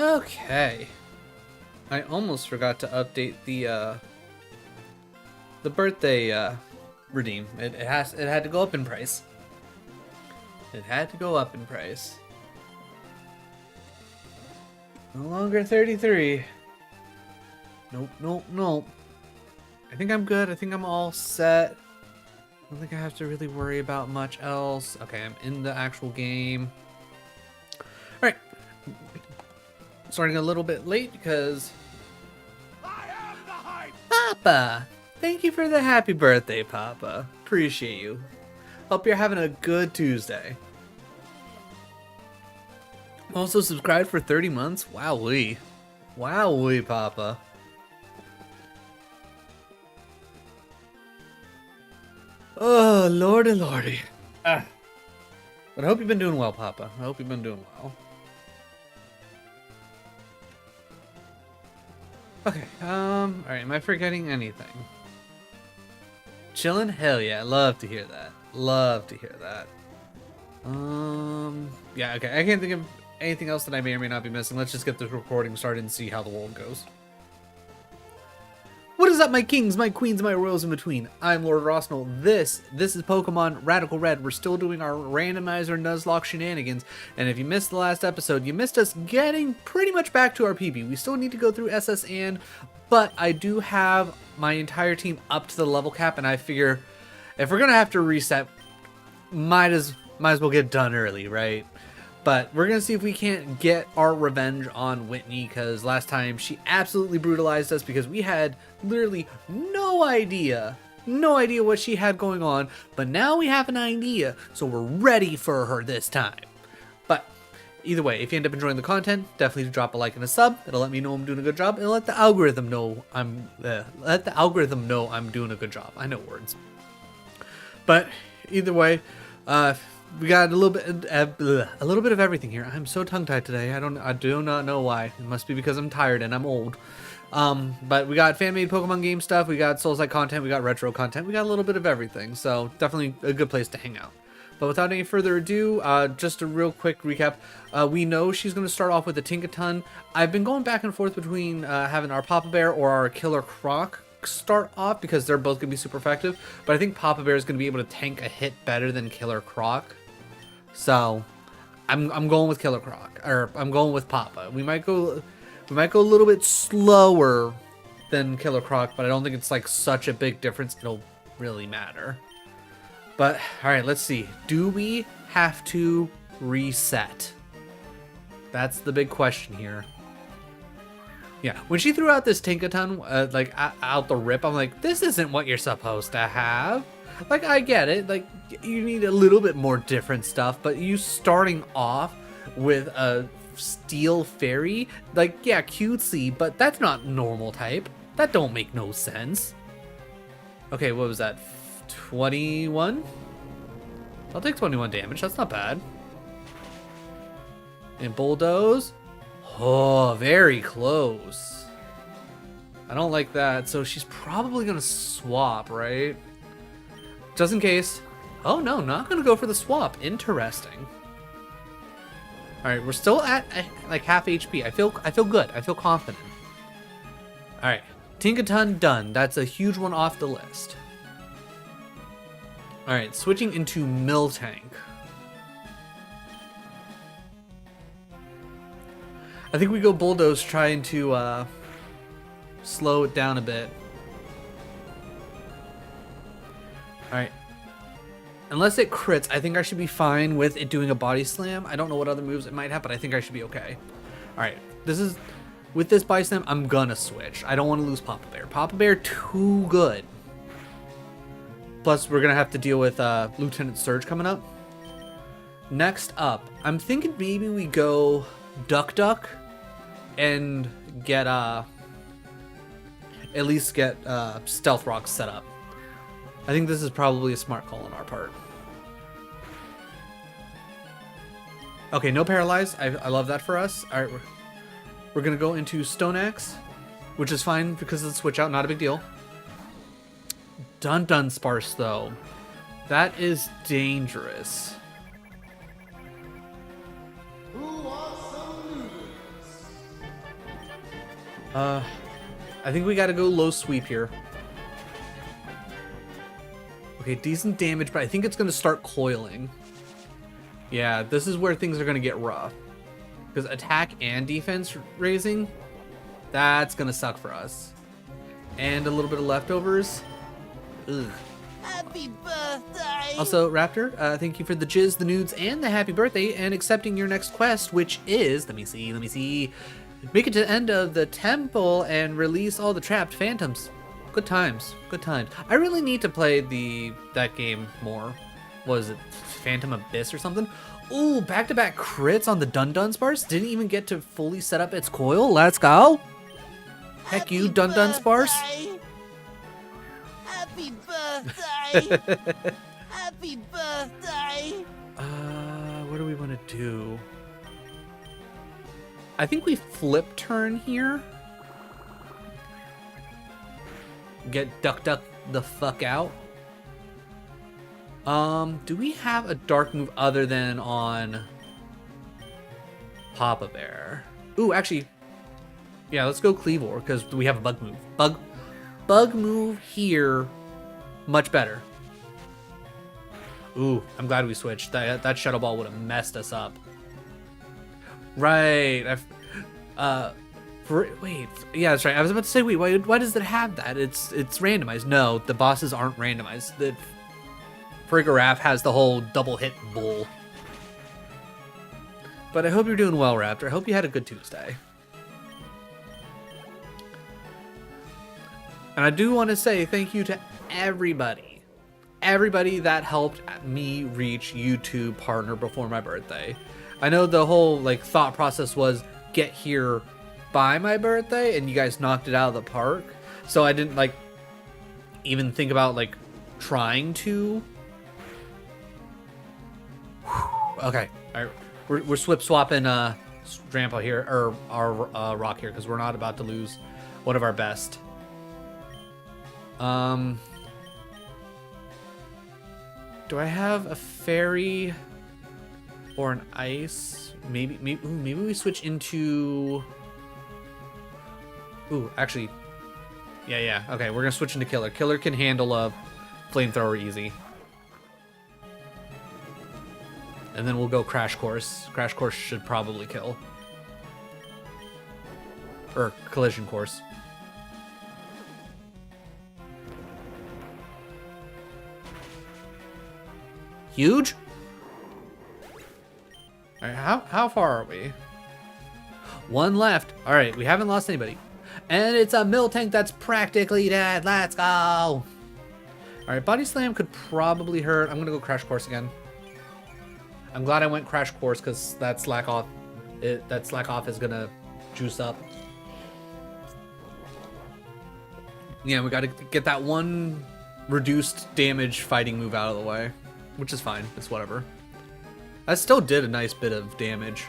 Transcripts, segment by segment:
Okay. I almost forgot to update the birthday redeem. It had to go up in price. It had to go up in price. No longer 33. Nope, nope, nope. I think I'm good. I think I'm all set. I don't think I have to really worry about much else. Okay, I'm in the actual game. Alright. Starting a little bit late because... I am the hype! Papa! Thank you for the happy birthday, Papa. Appreciate you. Hope you're having a good Tuesday. Also subscribed for 30 months? Wowee. Wowee, Papa. Oh, lordy, lordy. But I hope you've been doing well, Papa. I hope you've been doing well. Okay, alright, am I forgetting anything? Chillin'? Hell yeah, love to hear that. Love to hear that. Yeah, okay, I can't think of anything else that I may or may not be missing. Let's just get this recording started and see how the world goes. What is up, my kings, my queens, my royals in between? I'm Lord Rosnell. This is Pokemon Radical Red. We're still doing our Randomizer Nuzlocke shenanigans, and if you missed the last episode, you missed us getting pretty much back to our PB. We still need to go through SS and, but I do have my entire team up to the level cap, and I figure if we're gonna have to reset, might as well get done early, right? But we're going to see if we can't get our revenge on Whitney, because last time she absolutely brutalized us because we had literally no idea what she had going on. But now we have an idea, so we're ready for her this time. But either way, if you end up enjoying the content, definitely drop a like and a sub. It'll let me know I'm doing a good job. It'll let the algorithm know I'm doing a good job. I know words. But either way, we got a little bit of everything here. I'm so tongue-tied today. I do not know why. It must be because I'm tired and I'm old. But we got fan-made Pokemon game stuff. We got Souls-like content. We got retro content. We got a little bit of everything. So definitely a good place to hang out. But without any further ado, just a real quick recap. We know she's going to start off with a Tinkaton. I've been going back and forth between having our Papa Bear or our Killer Croc start off because they're both going to be super effective. But I think Papa Bear is going to be able to tank a hit better than Killer Croc. So, I'm going with Killer Croc, or I'm going with Papa. We might go a little bit slower than Killer Croc, but I don't think it's like such a big difference. It'll really matter. But all right, let's see. Do we have to reset? That's the big question here. Yeah, when she threw out this Tinkaton, like out the rip, I'm like, this isn't what you're supposed to have. Like, I get it, like, you need a little bit more different stuff, but you starting off with a steel fairy, like, yeah, cutesy, but that's not normal type. That don't make no sense. Okay, what was that? 21? I'll take 21 damage, that's not bad. And Bulldoze? Oh, very close. I don't like that, so she's probably gonna swap, right? Just in case. Oh no, not gonna go for the swap. Interesting. All right, we're still at like half HP. I feel good. I feel confident. All right, Tinkaton done. That's a huge one off the list. All right, switching into Miltank. I think we go Bulldoze, trying to slow it down a bit. Alright. Unless it crits, I think I should be fine with it doing a body slam. I don't know what other moves it might have, but I think I should be okay. Alright. With this body slam, I'm gonna switch. I don't want to lose Papa Bear. Papa Bear, too good. Plus, we're gonna have to deal with Lieutenant Surge coming up. Next up, I'm thinking maybe we go Duck Duck and get, at least get Stealth Rock set up. I think this is probably a smart call on our part. Okay, no Paralyze. I love that for us. All right, we're going to go into Stone Axe, which is fine because of the switch out. Not a big deal. Dun Sparse, though. That is dangerous. Who wants some noodles? I think we gotta go low sweep here. Okay, decent damage, but I think it's gonna start coiling. Yeah, this is where things are gonna get rough. Because attack and defense raising, that's gonna suck for us. And a little bit of leftovers. Ugh. Happy birthday! Also, Raptor, thank you for the jizz, the nudes, and the happy birthday, and accepting your next quest, which is, let me see, make it to the end of the temple and release all the trapped phantoms. Good times, good times. I really need to play that game more. What is it, Phantom Abyss or something? Ooh, back-to-back crits on the Dun Spars. Didn't even get to fully set up its coil. Let's go. Heck you, Dun Spars. Happy birthday! Happy birthday! What do we want to do? I think we flip turn here. Get duck the fuck out. Do we have a dark move other than on Papa Bear? Ooh, actually, yeah, let's go Cleavor because we have a bug move. Bug move here, much better. Ooh, I'm glad we switched. That Shadow Ball would have messed us up. Right. Wait, yeah, that's right. I was about to say, wait, why does it have that? It's randomized. No, the bosses aren't randomized. The Frigoraph has the whole double hit bull. But I hope you're doing well, Raptor. I hope you had a good Tuesday. And I do want to say thank you to everybody that helped me reach YouTube partner before my birthday. I know the whole thought process was get here by my birthday, and you guys knocked it out of the park. So I didn't even think about trying to. Okay, all right, we're swapping Drampa here, or our rock here, because we're not about to lose one of our best. Do I have a fairy or an ice? Maybe we switch into. Ooh, actually, yeah. Okay, we're gonna switch into Killer. Killer can handle a flamethrower easy. And then we'll go Crash Course. Crash Course should probably kill. Or Collision Course. Huge? Alright, how far are we? One left. Alright, we haven't lost anybody. And it's a Miltank that's practically dead. Let's go! Alright, Body Slam could probably hurt. I'm gonna go Crash Course again. I'm glad I went Crash Course because that slack off is gonna juice up. Yeah, we gotta get that one reduced damage fighting move out of the way. Which is fine, it's whatever. That still did a nice bit of damage.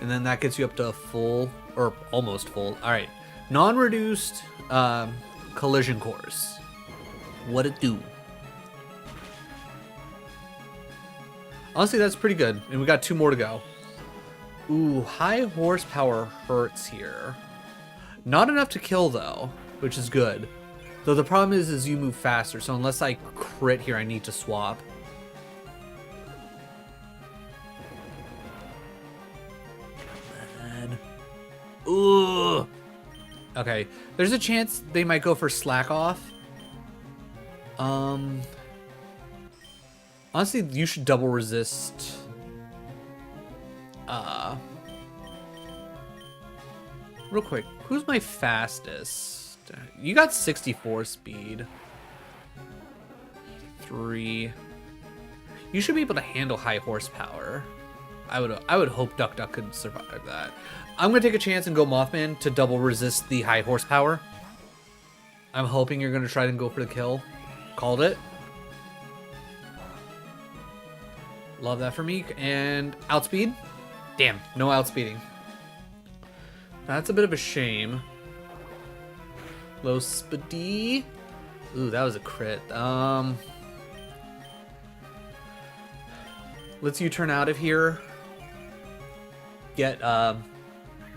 And then that gets you up to full, or almost full. Alright, non-reduced Collision Course. What it do? Honestly, that's pretty good. And we got 2 more to go. Ooh, high horsepower hurts here. Not enough to kill though, which is good. Though the problem is you move faster, so unless I crit here, I need to swap. Ooh. Okay, there's a chance they might go for slack off. Honestly, you should double resist. Real quick, who's my fastest? You got 64 speed. 3. You should be able to handle high horsepower. I would hope Duck could survive that. I'm gonna take a chance and go Mothman to double resist the high horsepower. I'm hoping you're gonna try and go for the kill. Called it. Love that for me. And outspeed. Damn, no outspeeding. That's a bit of a shame. Low speedy. Ooh, that was a crit. Let's U-turn out of here. Get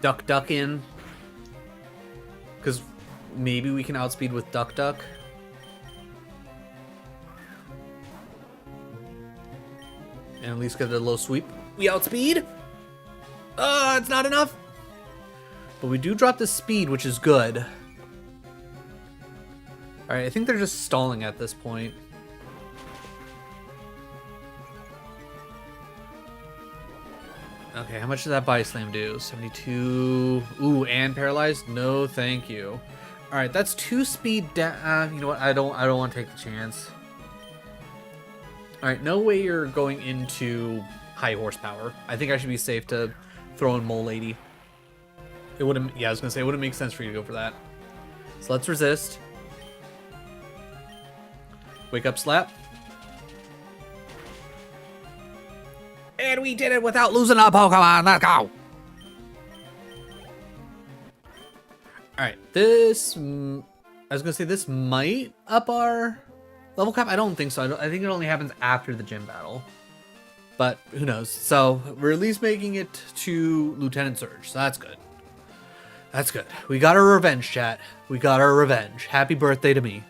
Duck in. Because maybe we can outspeed with Duck Duck. And at least get a low sweep. We outspeed. It's not enough. But we do drop the speed, which is good. Alright, I think they're just stalling at this point. Okay, how much does that body slam do? 72. Ooh, and paralyzed? No, thank you. Alright, that's 2 speed down. You know what? I don't want to take the chance. Alright, no way you're going into high horsepower. I think I should be safe to throw in Mole Lady. It wouldn't, yeah, I was gonna say, it wouldn't make sense for you to go for that. So let's resist. Wake up slap. And we did it without losing a Pokemon. Let's go. Alright, this, I was gonna say this might up our level cap. I don't think so. I think it only happens after the gym battle. But who knows? So we're at least making it to Lieutenant Surge. So that's good. That's good. We got our revenge, chat. We got our revenge. Happy birthday to me.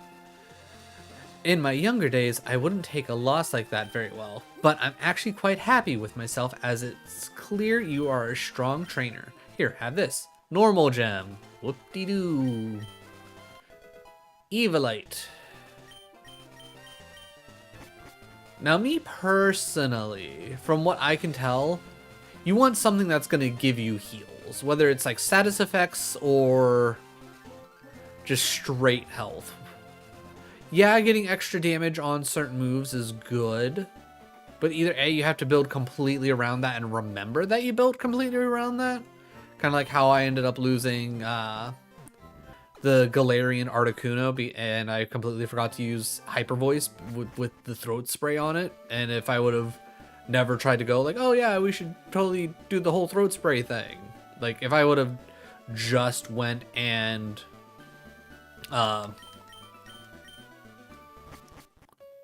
In my younger days, I wouldn't take a loss like that very well, but I'm actually quite happy with myself as it's clear you are a strong trainer. Here, have this. Normal gem. Whoop-de-doo. Evilite. Now, me personally, from what I can tell, you want something that's going to give you heals, whether it's like status effects or just straight health. Yeah, getting extra damage on certain moves is good, but either A, you have to build completely around that and remember that you built completely around that. Kind of like how I ended up losing the Galarian Articuno, and I completely forgot to use Hyper Voice with the throat spray on it. And if I would have never tried to go like, oh yeah, we should totally do the whole throat spray thing. Like if I would have just went and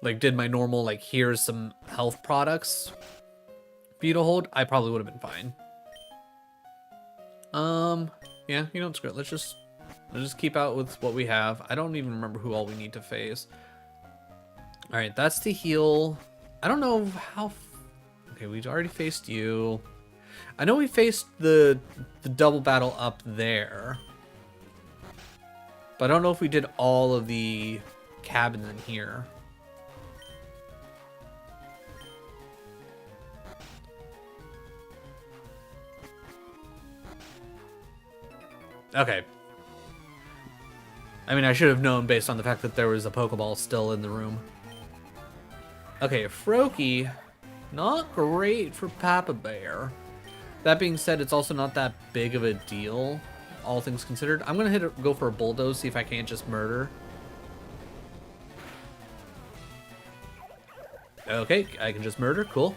like did my normal, like here's some health products for you to hold, I probably would have been fine. Yeah, you know, it's great. Let's just keep out with what we have. I don't even remember who all we need to face. All right, that's to heal. I don't know how. Okay, we've already faced you. I know we faced the double battle up there, but I don't know if we did all of the cabins in here. Okay. I mean, I should have known based on the fact that there was a Pokeball still in the room. Okay, Froakie, not great for Papa Bear. That being said, it's also not that big of a deal, all things considered. I'm gonna go for a Bulldoze, see if I can't just murder. Okay, I can just murder, cool.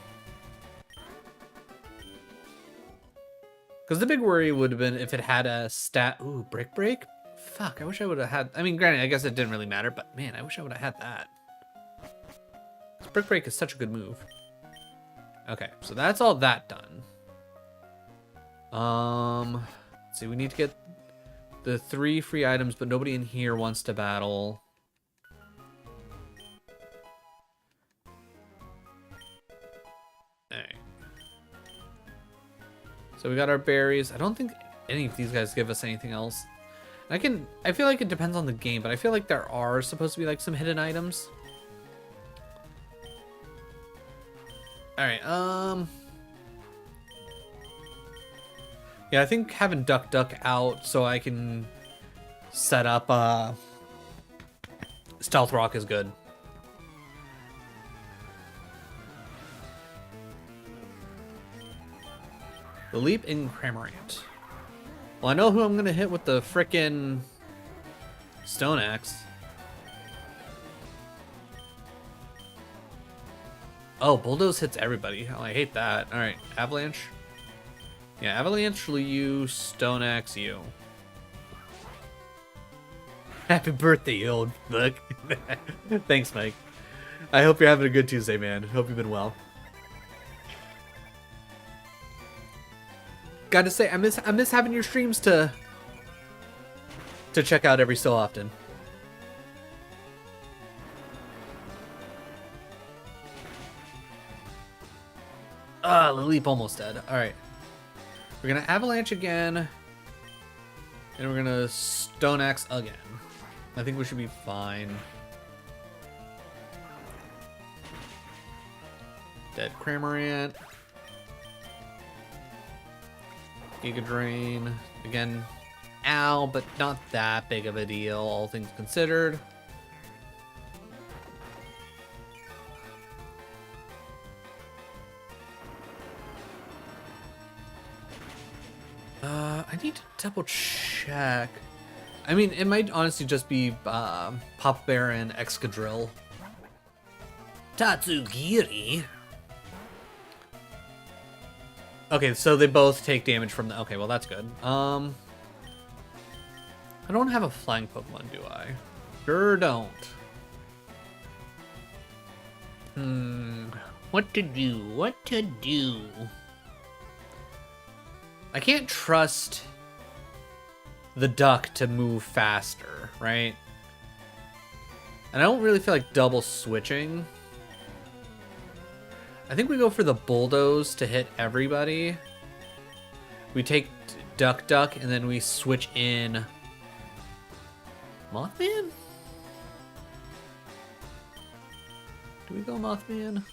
Because the big worry would have been if it had a stat. Ooh, Brick Break? Fuck, I wish I would have had. I mean, granted, I guess it didn't really matter, but man, I wish I would have had that. Brick Break is such a good move. Okay, so that's all that done. Let's see, we need to get the 3 free items, but nobody in here wants to battle. Alright. So we got our berries. I don't think any of these guys give us anything else. I feel like it depends on the game, but I feel like there are supposed to be like some hidden items. Alright, yeah, I think having Duck Duck out so I can set up Stealth Rock is good. The Leap in Cramorant. Well, I know who I'm going to hit with the frickin' Stone Axe. Oh, Bulldoze hits everybody. Oh, I hate that. Alright, Avalanche. Yeah, Avalanche, you, Stone Axe, you. Happy birthday, you old fuck. Thanks, Mike. I hope you're having a good Tuesday, man. Hope you've been well. Gotta say, I miss having your streams to to check out every so often. Ah, the leap almost dead. Alright. We're gonna avalanche again. And we're gonna stone axe again. I think we should be fine. Dead Cramorant. Giga Drain. Again, ow, but not that big of a deal, all things considered. I need to double check. I mean, it might honestly just be Papa Bear and Excadrill. Tatsugiri. Okay, so they both take damage from the... Okay, well, that's good. I don't have a flying Pokemon, do I? Sure don't. What to do? What to do? I can't trust the duck to move faster, right? And I don't really feel like double switching. I think we go for the bulldoze to hit everybody. We take Duck Duck and then we switch in Mothman? Do we go Mothman?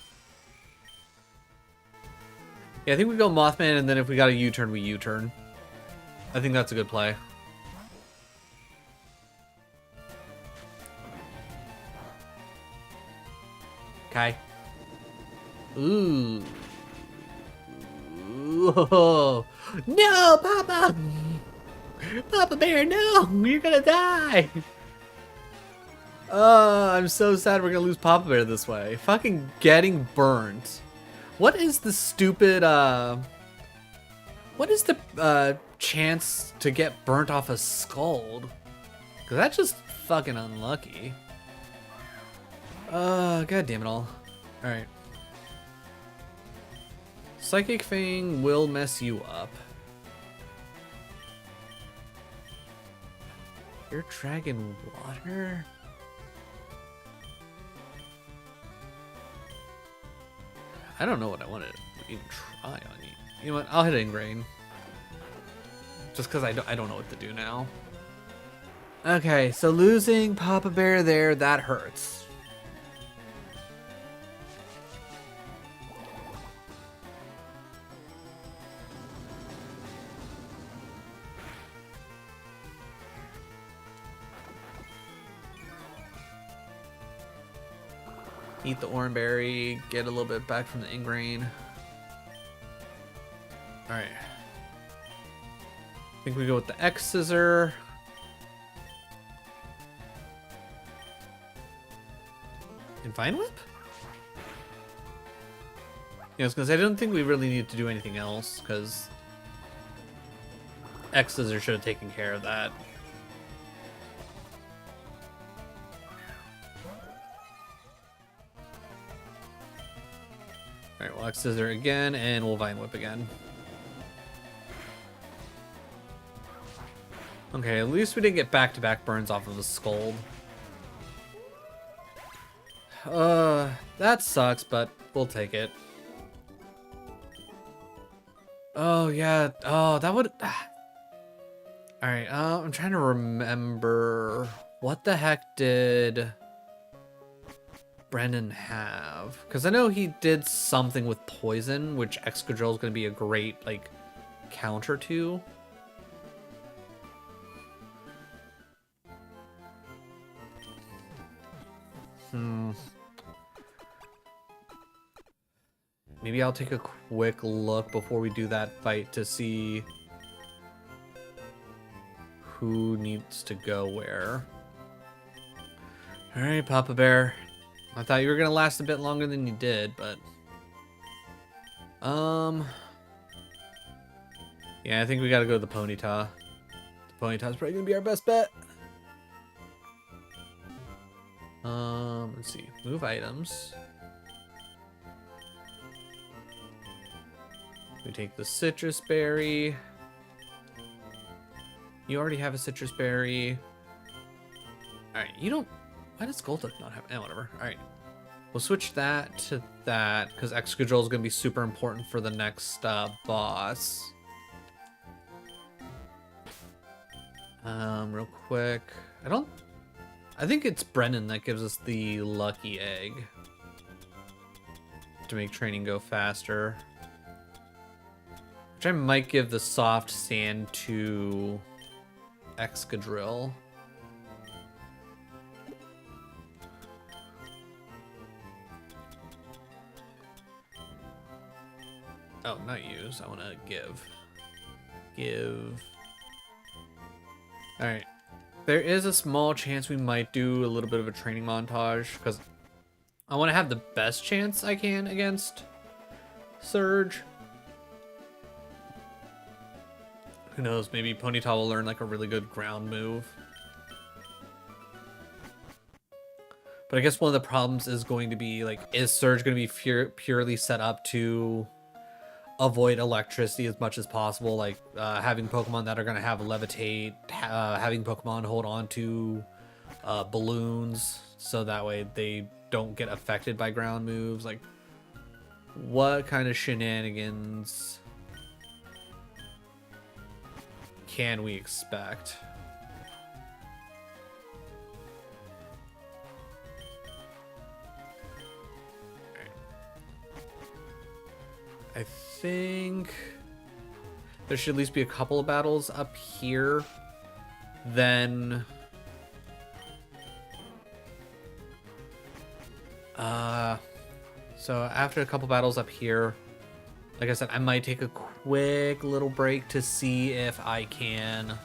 Yeah, I think we go Mothman, and then if we got a U-turn, we U-turn. I think that's a good play. Okay. Ooh. Whoa. No, Papa! Papa Bear, no! You're gonna die! I'm so sad we're gonna lose Papa Bear this way. Fucking getting burnt. What is the stupid, what is the, chance to get burnt off a Scald? Cause that's just fucking unlucky. God damn it all. Alright. Psychic Fang will mess you up. You're Dragon Water? I don't know what I want to even try on you. You know what? I'll hit Ingrain. Just because I don't know what to do now. Okay, so losing Papa Bear there, that hurts. Eat the Oranberry, get a little bit back from the Ingrain. Alright. I think we go with the X Scissor. And Vine Whip? Yeah, I was gonna say, I don't think we really need to do anything else, because X Scissor should have taken care of that. Alright, we'll X Scissor again, and we'll Vine Whip again. Okay, at least we didn't get back-to-back burns off of the Scald. That sucks, but we'll take it. Oh, yeah. Oh, that would... Alright, I'm trying to remember... What the heck did Brendan have? Because I know he did something with poison, which Excadrill is going to be a great, like, counter to. Maybe I'll take a quick look before we do that fight to see who needs to go where. Alright, Papa Bear. I thought you were gonna last a bit longer than you did, but... Yeah, I think we gotta go to the Ponyta. The Ponyta's probably gonna be our best bet. Let's see. Move items. We take the Citrus Berry. You already have a Citrus Berry. Alright, you don't... Why does Golduck not have... whatever. Alright. We'll switch that to that, because Excadrill is going to be super important for the next boss. Real quick. I think it's Brennan that gives us the lucky egg. To make training go faster. Which I might give the soft sand to Excadrill. Oh, not use. I want to give. Give. Alright. There is a small chance we might do a little bit of a training montage, because I want to have the best chance I can against Surge. Who knows, maybe Ponyta will learn like a really good ground move. But I guess one of the problems is going to be, like, is Surge going to be purely set up to avoid electricity as much as possible, like having Pokemon that are going to have Levitate, having Pokemon hold on to balloons so that way they don't get affected by ground moves. Like, what kind of shenanigans can we expect? I think there should at least be a couple of battles up here. Then so after a couple battles up here, like I said, I might take a quick little break to see if I can...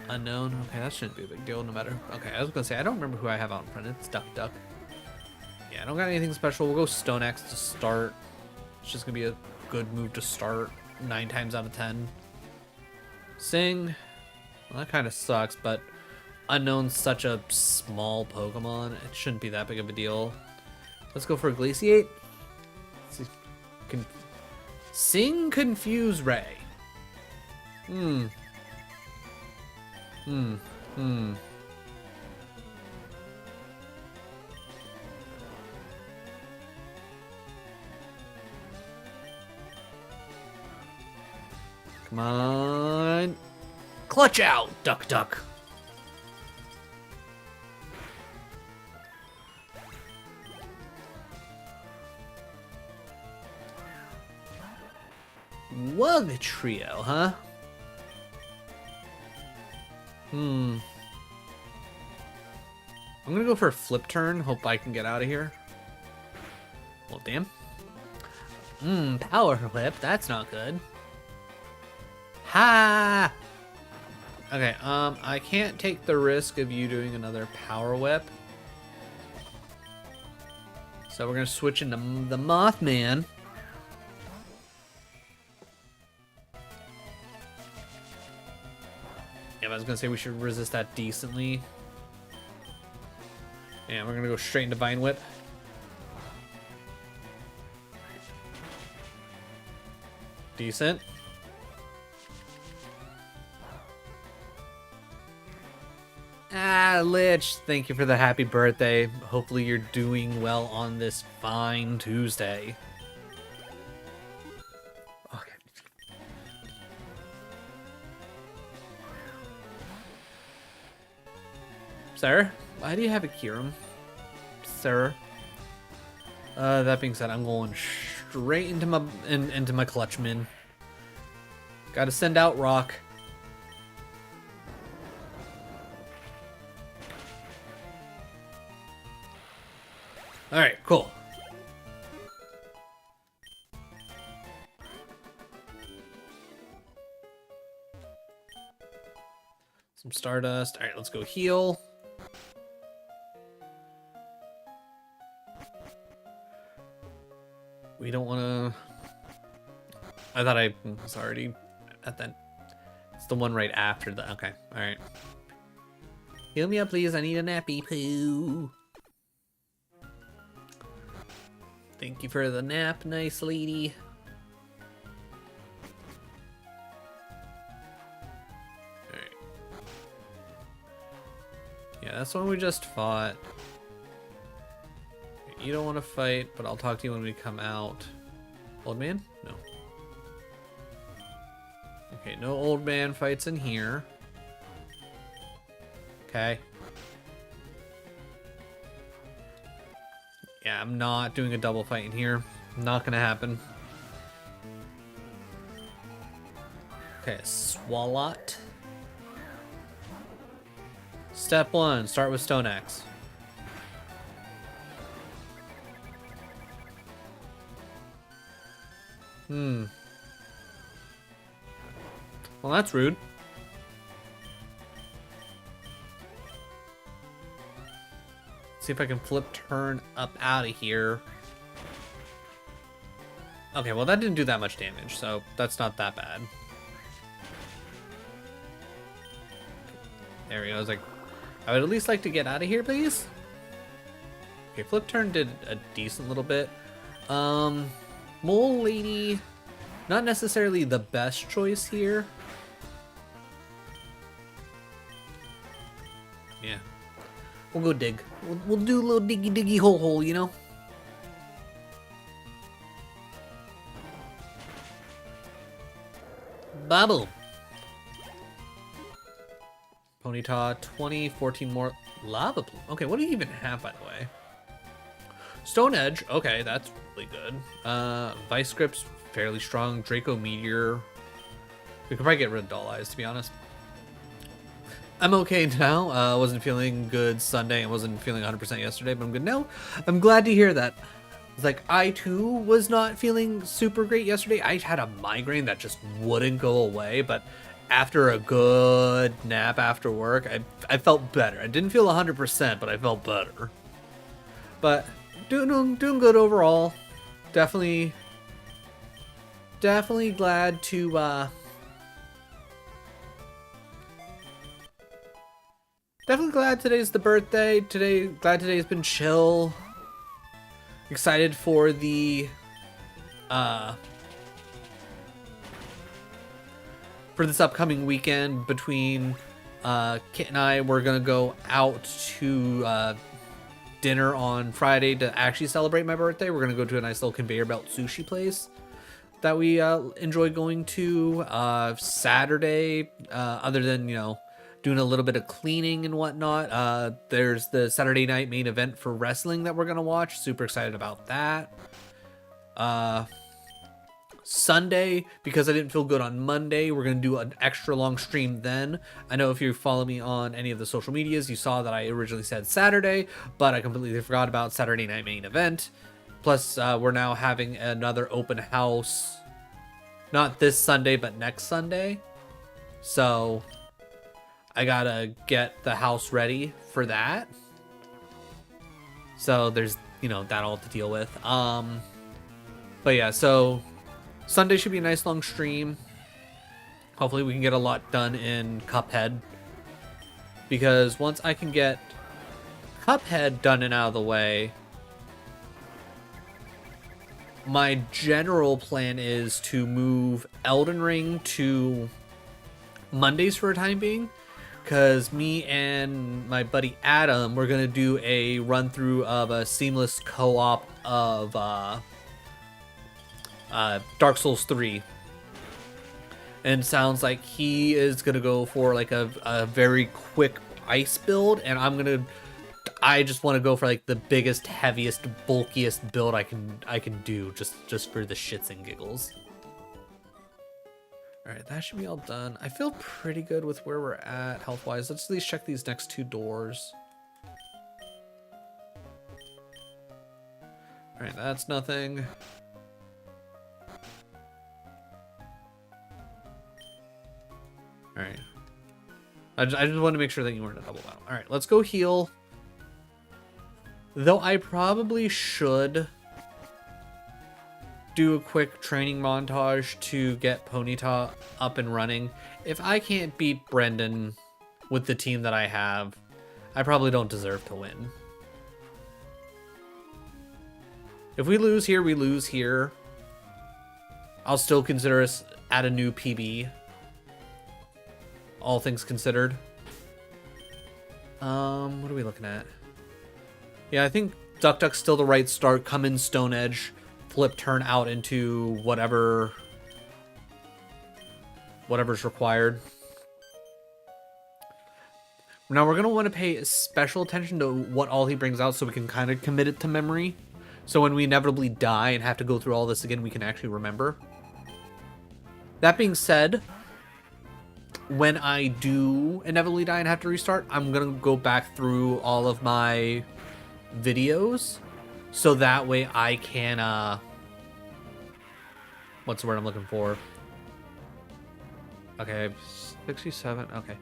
Unknown? Okay, that shouldn't be a big deal no matter. Okay, I was gonna say, I don't remember who I have out in front. It's Duck Duck. Yeah, I don't got anything special. We'll go Stone Axe to start. It's just gonna be a good move to start 9 times out of 10. Sing. Well, that kind of sucks, but Unknown's such a small Pokemon. It shouldn't be that big of a deal. Let's go for a Glaciate. Let's see. Sing Confuse Ray. Come on. Clutch out, Duck Duck. Wug Trio, huh? I'm gonna go for a flip turn. Hope I can get out of here. Well, damn. Power Whip. That's not good. Ha! Okay, I can't take the risk of you doing another Power Whip. So we're gonna switch into the Mothman. Yeah, I was gonna say we should resist that decently. And we're gonna go straight into Vine Whip. Decent. Ah, Lich, thank you for the happy birthday. Hopefully you're doing well on this fine Tuesday. Okay. Sir, why do you have a Kyurem? Sir. That being said, I'm going straight into my Clutchman. Gotta send out Rock. Alright, cool. Some Stardust. Alright, let's go heal. We don't want to... I thought I was already at that. It's the one right after the... Okay, alright. Heal me up, please. I need a nappy poo. Thank you for the nap, nice lady. Alright. Yeah, that's the one we just fought. You don't want to fight, but I'll talk to you when we come out. Old man? No. Okay, no old man fights in here. Okay. Yeah, I'm not doing a double fight in here. Not gonna happen. Okay, Swalot. Step 1, start with Stone Axe. Well, that's rude. See if I can flip turn up out of here. Okay, well that didn't do that much damage, so that's not that bad. There we go. I was like, I would at least like to get out of here, please. Okay, flip turn did a decent little bit. Mole Lady, not necessarily the best choice here. Yeah. We'll go dig. We'll do a little diggy hole, you know? Bubble. Ponyta, 20, 14 more. Lava Plume. Okay, what do you even have, by the way? Stone Edge. Okay, that's really good. Vice Grip's fairly strong. Draco Meteor. We could probably get rid of Doll Eyes, to be honest. I'm okay now. Wasn't feeling good Sunday and wasn't feeling 100% yesterday, but I'm good now. I'm glad to hear that. It's like, I too was not feeling super great yesterday. I had a migraine that just wouldn't go away, but after a good nap after work, I felt better. I didn't feel 100%, but I felt better. But doing good overall. Definitely glad to definitely glad today's the birthday. Glad today's been chill. Excited for the for this upcoming weekend between Kit and I. We're gonna go out to dinner on Friday to actually celebrate my birthday. We're gonna go to a nice little conveyor belt sushi place that we enjoy going to. Saturday, other than, you know, doing a little bit of cleaning and whatnot, there's the Saturday night main event for wrestling that we're gonna watch. Super excited about that. Sunday, because I didn't feel good on Monday, we're going to do an extra long stream then. I know if you follow me on any of the social medias, you saw that I originally said Saturday, but I completely forgot about Saturday night main event. Plus, we're now having another open house, not this Sunday, but next Sunday. So I gotta get the house ready for that. So there's, you know, that all to deal with. But yeah, so Sunday should be a nice long stream. Hopefully we can get a lot done in Cuphead. Because once I can get Cuphead done and out of the way, my general plan is to move Elden Ring to Mondays for a time being. Because me and my buddy Adam, we're going to do a run through of a seamless co-op of Dark Souls 3. And sounds like he is going to go for like a very quick ice build. And I just want to go for like the biggest, heaviest, bulkiest build I can do just for the shits and giggles. Alright, that should be all done. I feel pretty good with where we're at health-wise. Let's at least check these next two doors. Alright, that's nothing. Alright. I just wanted to make sure that you weren't a double battle. Alright, let's go heal. Though I probably should do a quick training montage to get Ponyta up and running. If I can't beat Brendan with the team that I have, I probably don't deserve to win. If we lose here, we lose here. I'll still consider us at a new PB. All things considered. What are we looking at? Yeah, I think Duck Duck's still the right start. Come in Stone Edge, flip turn out into whatever's required. Now we're going to want to pay special attention to what all he brings out so we can kind of commit it to memory. So when we inevitably die and have to go through all this again, we can actually remember. That being said, when I do inevitably die and have to restart, I'm going to go back through all of my videos so that way I can, what's the word I'm looking for? Okay, 67, okay.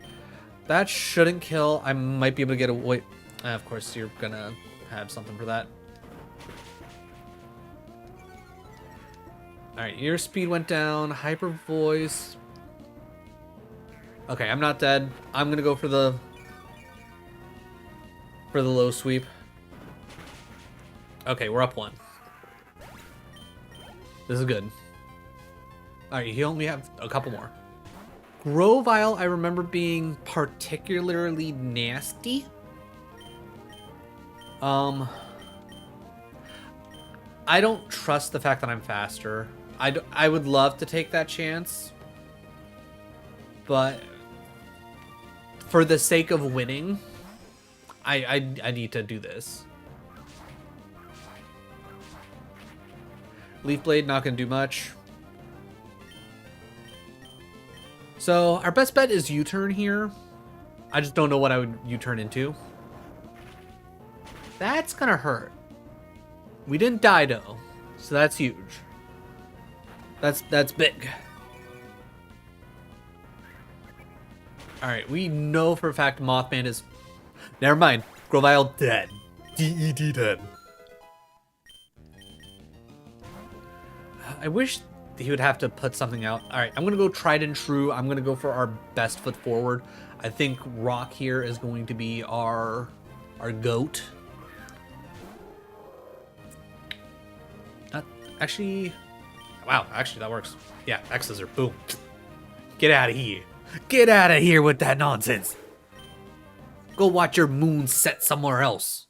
That shouldn't kill. I might be able to get away. Of course, you're gonna have something for that. Alright, your speed went down. Hyper voice. Okay, I'm not dead. I'm gonna go for the low sweep. Okay, we're up 1. This is good. Alright, you only have a couple more. Grovyle, I remember being particularly nasty. I don't trust the fact that I'm faster. I would love to take that chance, but for the sake of winning, I need to do this. Leaf Blade, not gonna do much. So our best bet is U-turn here. I just don't know what I would U-turn into. That's gonna hurt. We didn't die though, so that's huge. That's big. All right, we know for a fact Mothman is. Never mind. Grovyle dead. DED dead. I wish he would have to put something out. All right, I'm gonna go tried and true. I'm gonna go for our best foot forward. I think Rock here is going to be our goat. Not actually. Wow, actually that works. Yeah, X's are boom. Get out of here. Get out of here with that nonsense. Go watch your moon set somewhere else.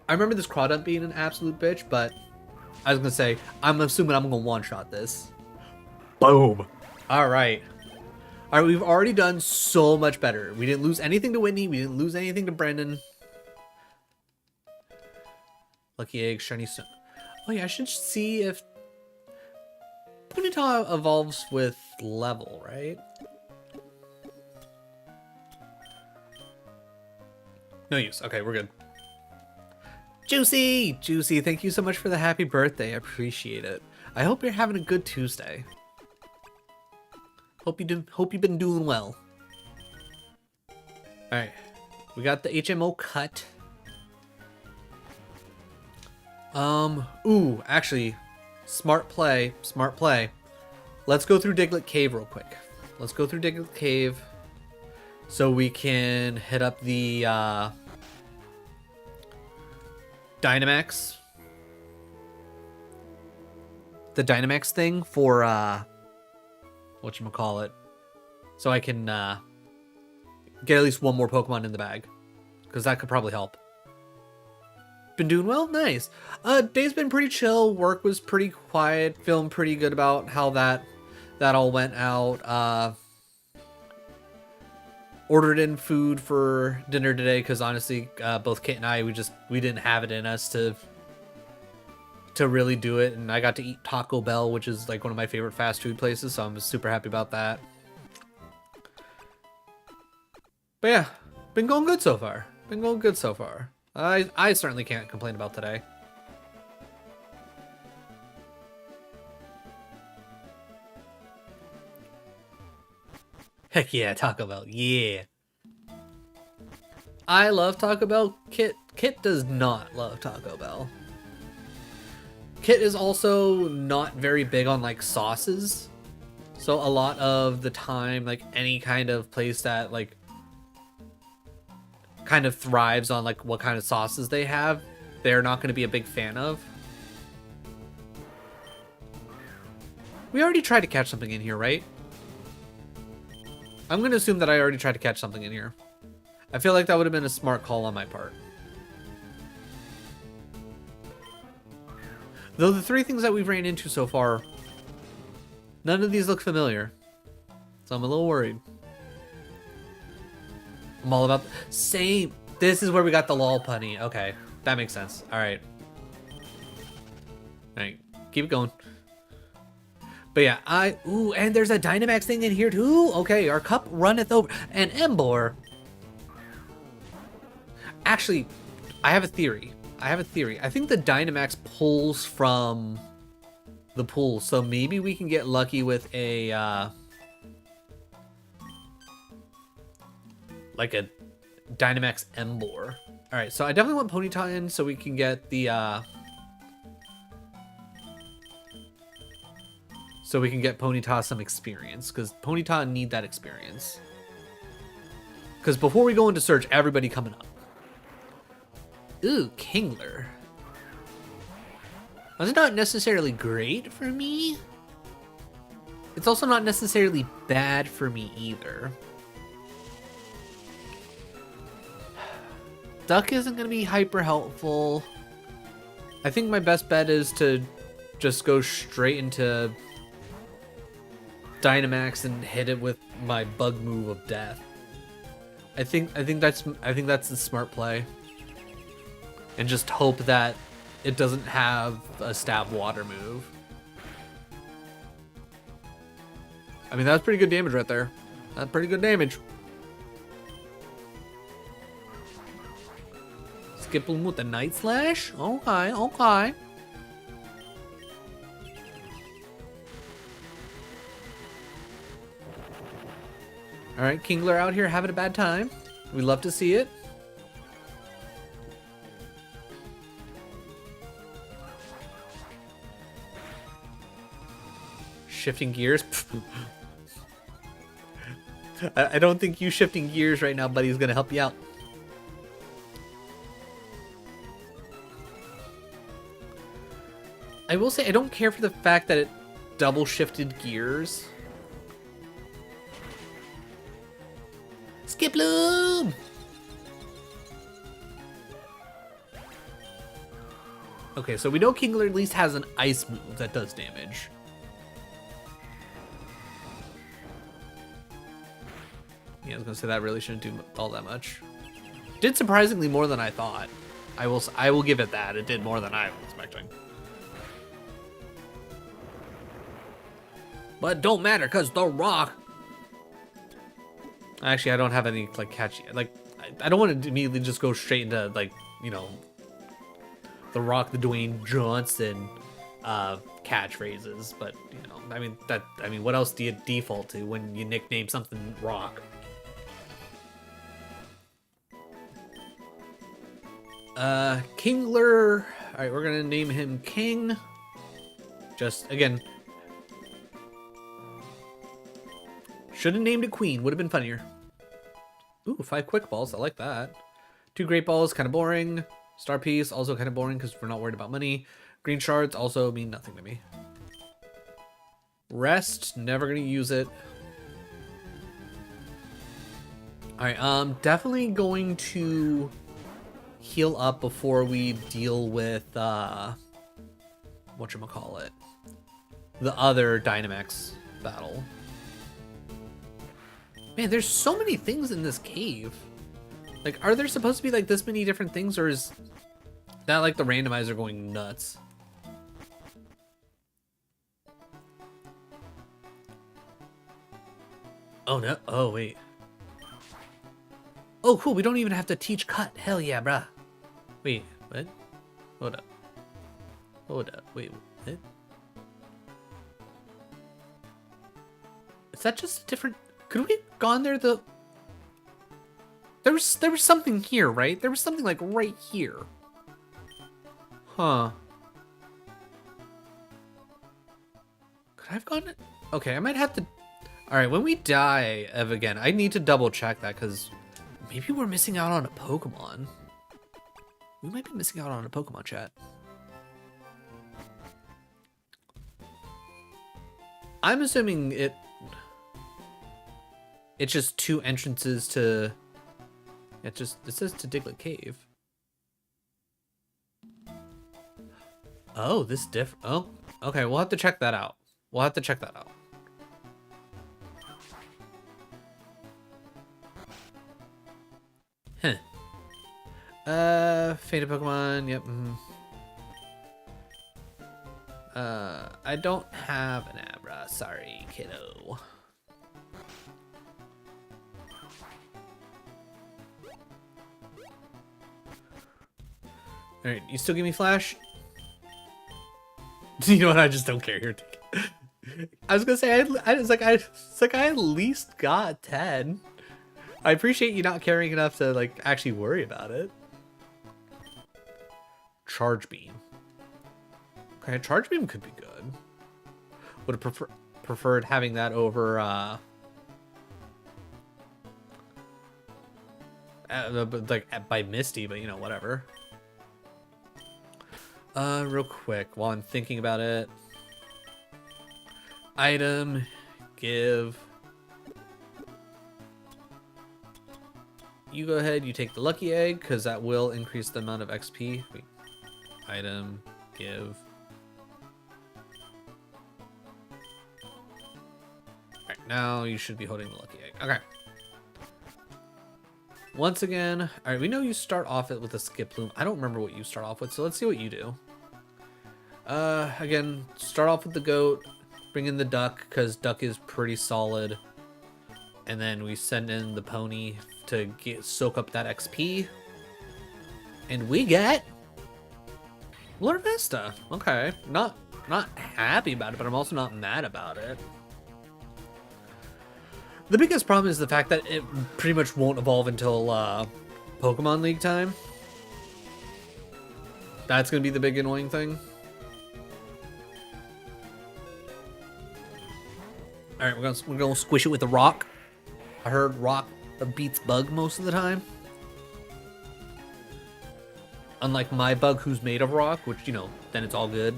I remember this Crawdont being an absolute bitch, but I was gonna say, I'm assuming I'm gonna one-shot this. Boom. Alright. Alright, we've already done so much better. We didn't lose anything to Whitney, we didn't lose anything to Brendan. Lucky Egg, Shiny Stone. Oh yeah, I should see if Ponyta evolves with level, right? No use. Okay, we're good. Juicy! Juicy, thank you so much for the happy birthday. I appreciate it. I hope you're having a good Tuesday. Hope you've been doing well. Alright. We got the HMO cut. Ooh, actually, smart play. Let's go through Diglett Cave real quick. Let's go through Diglett Cave so we can hit up the, Dynamax. The Dynamax thing for, whatchamacallit. So I can, get at least one more Pokemon in the bag. Because that could probably help. Been doing well? Nice. Day's been pretty chill. Work was pretty quiet. Feeling pretty good about how that all went out. Ordered in food for dinner today because honestly, both Kit and I, we didn't have it in us to really do it. And I got to eat Taco Bell, which is like one of my favorite fast food places. So I'm super happy about that. But yeah, been going good so far. I certainly can't complain about today. Heck yeah, Taco Bell, yeah. I love Taco Bell. Kit does not love Taco Bell. Kit is also not very big on like sauces. So a lot of the time, like any kind of place that like kind of thrives on like what kind of sauces they have, they're not going to be a big fan of. We already tried to catch something in here, right? I'm going to assume that I already tried to catch something in here. I feel like that would have been a smart call on my part. Though the 3 things that we've ran into so far, none of these look familiar. So I'm a little worried. I'm all about... Same! This is where we got the lol punny. Okay, that makes sense. Alright. Alright, keep it going. But yeah, ooh, and there's a Dynamax thing in here too? Okay, our cup runneth over. And Embor... Actually, I have a theory. I think the Dynamax pulls from the pool, so maybe we can get lucky with a, like a Dynamax Embor. Alright, so I definitely want Ponyta in so we can get the, so we can get Ponyta some experience, because Ponyta need that experience. Because before we go into search, everybody coming up. Ooh, Kingler. That's not necessarily great for me. It's also not necessarily bad for me either. Duck isn't going to be hyper helpful. I think my best bet is to just go straight into Dynamax and hit it with my bug move of death. I think that's the smart play. And just hope that it doesn't have a stab water move. I mean, that's pretty good damage right there. That's pretty good damage. Skip him with the Night Slash? Okay, okay. Alright, Kingler out here having a bad time. We love to see it. Shifting gears. I don't think you shifting gears right now, buddy, is gonna help you out. I will say I don't care for the fact that it double shifted gears. Skiploom! Okay, so we know Kingler at least has an ice move that does damage. Yeah, I was gonna say that really shouldn't do all that much. Did surprisingly more than I thought. I will give it that. It did more than I was expecting. But don't matter, cause the rock. Actually, I don't have any like catchy. Like, I don't want to immediately just go straight into like, you know, the Rock, the Dwayne Johnson catchphrases. But you know, I mean, what else do you default to when you nickname something Rock? Kingler. All right, we're gonna name him King. Just again, should have named it Queen. Would have been funnier. Ooh, 5 quick balls. I like that. 2 great balls, kind of boring. Star piece, also kind of boring because we're not worried about money. Green shards also mean nothing to me. Rest, never gonna use it. All right, definitely going to heal up before we deal with whatchamacallit, the other Dynamax battle. Man, there's so many things in this cave. Like, are there supposed to be like this many different things, or is that like the randomizer going nuts? Oh no, oh wait. Oh cool, we don't even have to teach cut. Hell yeah, bruh. Wait, what? Hold up. Hold up, wait, what? Is that just a different... Could we have gone there the... There was something here, right? There was something like right here. Huh. Could I have gone... Okay, I might have to... Alright, when we die, Ev, again, I need to double check that, because maybe we're missing out on a Pokemon. We might be missing out on a Pokemon, chat. I'm assuming it... It's just two entrances to... It says to Diglett Cave. Oh, this Oh, okay, we'll have to check that out. We'll have to check that out. Huh. Fated Pokemon, yep. I don't have an Abra. Sorry, kiddo. Alright, you still give me Flash? You know what? I just don't care here. I was gonna say, I at least got 10. I appreciate you not caring enough to, like, actually worry about it. Charge Beam. Okay, Charge Beam could be good. Would have preferred having that over, like, by Misty, but, you know, whatever. Real quick, while I'm thinking about it. Item, give. You go ahead, you take the lucky egg, because that will increase the amount of XP. Wait. Item, give. Alright, now you should be holding the lucky egg. Okay. Once again, alright, we know you start off it with a skip plume. I don't remember what you start off with, so let's see what you do. Again, start off with the goat, bring in the duck, because duck is pretty solid. And then we send in the pony to soak up that XP. And we get Lord Vista. Okay, not happy about it, but I'm also not mad about it. The biggest problem is the fact that it pretty much won't evolve until Pokemon League time. That's gonna be the big annoying thing. All right, we're gonna squish it with a rock. I heard rock beats bug most of the time. Unlike my bug, who's made of rock, which, you know, then it's all good.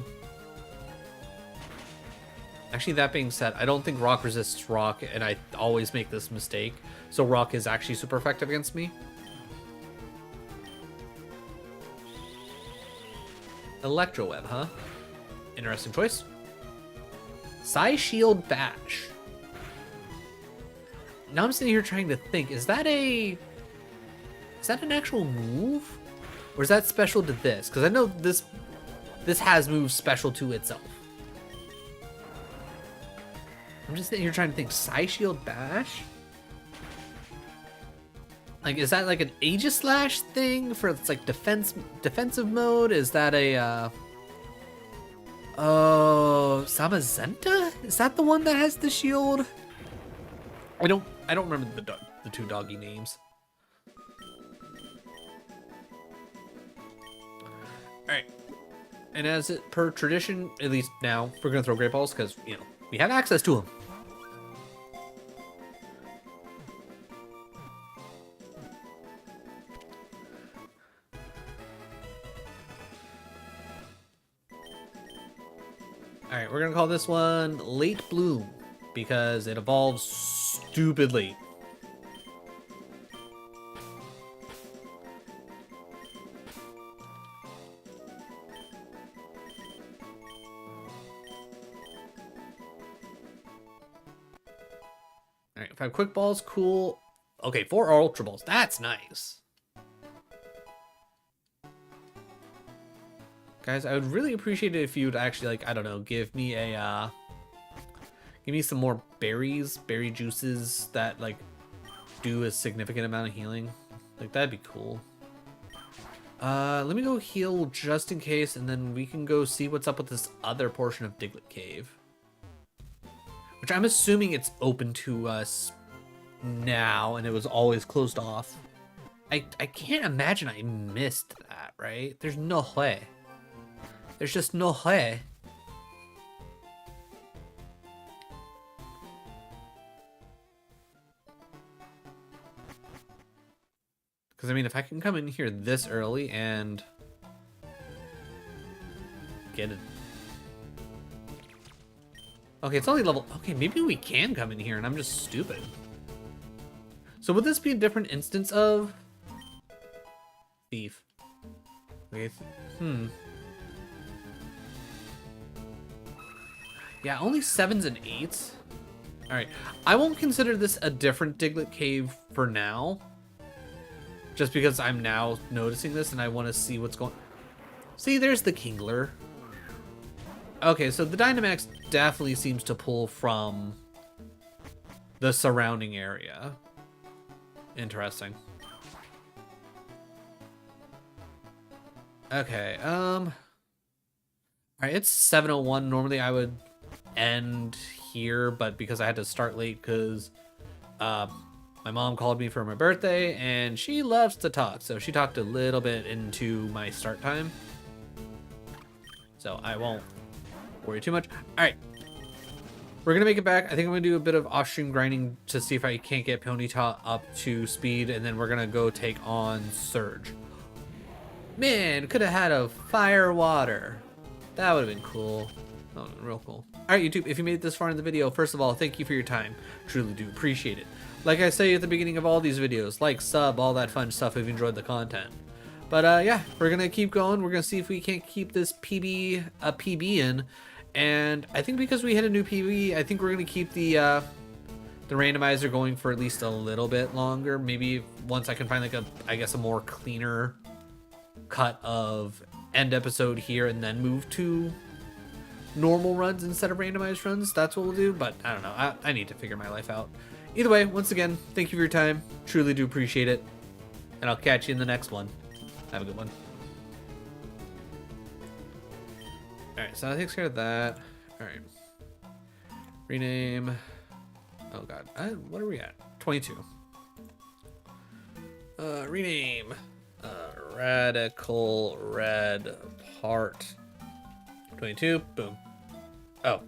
Actually, that being said, I don't think rock resists rock, and I always make this mistake. So rock is actually super effective against me. Electro Web, huh? Interesting choice. Psy Shield Bash. Now I'm sitting here trying to think, is that an actual move? Or is that special to this? Because I know this has moves special to itself. I'm just sitting here trying to think, Psy Shield Bash? Like, is that like an Aegislash thing for it's like defensive mode? Is that a oh, Samazenta? Is that the one that has the shield? I don't remember the two doggy names. Alright. And as it per tradition, at least now, we're gonna throw Great Balls because, you know, we have access to them. Alright, we're gonna call this one Late Bloom because it evolves stupidly. Alright, 5 Quick Balls, cool. Okay, 4 Ultra Balls, that's nice. Guys, I would really appreciate it if you'd actually, like, I don't know, give me some more berries, berry juices that, like, do a significant amount of healing. Like, that'd be cool. Let me go heal just in case, and then we can go see what's up with this other portion of Diglett Cave. Which I'm assuming it's open to us now, and it was always closed off. I can't imagine I missed that, right? There's no way. There's just no way. Because, I mean, if I can come in here this early and get it. Okay, it's only level... Okay, maybe we can come in here and I'm just stupid. So would this be a different instance of thief? Okay. Yeah, only 7s and 8s. All right, I won't consider this a different Diglett cave for now, just because I'm now noticing this and I want to see what's going. See, there's the Kingler. Okay, so the Dynamax definitely seems to pull from the surrounding area. Interesting. Okay, all right, it's 7:01. Normally I would end here, but because I had to start late because my mom called me for my birthday and she loves to talk, so she talked a little bit into my start time, so I won't worry too much. All right, we're gonna make it back. I think I'm gonna do a bit of off-stream grinding to see if I can't get Ponyta up to speed, and then we're gonna go take on Surge. Man, could have had a fire water. That would have been cool. That would have been real cool. Alright, YouTube, if you made it this far in the video, first of all, thank you for your time. Truly do appreciate it. Like I say at the beginning of all these videos, like, sub, all that fun stuff if you enjoyed the content. But yeah, we're gonna keep going. We're gonna see if we can't keep this PB in. And I think because we hit a new PB, I think we're gonna keep the randomizer going for at least a little bit longer. Maybe once I can find like a more cleaner cut of end episode here and then move to normal runs instead of randomized runs. That's what we'll do, but I don't know. I need to figure my life out. Either way, once again, thank you for your time. Truly do appreciate it. And I'll catch you in the next one. Have a good one. Alright, so that takes care of that. Alright. Rename. Oh god. What are we at? 22. Rename. Radical Red Part 22. Boom. Oh.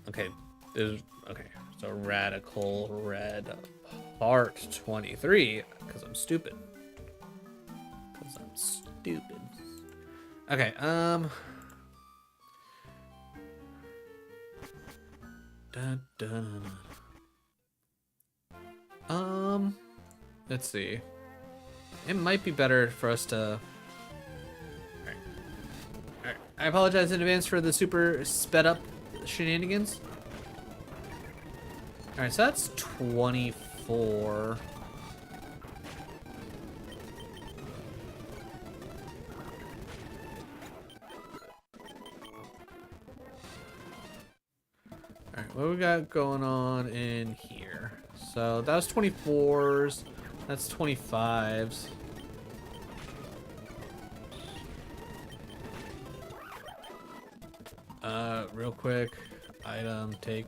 Okay. Okay. So Radical Red Part 23. Because I'm stupid. Okay. Let's see. It might be better for us to. Alright. I apologize in advance for the super sped up shenanigans. Alright, so that's 24. Alright, what we got going on in here? So that was 24s. That's 25s. Real quick. Item take.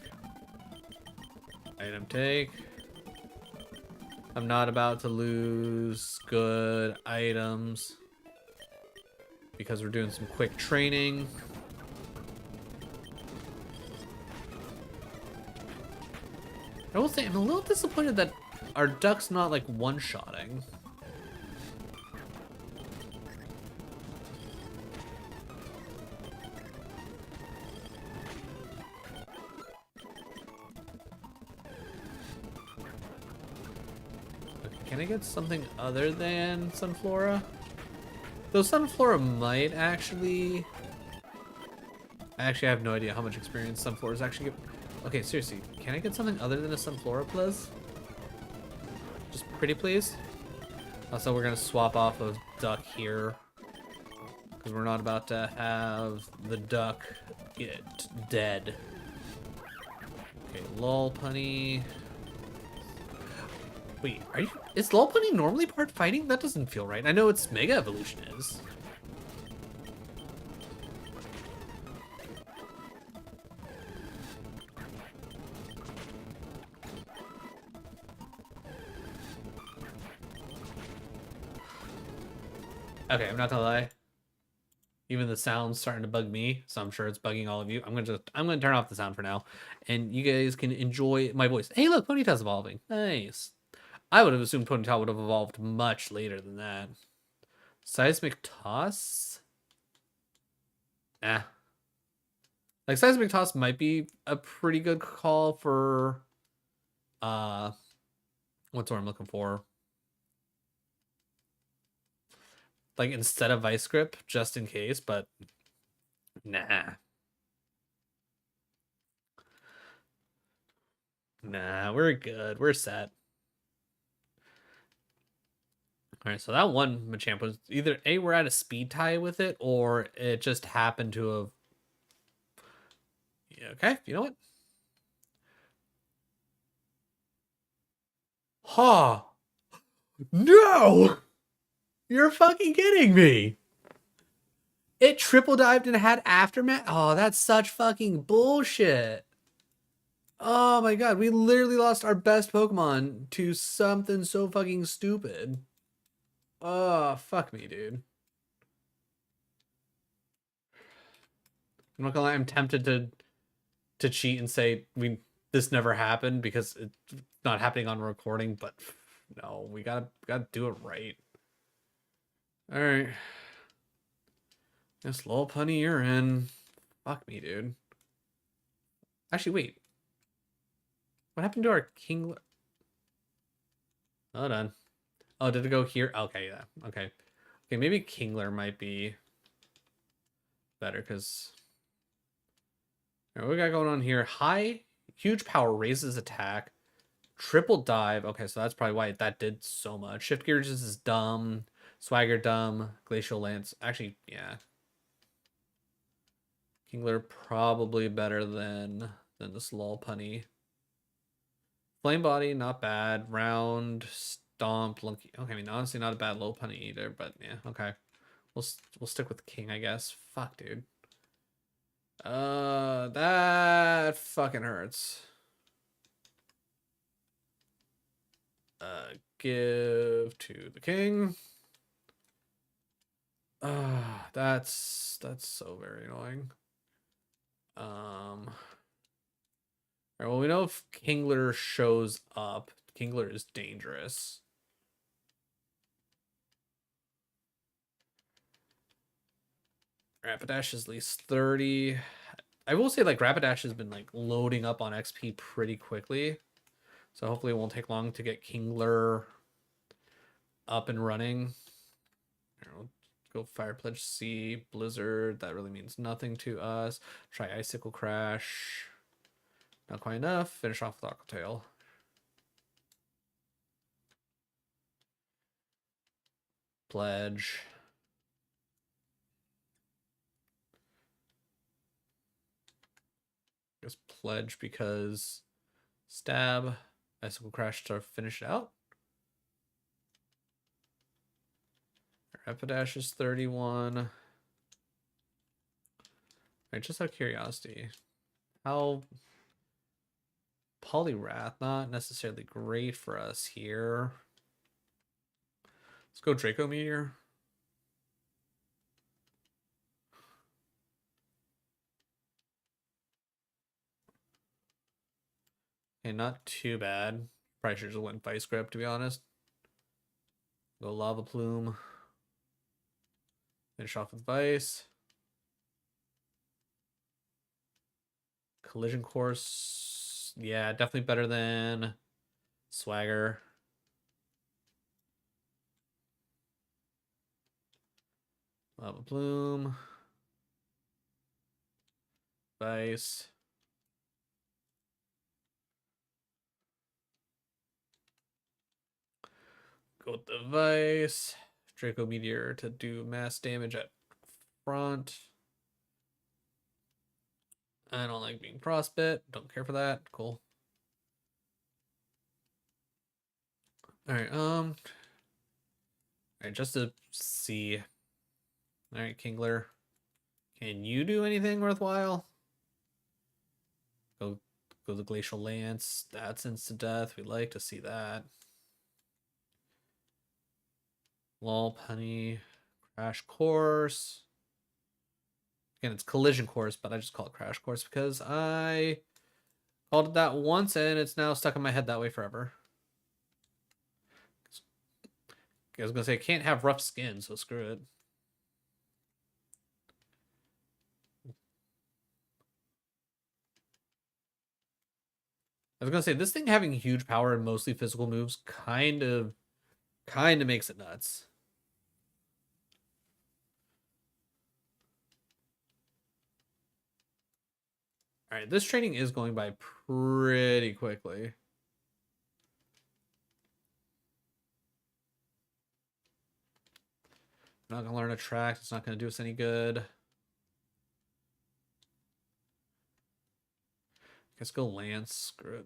Item take. I'm not about to lose good items because we're doing some quick training. I will say I'm a little disappointed that our duck's not like one-shotting. Okay, can I get something other than Sunflora? Though Sunflora might actually... I have no idea how much experience Sunflora's actually give. Okay, seriously, can I get something other than a Sunflora, please? Just pretty please? Also, we're gonna swap off of duck here because we're not about to have the duck get dead. Okay, Lolpunny. Wait, is Lolpunny normally part fighting? That doesn't feel right. I know its Mega Evolution is. Okay, I'm not gonna lie. Even the sound's starting to bug me, so I'm sure it's bugging all of you. I'm gonna turn off the sound for now, and you guys can enjoy my voice. Hey, look, Ponyta's evolving. Nice. I would have assumed Ponyta would have evolved much later than that. Seismic Toss? Nah. Like Seismic Toss might be a pretty good call for what's what I'm looking for. Like instead of Vice Grip, just in case, but nah. Nah, we're good. We're set. All right, so that one Machamp was either A, we're at a speed tie with it, or it just happened to have. Yeah, okay, you know what? Ha! No! You're fucking kidding me! It triple dived and had aftermath? Oh, that's such fucking bullshit. Oh my god, we literally lost our best Pokemon to something so fucking stupid. Oh, fuck me, dude. I'm not gonna lie, I'm tempted to cheat and say this never happened because it's not happening on recording, but no, we gotta do it right. All right, this little punny you're in. Fuck me, dude. Actually, wait. What happened to our King? Hold on. Oh, did it go here? Okay, yeah. Okay. Okay, maybe Kingler might be better because what we got going on here? High, huge power raises attack, triple dive. Okay, so that's probably why that did so much. Shift gear just is dumb. Swagger dumb. Glacial Lance. Actually, yeah. Kingler probably better than this lol punny. Flame body, not bad. Round, stomp, lunky. Okay, I mean honestly not a bad low punny either, but yeah, okay. We'll stick with King, I guess. Fuck, dude. That fucking hurts. Give to the King. That's so very annoying. All right, well, we know if Kingler shows up, Kingler is dangerous. Rapidash is at least 30. I will say, like, Rapidash has been, like, loading up on XP pretty quickly. So hopefully it won't take long to get Kingler up and running. We'll go Fire Pledge C, Blizzard. That really means nothing to us. Try Icicle Crash. Not quite enough. Finish off with Aqua Tail. Pledge. Just Pledge because Stab. Icicle Crash to finish it out. Rapidash is 31. Alright, just out of curiosity, how Poliwrath, not necessarily great for us here. Let's go Draco Meteor. Okay, not too bad. Probably should just went Vice Grip, to be honest. Go Lava Plume. Finish off with Vice. Collision Course. Yeah, definitely better than Swagger. Lava Plume. Vice. Go with the Vice. Draco Meteor to do mass damage at front. I don't like being Frostbit. Don't care for that. Cool. Alright, alright, just to see. Alright, Kingler. Can you do anything worthwhile? Go the Glacial Lance. That's instant death. We like to see that. Lol Punny. Crash Course. Again, it's Collision Course, but I just call it Crash Course because I called it that once and it's now stuck in my head that way forever. I was gonna say I can't have rough skin, so screw it. I was gonna say this thing having huge power and mostly physical moves kind of makes it nuts. All right, this training is going by pretty quickly. Not gonna learn a track. It's not gonna do us any good. Guess go Lance. Screw it.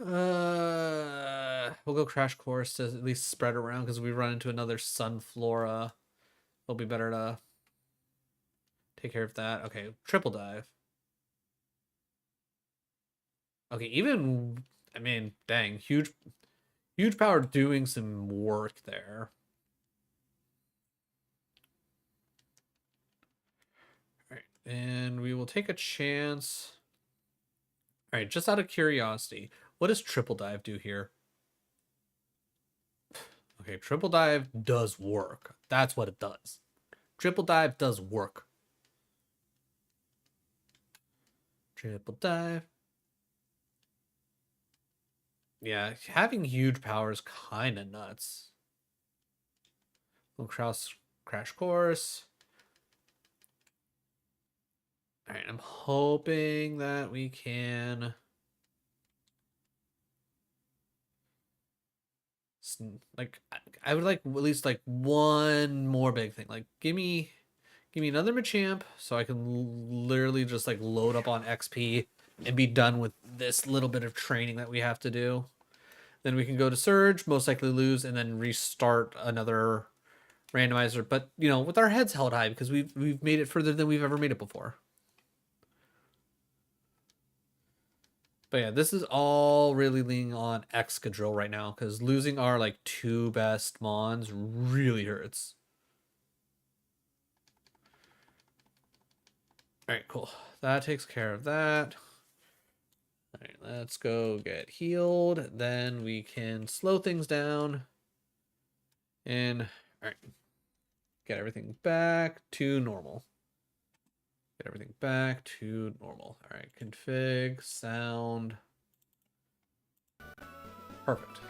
We'll go Crash Course to at least spread around because we run into another Sunflora. It'll be better to take care of that. Okay, Triple Dive. Okay, even I mean, dang, huge power doing some work there. All right, and we will take a chance. All right, just out of curiosity, what does Triple Dive do here? Okay, Triple Dive does work. That's what it does. Triple Dive does work. Triple Dive. Yeah, having huge power is kind of nuts. We'll Crash Course. All right, I'm hoping that we can... Like, I would like at least like one more big thing. Like, give me another Machamp so I can literally just like load up on XP and be done with this little bit of training that we have to do. Then we can go to Surge, most likely lose, and then restart another randomizer. But you know, with our heads held high because we've made it further than we've ever made it before. But yeah, this is all really leaning on Excadrill right now because losing our like two best Mons really hurts. All right, cool. That takes care of that. All right, let's go get healed. Then we can slow things down. And, all right, get everything back to normal. Get everything back to normal. All right, config, sound. Perfect.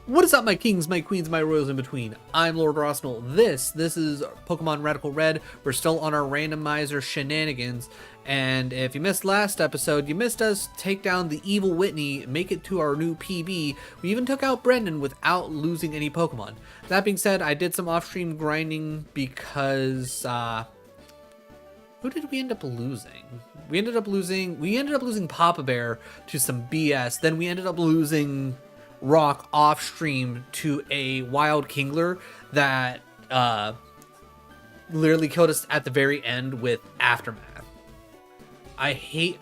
What is up, my kings, my queens, my royals in between? I'm Lord Rosnell. This is Pokemon Radical Red. We're still on our randomizer shenanigans. And if you missed last episode, you missed us take down the evil Whitney, make it to our new PB. We even took out Brendan without losing any Pokemon. That being said, I did some off-stream grinding because, who did we end up losing? We ended up losing Papa Bear to some BS. Then we ended up losing Rock off stream to a wild Kingler that literally killed us at the very end with Aftermath. I hate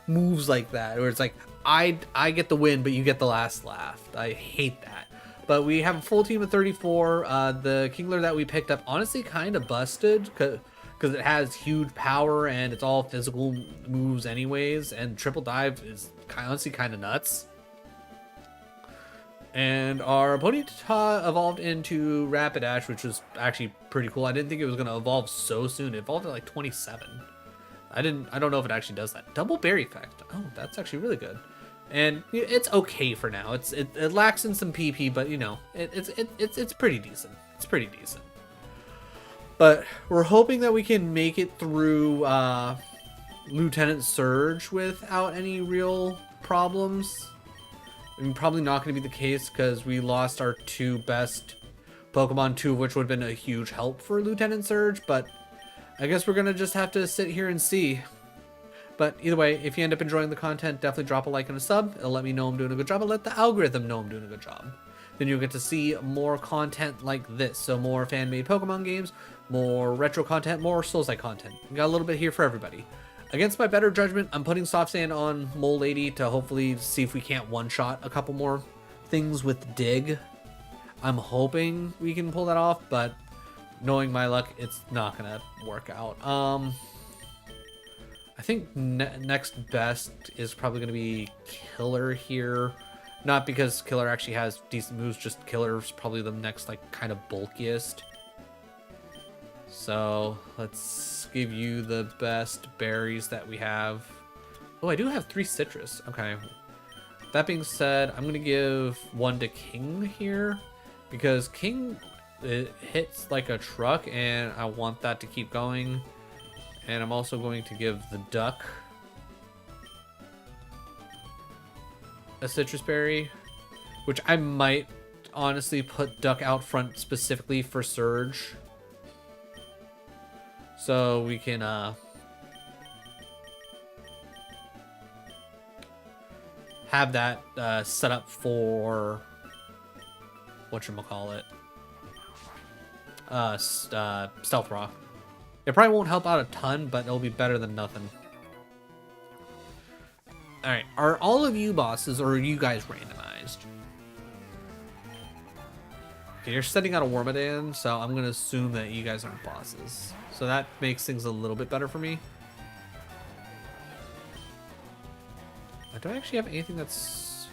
moves like that where it's like I get the win but you get the last laugh. I hate that. But we have a full team of 34. The Kingler that we picked up honestly kind of busted because it has huge power and it's all physical moves anyways, and Triple Dive is honestly kind of nuts. And our Ponyta evolved into Rapidash, which was actually pretty cool. I didn't think it was going to evolve so soon. It evolved at like 27. I don't know if it actually does that. Double berry effect. Oh, that's actually really good. And it's okay for now. It lacks in some PP, but you know, it's pretty decent. It's pretty decent. But we're hoping that we can make it through Lieutenant Surge without any real problems. I mean, probably not going to be the case because we lost our two best Pokemon, two of which would have been a huge help for Lieutenant Surge, but I guess we're going to just have to sit here and see. But either way, if you end up enjoying the content, definitely drop a like and a sub. It'll let me know I'm doing a good job. It'll let the algorithm know I'm doing a good job. Then you'll get to see more content like this. So more fan-made Pokemon games, more retro content, more Souls-like content. We got a little bit here for everybody. Against my better judgment, I'm putting Soft Sand on Mole Lady to hopefully see if we can't one-shot a couple more things with Dig. I'm hoping we can pull that off, but knowing my luck, it's not going to work out. I think next best is probably going to be Killer here. Not because Killer actually has decent moves, just Killer's probably the next, like, kind of bulkiest. So let's give you the best berries that we have. Oh, I do have 3 citrus. Okay. That being said, I'm gonna give 1 to King here because King, it hits like a truck and I want that to keep going. And I'm also going to give the duck a citrus berry, which I might honestly put duck out front specifically for Surge. So we can have that set up for whatchamacallit, Stealth Rock. It probably won't help out a ton, but it'll be better than nothing. Alright, are all of you bosses, or are you guys randomized? Okay, you're setting out a Wormadan, so I'm gonna assume that you guys aren't bosses. So that makes things a little bit better for me. Do I actually have anything that's...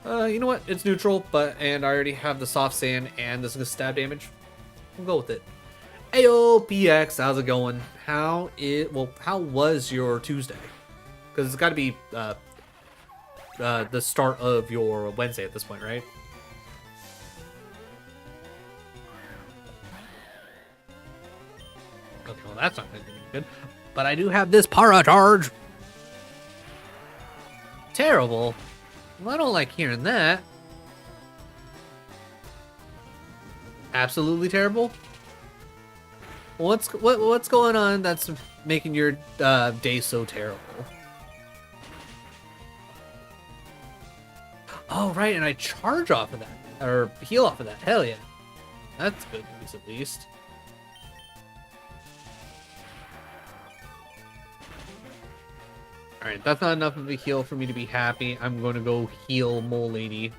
you know what? It's neutral, and I already have the soft sand and this is gonna stab damage. We'll go with it. Ayo, PX, how's it going? How was your Tuesday? Because it's got to be the start of your Wednesday at this point, right? Okay, well that's not going to be good. But I do have this para charge. Terrible. Well, I don't like hearing that. Absolutely terrible. What's going on that's making your day so terrible? Oh, right, and I charge off of that. Or heal off of that. Hell yeah. That's good news, at least. Alright, that's not enough of a heal for me to be happy. I'm going to go heal Mole Lady.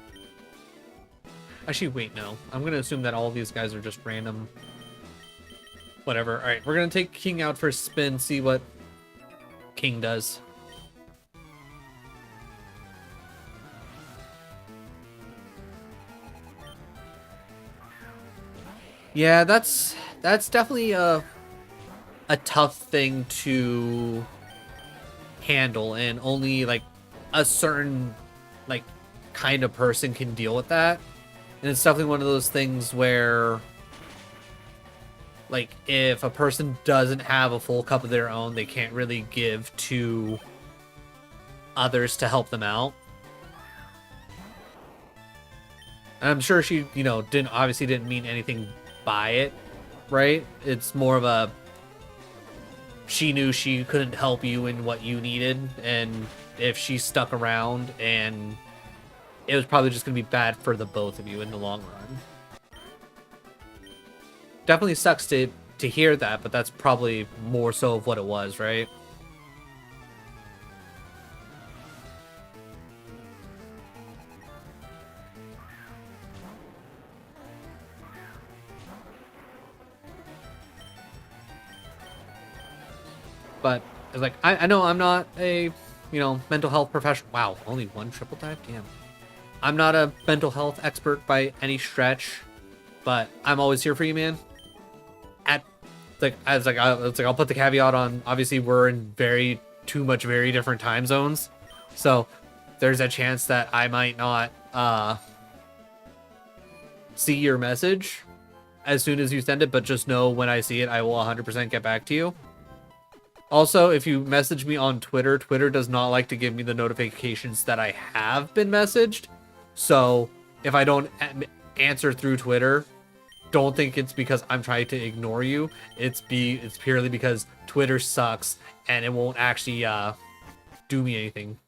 Actually, wait, no. I'm going to assume that all of these guys are just random. Whatever. Alright, we're going to take King out for a spin, see what King does. Yeah, that's definitely a tough thing to handle, and only like a certain like kind of person can deal with that. And it's definitely one of those things where like if a person doesn't have a full cup of their own, they can't really give to others to help them out. And I'm sure she, obviously didn't mean anything by it, right? It's more of a, she knew she couldn't help you in what you needed, and if she stuck around, and it was probably just going to be bad for the both of you in the long run. Definitely sucks to hear that, but that's probably more so of what it was, right? But it's like, I know I'm not a, mental health professional. Wow, only 1 triple dive? Damn. I'm not a mental health expert by any stretch, but I'm always here for you, man. I'll put the caveat on, obviously we're in very different time zones. So there's a chance that I might not see your message as soon as you send it, but just know when I see it, I will 100% get back to you. Also, if you message me on Twitter, Twitter does not like to give me the notifications that I have been messaged. So if I don't answer through Twitter, don't think it's because I'm trying to ignore you. It's purely because Twitter sucks and it won't actually do me anything.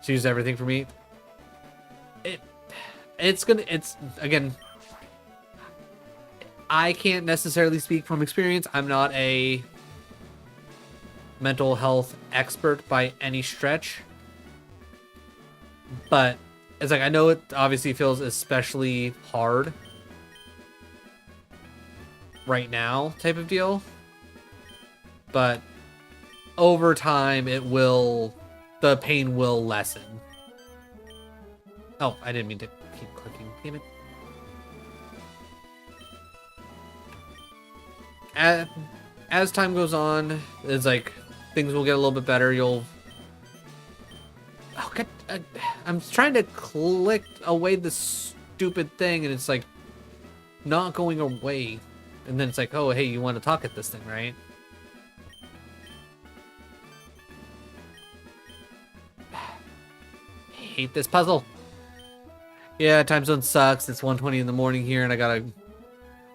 Choose everything for me. It's again, I can't necessarily speak from experience. I'm not a mental health expert by any stretch, but it's like, I know it obviously feels especially hard right now type of deal, but over time the pain will lessen. Oh, I didn't mean to keep clicking, damn it. as time goes on, it's like things will get a little bit better. You'll. Oh, God, I'm trying to click away this stupid thing, and it's like not going away. And then it's like, oh, hey, you want to talk at this thing, right? Hate this puzzle. Yeah, time zone sucks. It's 1:20 in the morning here, and I gotta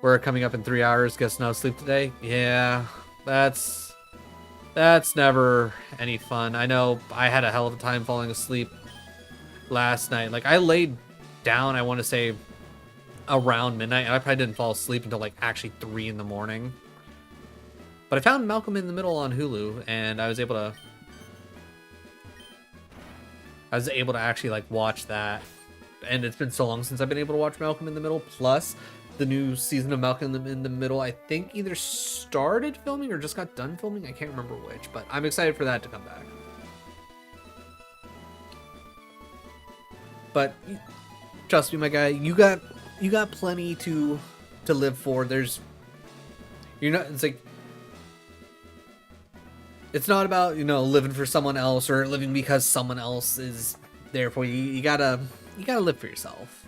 work coming up in 3 hours. Guess no sleep today. Yeah, that's never any fun. I know I had a hell of a time falling asleep last night. Like, I laid down, I want to say, around midnight, and I probably didn't fall asleep until like actually 3 in the morning. But I found Malcolm in the Middle on Hulu, and I was able to actually like watch that. And it's been so long since I've been able to watch Malcolm in the Middle. Plus, the new season of Malcolm in the Middle, I think either started filming or just got done filming. I can't remember which, but I'm excited for that to come back. But trust me, my guy, you got plenty to live for. It's not about, living for someone else or living because someone else is there for you. You gotta live for yourself.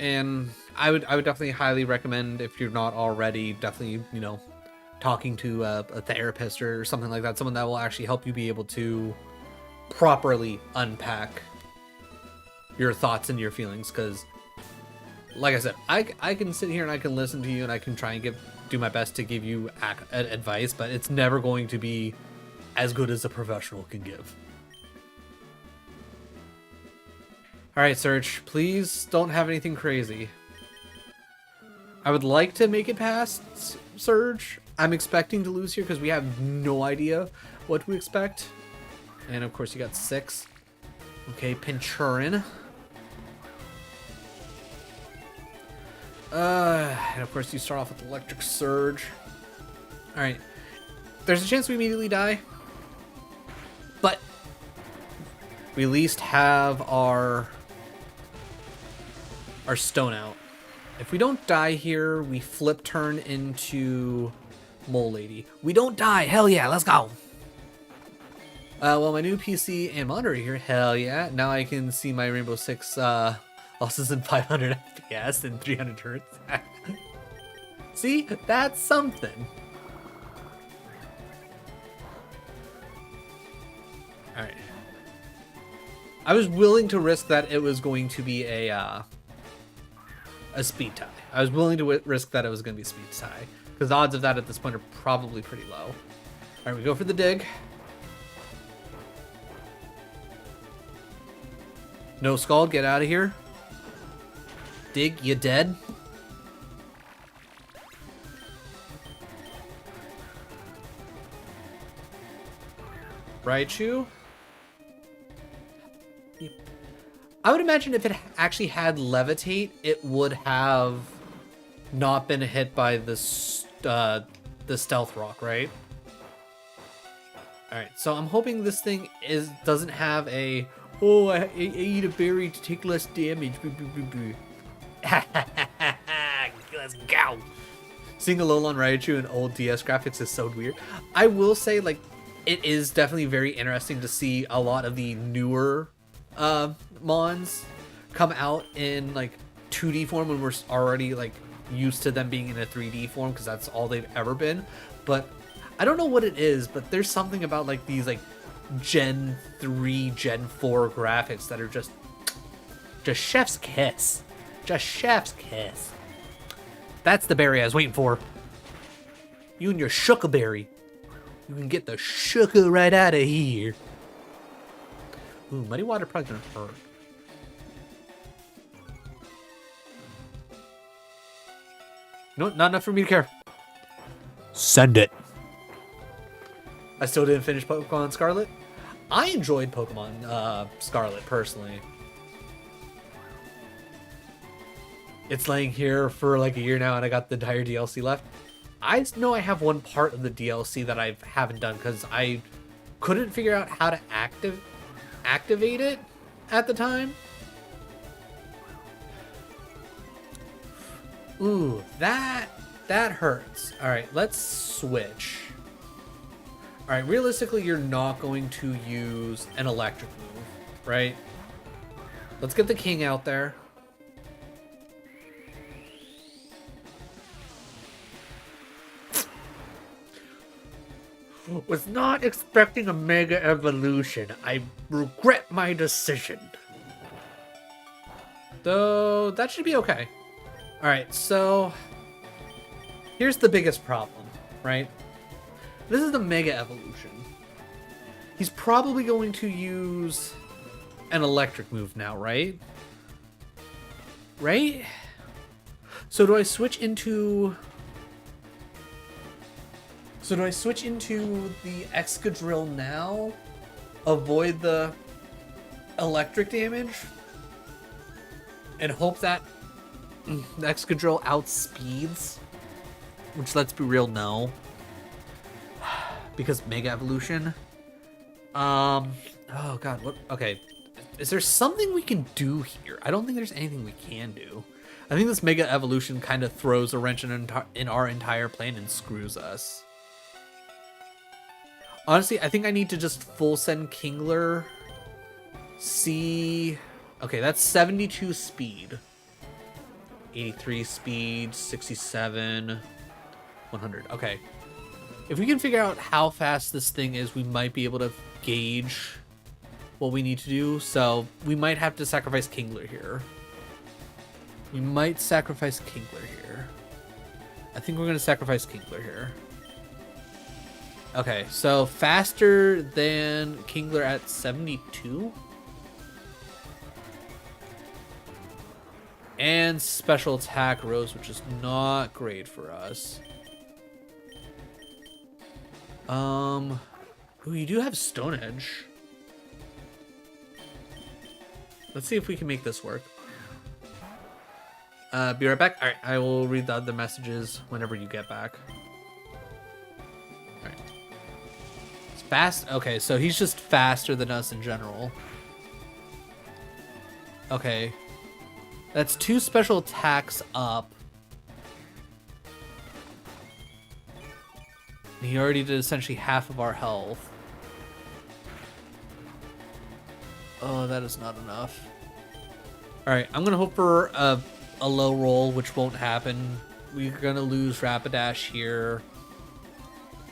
And I would definitely highly recommend, if you're not already, definitely, talking to a therapist or something like that. Someone that will actually help you be able to properly unpack your thoughts and your feelings. Because, like I said, I can sit here and I can listen to you and I can try and do my best to give you advice, but it's never going to be as good as a professional can give. Alright, Serge, please don't have anything crazy. I would like to make it past Serge. I'm expecting to lose here because we have no idea what to expect. And of course you got 6. Okay, Pinchurin. And of course you start off with Electric Surge. Alright. There's a chance we immediately die. But we at least have our stone out. If we don't die here, we flip turn into Mole Lady. We don't die. Hell yeah, let's go. Well, my new PC and monitor here. Hell yeah. Now I can see my Rainbow Six losses in 500 FPS and 300 hertz. See, that's something. All right. I was willing to risk that it was going to be a speed tie. I was willing to risk that it was going to be a speed tie, because the odds of that at this point are probably pretty low. All right, we go for the dig. No Scald, get out of here. Dig, you dead? Raichu? I would imagine if it actually had Levitate, it would have not been hit by the Stealth Rock, right? Alright, so I'm hoping this thing doesn't have a, oh, I ate a berry to take less damage. Let's go! Seeing Alolan Raichu in old DS graphics is so weird. I will say, like, it is definitely very interesting to see a lot of the newer Mons come out in like 2D form when we're already like used to them being in a 3D form, because that's all they've ever been. But I don't know what it is, but there's something about like these like Gen 3, Gen 4 graphics that are just chef's kiss. Just chef's kiss. That's the berry I was waiting for. You and your Shuckleberry. You can get the Shuckle right out of here. Ooh, Muddy Water probably gonna hurt. No, not enough for me to care. Send it. I still didn't finish Pokemon Scarlet. I enjoyed Pokemon Scarlet personally. It's laying here for like a year now, and I got the entire DLC left. I know I have one part of the DLC that I haven't done because I couldn't figure out how to activate it at the time. Ooh, that That hurts. All right, let's switch. All right, realistically, you're not going to use an electric move, right? Let's get the king out there. Was not expecting a Mega Evolution. I regret my decision. Though, that should be okay. All right, so here's the biggest problem, right? This is the Mega Evolution. He's probably going to use an electric move now, right? Right? So do I switch into... So do I switch into the Excadrill now? Avoid the electric damage? And hope that the Excadrill outspeeds? Which, let's be real, no. Because Mega Evolution. Oh god, what? Okay. Is there something we can do here? I don't think there's anything we can do. I think this Mega Evolution kind of throws a wrench in our entire plan and screws us. Honestly, I think I need to just full send Kingler. See... Okay, that's 72 speed. 83 speed, 67, 100. Okay. If we can figure out how fast this thing is, we might be able to gauge what we need to do. So we might have to sacrifice Kingler here. We might sacrifice Kingler here. I think we're going to sacrifice Kingler here. Okay, so faster than Kingler at 72. And special attack rose, which is not great for us. Ooh, you do have Stone Edge. Let's see if we can make this work. Be right back. Alright, I will read the other messages whenever you get back. Alright. It's fast. Okay, so he's just faster than us in general. Okay. That's 2 special attacks up. He already did essentially half of our health. Oh, that is not enough. Alright, I'm gonna hope for a low roll, which won't happen. We're gonna lose Rapidash here.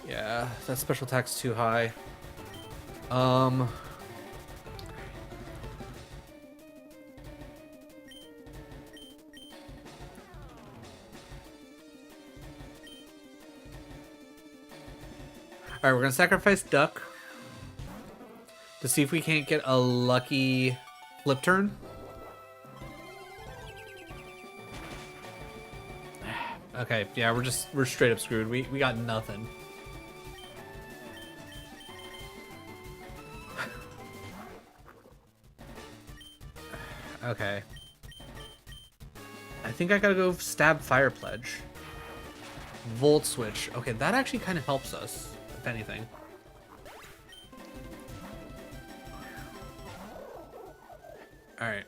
Yeah, that special attack's too high. Alright, we're gonna sacrifice Duck to see if we can't get a lucky flip turn. Okay, yeah, we're straight up screwed. We got nothing. Okay. I think I gotta go stab Fire Pledge. Volt Switch. Okay, that actually kind of helps us, if anything. Alright.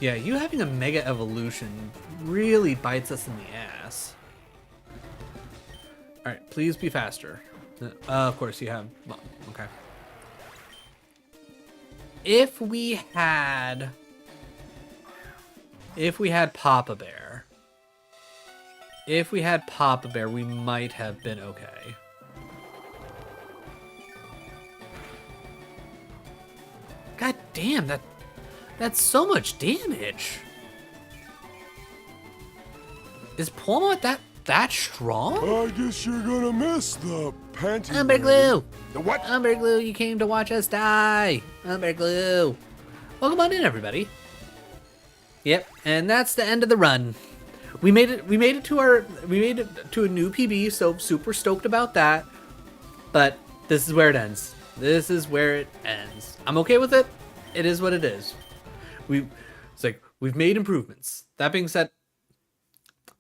Yeah, you having a Mega Evolution really bites us in the ass. Alright, please be faster. Of course you have... Well, okay. If we had Papa Bear... If we had Papa Bear, we might have been okay. God damn, that's so much damage. Is Pawmot that strong? I guess you're gonna miss the panty. Umberglue! The what? Umberglue, you came to watch us die! Umberglue! Welcome on in, everybody. Yep, and that's the end of the run. We made it to a new PB, so super stoked about that. But this is where it ends. This is where it ends. I'm okay with it. It is what it is. We've made improvements. That being said,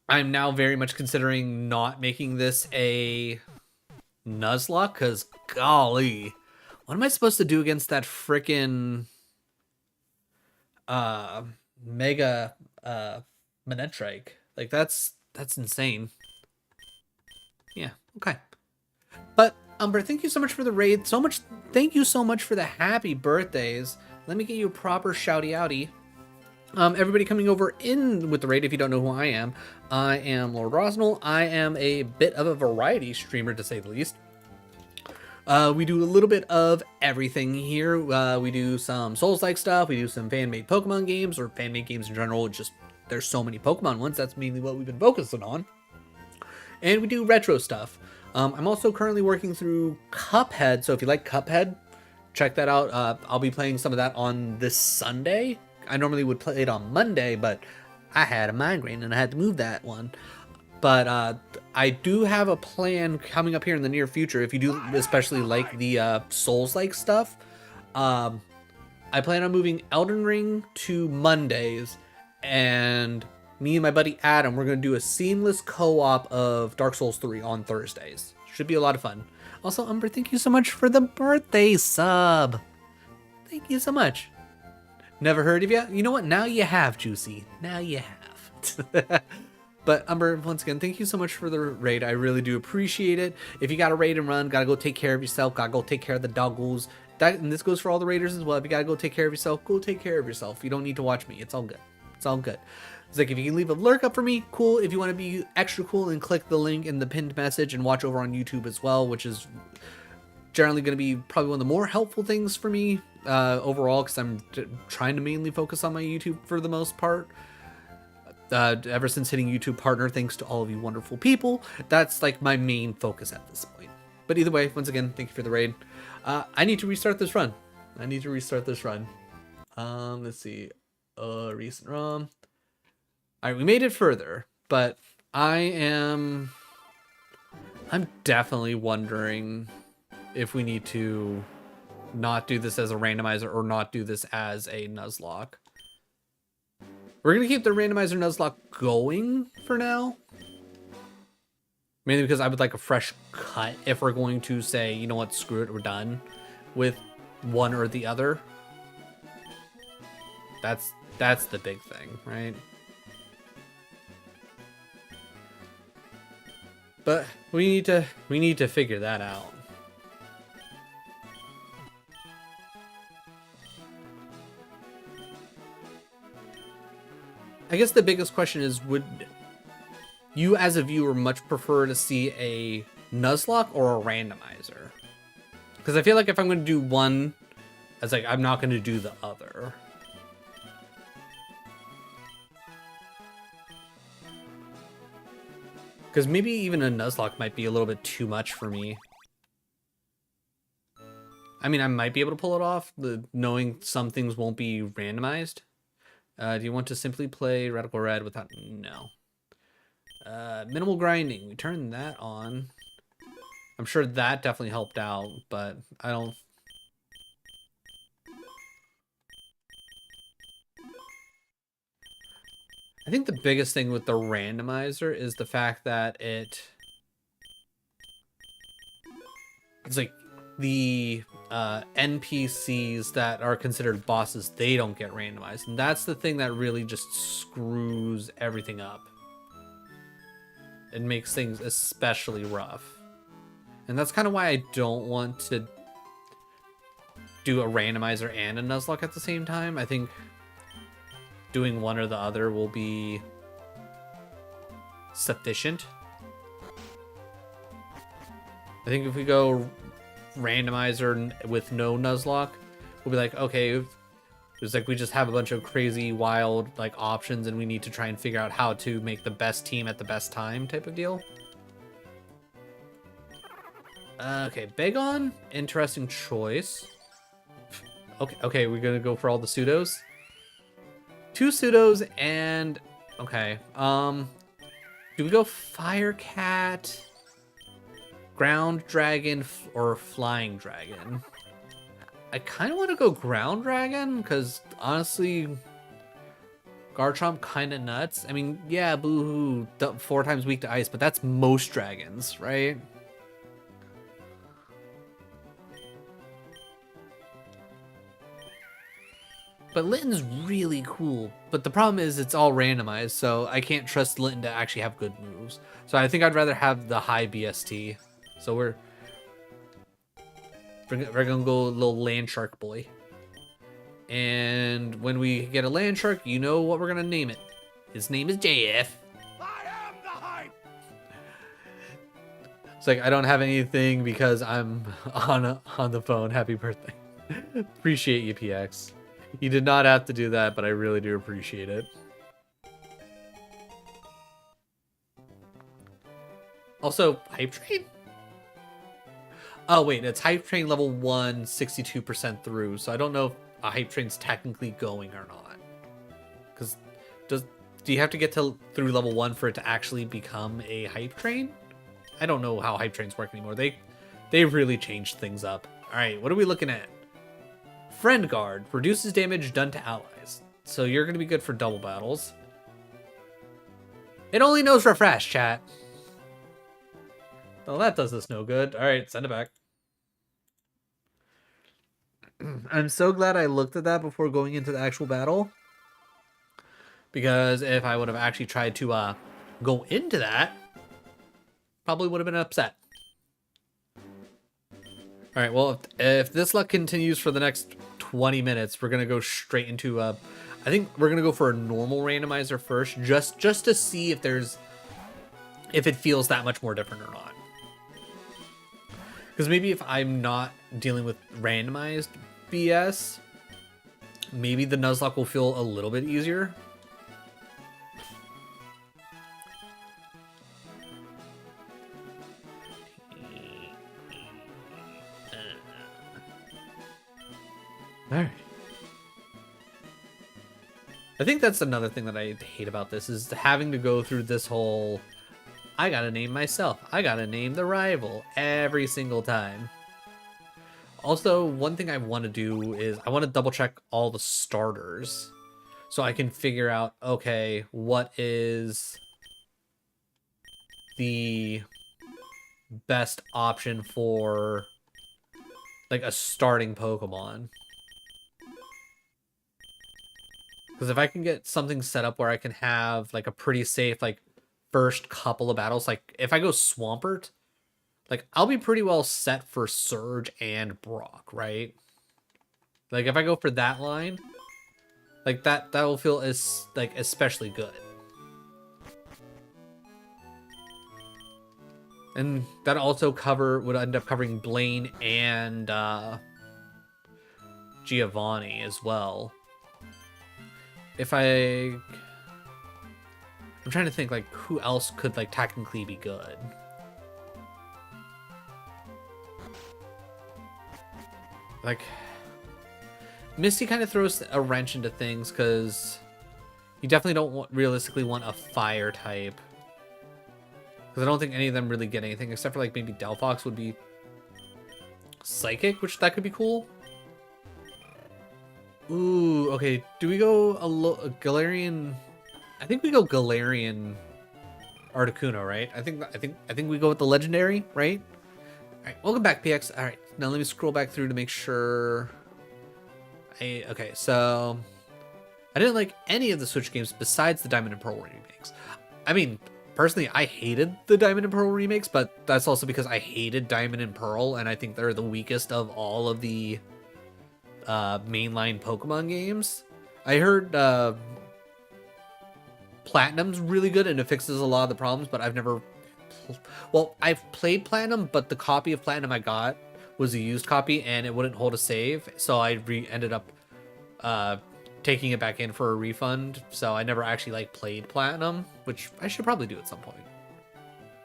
I'm now very much considering not making this a Nuzlocke, because golly, what am I supposed to do against that frickin' Mega Manetrike. Like that's insane. Yeah, okay. But Umber, thank you so much for the raid. Thank you so much for the happy birthdays. Let me get you a proper shouty outy. Everybody coming over in with the raid, if you don't know who I am Lord Rosnell. I am a bit of a variety streamer, to say the least. We do a little bit of everything here. We do some Souls-like stuff. We do some fan-made Pokemon games, or fan-made games in general. Just there's so many Pokemon ones. That's mainly what we've been focusing on. And we do retro stuff. I'm also currently working through Cuphead. So if you like Cuphead, check that out. I'll be playing some of that on this Sunday. I normally would play it on Monday, but I had a migraine and I had to move that one. But I do have a plan coming up here in the near future. If you do especially like the Souls-like stuff, I plan on moving Elden Ring to Mondays, and me and my buddy Adam, we're going to do a seamless co-op of Dark Souls 3 on Thursdays. Should be a lot of fun. Also, Umber, thank you so much for the birthday sub. Thank you so much. Never heard of you? You know what? Now you have, Juicy. Now you have. But Umber, once again, thank you so much for the raid. I really do appreciate it. If you got to raid and run, got to go take care of yourself, got to go take care of the doggos. And this goes for all the raiders as well. If you got to go take care of yourself, go take care of yourself. You don't need to watch me. It's all good. It's all good. It's like, if you can leave a lurk up for me, cool. If you want to be extra cool and click the link in the pinned message and watch over on YouTube as well, which is generally going to be probably one of the more helpful things for me overall, because I'm trying to mainly focus on my YouTube for the most part. Ever since hitting YouTube Partner, thanks to all of you wonderful people, that's like my main focus at this point. But either way, once again, thank you for the raid. I need to restart this run. Let's see. Recent ROM. Alright, we made it further, but I'm definitely wondering if we need to not do this as a randomizer or not do this as a Nuzlocke. We're going to keep the randomizer Nuzlocke going for now. Mainly because I would like a fresh cut if we're going to say, you know what, screw it, we're done with one or the other. That's the big thing, right? But we need to figure that out. I guess the biggest question is, would you as a viewer much prefer to see a Nuzlocke or a randomizer? Because I feel like if I'm going to do one, it's like I'm not going to do the other. Because maybe even a Nuzlocke might be a little bit too much for me. I mean, I might be able to pull it off, knowing some things won't be randomized. Do you want to simply play Radical Red without... No. Minimal grinding. We turned that on. I'm sure that definitely helped out, but I don't... I think the biggest thing with the randomizer is the fact that it's like the NPCs that are considered bosses, they don't get randomized, and that's the thing that really just screws everything up. It makes things especially rough, and that's kind of why I don't want to do a randomizer and a Nuzlocke at the same time. I think doing one or the other will be sufficient. I think if we go randomizer with no Nuzlocke, we'll be like, okay, it's like we just have a bunch of crazy wild like options and we need to try and figure out how to make the best team at the best time type of deal. Okay, Bagon, interesting choice. Okay, we're gonna go for all the pseudos. 2 pseudos and okay. Do we go Fire Cat, Ground Dragon, or Flying Dragon? I kind of want to go Ground Dragon because honestly, Garchomp kind of nuts. I mean, yeah, Boo-hoo, 4 times weak to ice, but that's most dragons, right? But Litten's really cool. But the problem is it's all randomized, so I can't trust Litten to actually have good moves. So I think I'd rather have the high BST. So we're gonna go little land shark boy. And when we get a land shark, you know what we're gonna name it. His name is JF. I am the hype. It's like I don't have anything because I'm on the phone. Happy birthday. Appreciate you, PX. You did not have to do that, but I really do appreciate it. Also, Hype Train? Oh, wait, it's Hype Train level 1, 62% through, so I don't know if a Hype Train's technically going or not. Because do you have to get through level 1 for it to actually become a Hype Train? I don't know how Hype Trains work anymore. They really changed things up. Alright, what are we looking at? Friend Guard reduces damage done to allies. So you're going to be good for double battles. It only knows refresh, chat. Well, that does us no good. Alright, send it back. I'm so glad I looked at that before going into the actual battle. Because if I would have actually tried to go into that, probably would have been upset. Alright, well, if this luck continues for the next 20 minutes, we're going to go straight into, I think we're going to go for a normal randomizer first, just to see if it feels that much more different or not. Because maybe if I'm not dealing with randomized BS, maybe the Nuzlocke will feel a little bit easier. Alright. I think that's another thing that I hate about this, is having to go through this whole, I gotta name myself, I gotta name the rival every single time. Also, one thing I want to do is I want to double check all the starters so I can figure out, okay, what is the best option for like a starting Pokemon. Because if I can get something set up where I can have like a pretty safe like first couple of battles, like if I go Swampert, like I'll be pretty well set for Surge and Brock, right? Like if I go for that line, like that will feel like especially good. And that also would end up covering Blaine and Giovanni as well. I'm trying to think like who else could like technically be good. Like Misty kind of throws a wrench into things because you definitely don't realistically want a fire type. Because I don't think any of them really get anything except for like maybe Delphox would be Psychic, which that could be cool. Ooh, okay. Do we go a Galarian? I think we go Galarian Articuno, right? I think we go with the legendary, right? All right, welcome back, PX. All right, now let me scroll back through to make sure. Okay, so I didn't like any of the Switch games besides the Diamond and Pearl remakes. I mean, personally, I hated the Diamond and Pearl remakes, but that's also because I hated Diamond and Pearl, and I think they're the weakest of all of the mainline Pokemon games. I heard Platinum's really good and it fixes a lot of the problems, but I've never... Well, I've played Platinum, but the copy of Platinum I got was a used copy and it wouldn't hold a save, so I ended up taking it back in for a refund, so I never actually like played Platinum, which I should probably do at some point.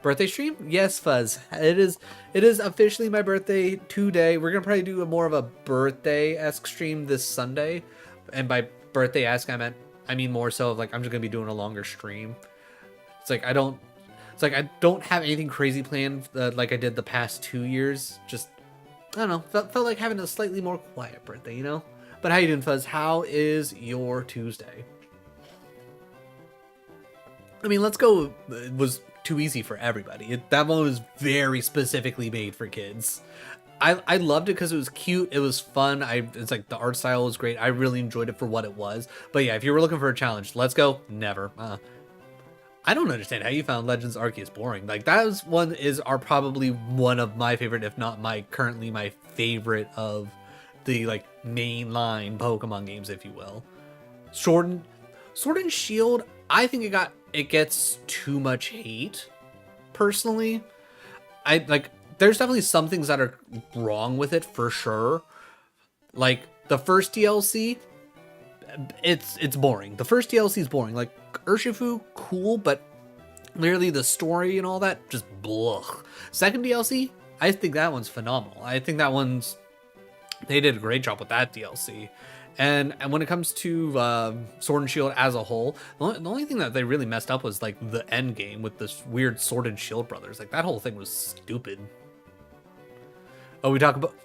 Birthday stream? Yes, Fuzz. It is officially my birthday today. We're gonna probably do more of a birthday-esque stream this Sunday, and by birthday-esque I mean more so of like I'm just gonna be doing a longer stream. It's like I don't have anything crazy planned like I did the past 2 years. Just I don't know, felt like having a slightly more quiet birthday, you know? But how you doing, Fuzz? How is your Tuesday? I mean, Let's Go was too easy for everybody. That one was very specifically made for kids. I loved it because it was cute, it was fun. It's like the art style was great. I really enjoyed it for what it was. But yeah, if you were looking for a challenge, let's go. Never. I don't understand how you found Legends Arceus boring. Like are probably one of my favorite, if not currently my favorite of the like mainline Pokemon games, if you will. Sword and Shield, I think it gets too much hate. Personally, there's definitely some things that are wrong with it for sure. Like the first DLC, it's boring. The first DLC is boring. Like Urshifu, cool, but literally the story and all that, just blah. Second DLC, I think that one's phenomenal. I think they did a great job with that DLC. And when it comes to Sword and Shield as a whole, the only thing that they really messed up was like the end game with this weird Sword and Shield brothers. Like that whole thing was stupid. Oh,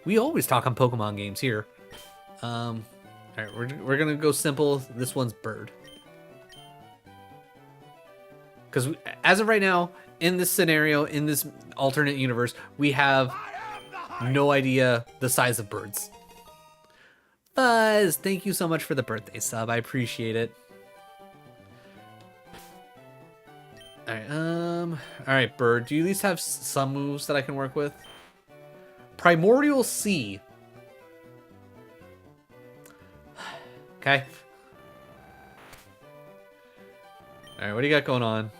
we always talk on Pokemon games here. All right, we're gonna go simple. This one's Bird. Because as of right now, in this scenario, in this alternate universe, we have no idea the size of birds. Buzz, thank you so much for the birthday sub. I appreciate it. All right, Bird. Do you at least have some moves that I can work with? Primordial Sea. Okay. All right, what do you got going on?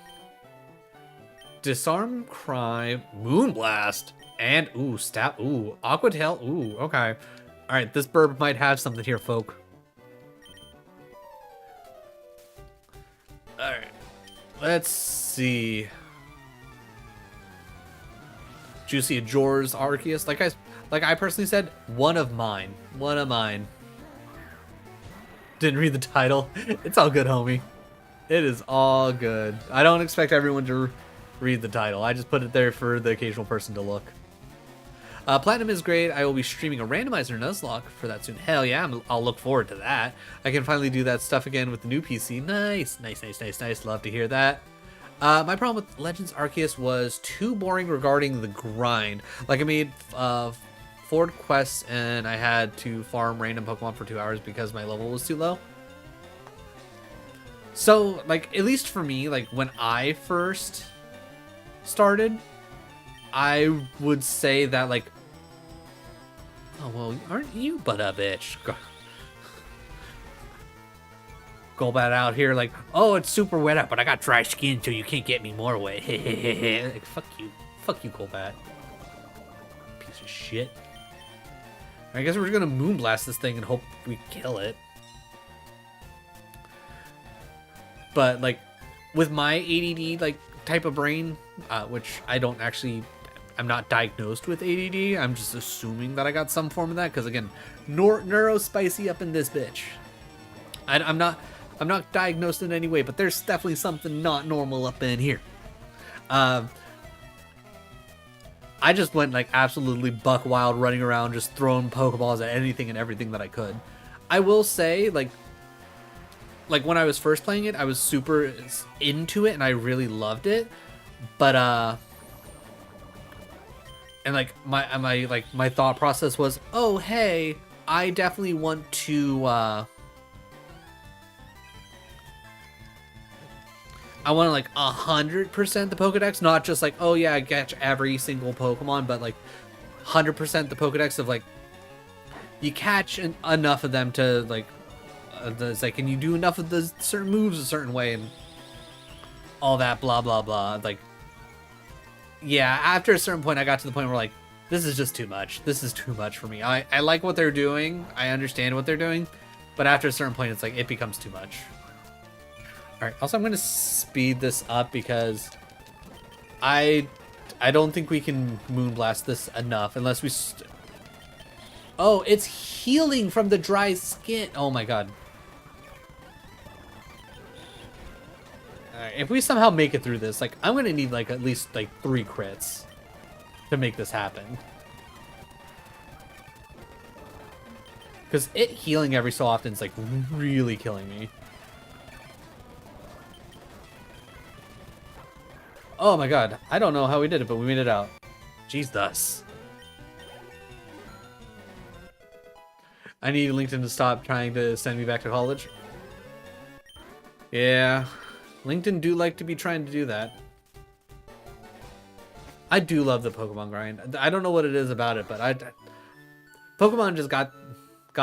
Disarm, Cry, Moonblast, and Aqua Tail. Ooh, okay. All right, this bird might have something here, folk. All right, let's see. Juicy Jor's Arceus. Like I personally said, one of mine. Didn't read the title. It's all good, homie. It is all good. I don't expect everyone to read the title. I just put it there for the occasional person to look. Platinum is great. I will be streaming a randomizer Nuzlocke for that soon. Hell yeah, I'll look forward to that. I can finally do that stuff again with the new PC. Nice. Love to hear that. My problem with Legends Arceus was too boring regarding the grind. Like I made 4 quests and I had to farm random Pokemon for 2 hours because my level was too low. So, like, at least for me, like, when I first started, I would say that, like, oh, well, aren't you but a bitch? Golbat out here like, oh, it's super wet out, but I got dry skin, so you can't get me more wet. Like, fuck you, Golbat. Piece of shit. I guess we're just gonna Moonblast this thing and hope we kill it. But, like, with my ADD, like, type of brain, which I'm not diagnosed with ADD. I'm just assuming that I got some form of that. Because, again, neurospicy up in this bitch. I'm not diagnosed in any way, but there's definitely something not normal up in here. I just went, like, absolutely buck wild, running around, just throwing Pokeballs at anything and everything that I could. I will say, like when I was first playing it, I was super into it and I really loved it. But and like my thought process was, oh hey, I definitely want to I want to like 100% the Pokedex, not just like, oh yeah, I catch every single Pokemon, but like 100% the Pokedex of like you catch enough of them to like it's like, and you do enough of the certain moves a certain way and all that blah blah blah. Like, yeah, after a certain point I got to the point where like, this is just too much. This is too much for me. I like what they're doing, I understand what they're doing, but after a certain point it's like, it becomes too much. Alright, also I'm gonna speed this up because I don't think we can Moonblast this enough unless we oh, it's healing from the dry skin. Oh my god. Alright, if we somehow make it through this, like, I'm gonna need like at least like 3 crits to make this happen. Because it healing every so often is like really killing me. Oh my god, I don't know how we did it, but we made it out. Jesus. I need LinkedIn to stop trying to send me back to college. Yeah, LinkedIn do like to be trying to do that. I do love the Pokemon grind. I don't know what it is about it, but Pokemon just got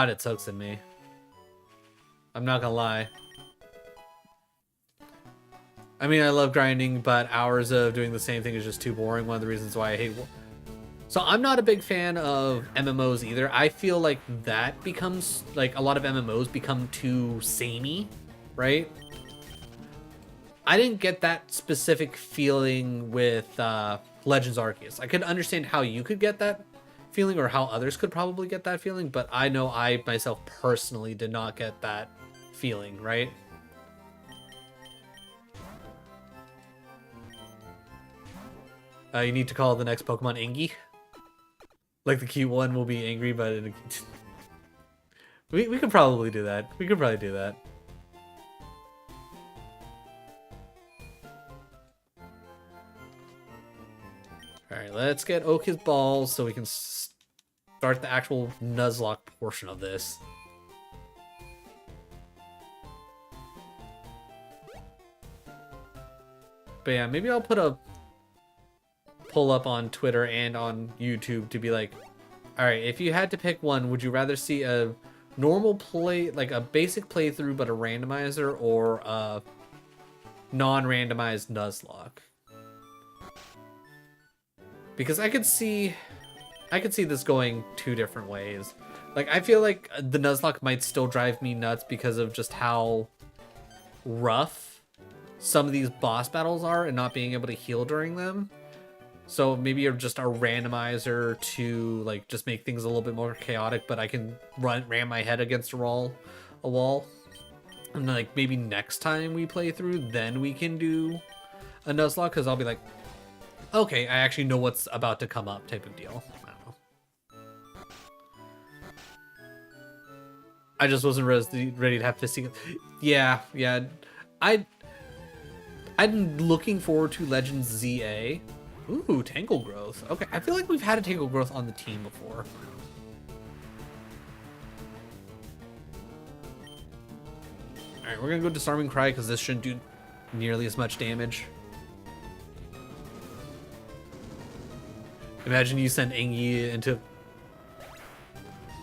its hooks in me. I'm not gonna lie. I mean, I love grinding, but hours of doing the same thing is just too boring. One of the reasons why I hate... So I'm not a big fan of MMOs either. I feel like that becomes... Like, a lot of MMOs become too samey, right? I didn't get that specific feeling with Legends Arceus. I could understand how you could get that feeling, or how others could probably get that feeling, but I know I myself personally did not get that feeling, right? You need to call the next Pokemon Angie. Like the cute one will be angry, but we could probably do that. We could probably do that. Alright, let's get Oak his balls so we can start the actual Nuzlocke portion of this. But yeah, maybe I'll put a pull up on Twitter and on YouTube to be like, alright, if you had to pick one, would you rather see a normal play, like a basic playthrough but a randomizer, or a non-randomized Nuzlocke? Because I could see this going two different ways. Like, I feel like the Nuzlocke might still drive me nuts because of just how rough some of these boss battles are and not being able to heal during them. So maybe you're just a randomizer to like just make things a little bit more chaotic, but I can ram my head against a wall. And then, like, maybe next time we play through, then we can do a Nuzlocke, because I'll be like, okay, I actually know what's about to come up, type of deal. I don't know. I just wasn't ready to have to see it. Yeah. I'm looking forward to Legends ZA. Ooh, Tangle Growth. Okay, I feel like we've had a Tangle Growth on the team before. Alright, we're gonna go Disarming Cry because this shouldn't do nearly as much damage. Imagine you send Angie into...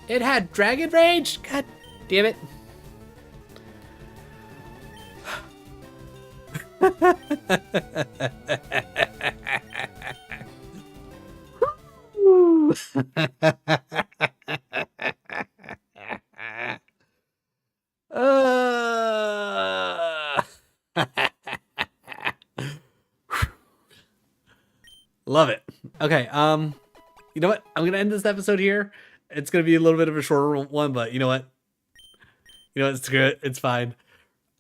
It had Dragon Rage! God damn it. Love it. Okay, you know what? I'm gonna end this episode here. It's gonna be a little bit of a shorter one, but you know what? It's good. It's fine.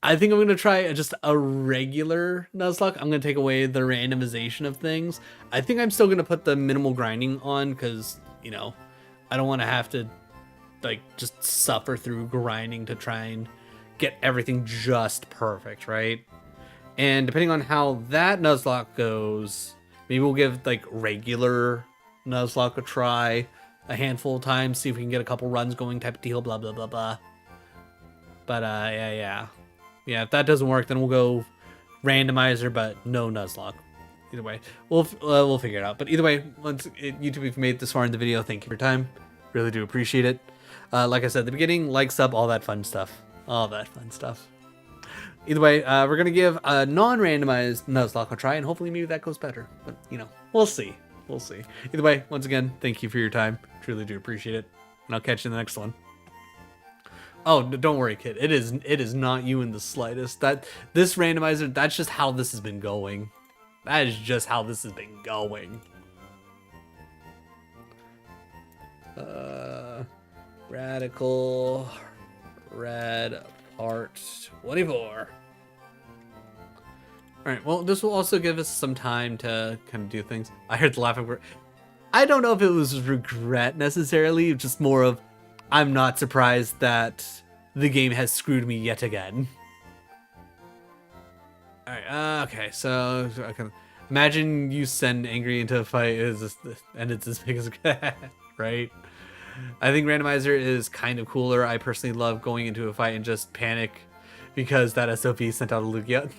I think I'm gonna try just a regular Nuzlocke. I'm gonna take away the randomization of things. I think I'm still gonna put the minimal grinding on because, I don't want to have to like just suffer through grinding to try and get everything just perfect, right? And depending on how that Nuzlocke goes, maybe we'll give like regular Nuzlocke a try a handful of times, see if we can get a couple runs going, type of deal, blah blah blah blah. But yeah, if that doesn't work, then we'll go randomizer, but no Nuzlocke. Either way, we'll figure it out. But either way, YouTube, if you made it this far in the video, thank you for your time. Really do appreciate it. Like I said at the beginning, like, sub, all that fun stuff. Either way, we're gonna give a non-randomized Nuzlocke a try, and hopefully maybe that goes better. But we'll see. Either way, once again, thank you for your time. Truly do appreciate it, and I'll catch you in the next one. Oh, don't worry, kid. It is not you in the slightest. This randomizer, that's just how this has been going. That is just how this has been going. Radical Red Part 24. Alright, well, this will also give us some time to kind of do things. I heard the laughing word. I don't know if it was regret necessarily, just more of, I'm not surprised that the game has screwed me yet again. Alright, okay, so I can imagine you send Angry into a fight and it's as big as right? I think Randomizer is kind of cooler. I personally love going into a fight and just panic because that SOP sent out a Lugia.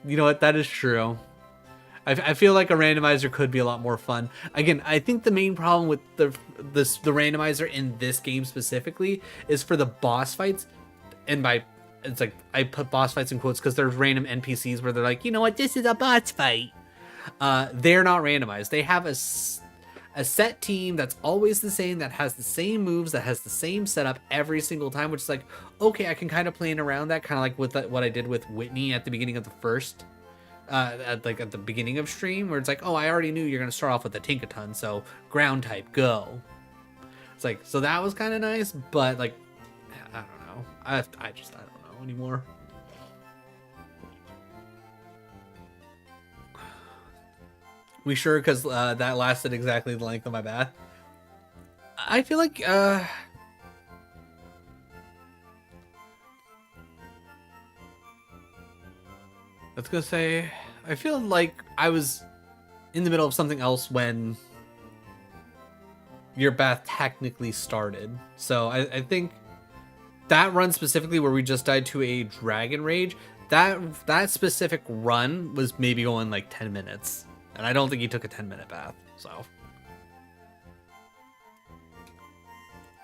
You know what? That is true. I feel like a randomizer could be a lot more fun. Again, I think the main problem with the randomizer in this game specifically is for the boss fights, and by it's like I put boss fights in quotes because there's random NPCs where they're like, you know what, this is a boss fight. They're not randomized. They have a set team that's always the same, that has the same moves, that has the same setup every single time, which is like, okay, I can kind of plan around that, kind of like with what I did with Whitney at the beginning of the first. At the beginning of stream, where it's like, oh, I already knew you're gonna start off with a Tinkaton, so ground type, go. It's like, so that was kind of nice, but like, I don't know. I don't know anymore. We sure? Because that lasted exactly the length of my bath. I feel like I was gonna say, I feel like I was in the middle of something else when your bath technically started. So I think that run specifically where we just died to a Dragon Rage, that specific run was maybe going like 10 minutes. And I don't think he took a 10-minute bath, so.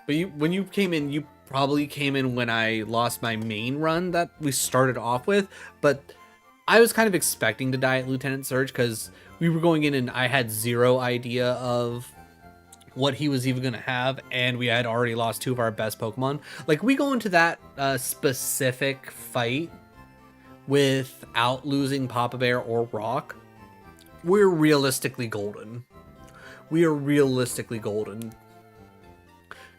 But when you came in, you probably came in when I lost my main run that we started off with, but I was kind of expecting to die at Lieutenant Surge because we were going in and I had zero idea of what he was even going to have, and we had already lost 2 of our best Pokemon. Like, we go into that specific fight without losing Papa Bear or Rock. We're realistically golden. We are realistically golden.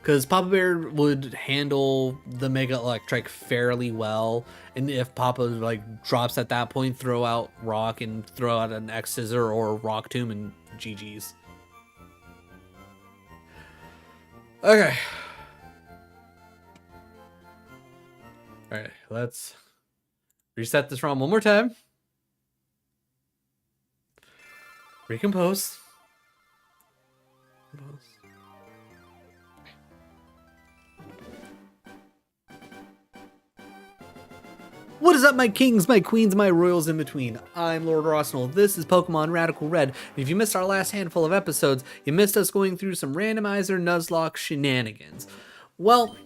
Because Papa Bear would handle the Mega Electric fairly well. And if Papa like drops at that point, throw out Rock and throw out an X Scissor or Rock Tomb and GG's. Okay. Alright, let's reset this ROM one more time. Recompose. What is up, my kings, my queens, my royals in between? I'm Lord Arsenal. This is Pokemon Radical Red. And if you missed our last handful of episodes, you missed us going through some randomizer Nuzlocke shenanigans. Well,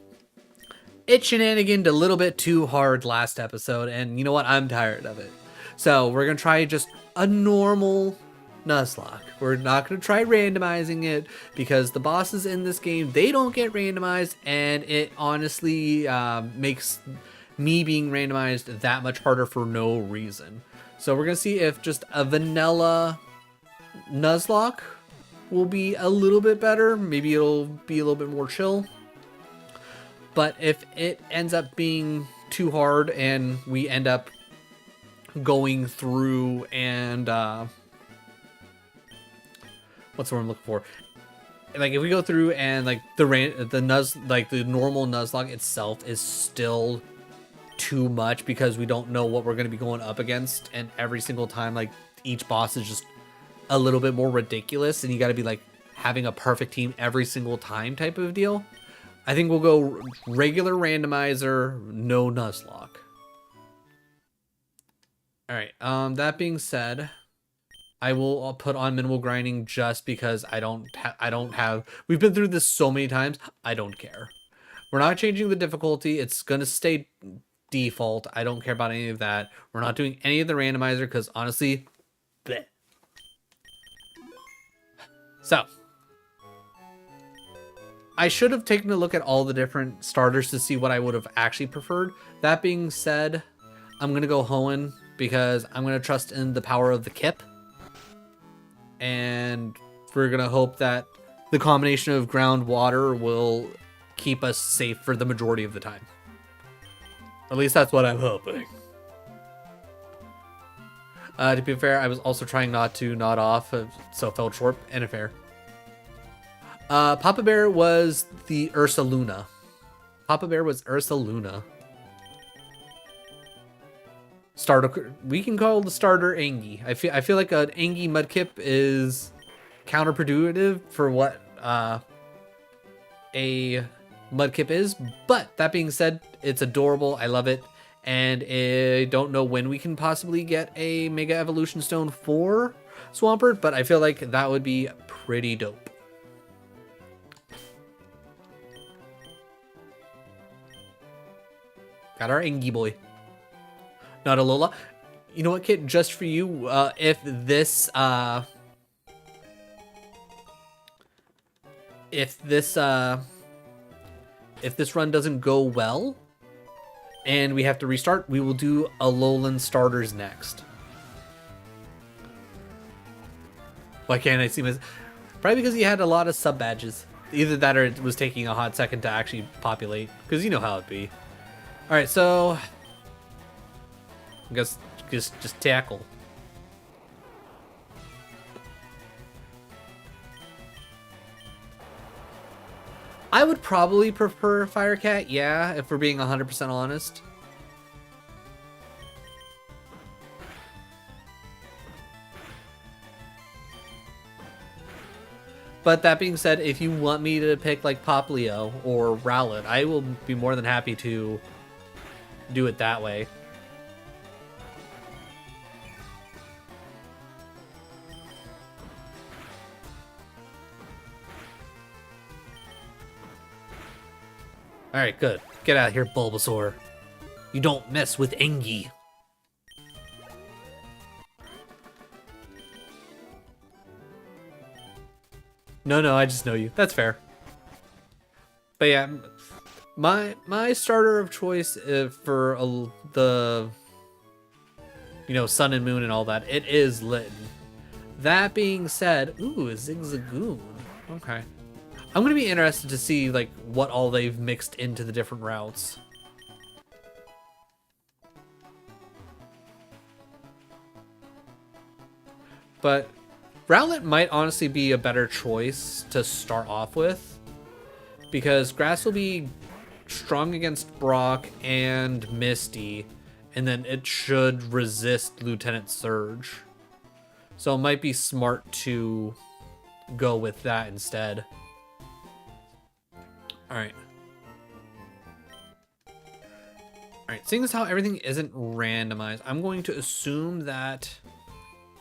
it shenaniganed a little bit too hard last episode, and you know what? I'm tired of it. So we're going to try just a normal Nuzlocke. We're not going to try randomizing it because the bosses in this game, they don't get randomized, and it honestly makes me being randomized that much harder for no reason. So we're going to see if just a vanilla Nuzlocke will be a little bit better. Maybe it'll be a little bit more chill. But if it ends up being too hard and we end up going through and what's the word I'm looking for? Like if we go through and like the normal Nuzlocke itself is still too much because we don't know what we're going to be going up against, and every single time like each boss is just a little bit more ridiculous and you got to be like having a perfect team every single time type of deal, I think we'll go regular randomizer, no Nuzlocke. All right, that being said, I will put on minimal grinding just because I don't have, we've been through this so many times, I don't care. We're not changing the difficulty. It's going to stay default. I don't care about any of that. We're not doing any of the randomizer because honestly, bleh. So, I should have taken a look at all the different starters to see what I would have actually preferred. That being said, I'm going to go Hoenn because I'm going to trust in the power of the Kip. And we're going to hope that the combination of ground water will keep us safe for the majority of the time. At least that's what I'm hoping. To be fair, I was also trying not to nod off, so it fell short and fair. Papa Bear was the Ursaluna. Papa Bear was Ursaluna. Starter, we can call the starter Angie. I feel like an Angie Mudkip is counterproductive for what a Mudkip is, but that being said, it's adorable. I love it. And I don't know when we can possibly get a Mega Evolution Stone for Swampert, but I feel like that would be pretty dope. Got our Engie boy. Not a Lola. You know what, Kit? Just for you, if this run doesn't go well and we have to restart, we will do Alolan starters next. Why can't I see my... Probably because he had a lot of sub badges. Either that or it was taking a hot second to actually populate, because you know how it'd be. All right, so I guess just tackle. I would probably prefer Firecat, yeah, if we're being 100% honest. But that being said, if you want me to pick like Poplio or Rowlet, I will be more than happy to do it that way. Alright, good. Get out of here, Bulbasaur. You don't mess with Engie. No, I just know you. That's fair. But yeah, my starter of choice for the, you know, Sun and Moon and all that, it is Litten. That being said, ooh, a Zigzagoon. Okay. I'm going to be interested to see, like, what all they've mixed into the different routes. But Rowlet might honestly be a better choice to start off with, because Grass will be strong against Brock and Misty, and then it should resist Lieutenant Surge. So it might be smart to go with that instead. Alright. Alright, seeing as how everything isn't randomized, I'm going to assume that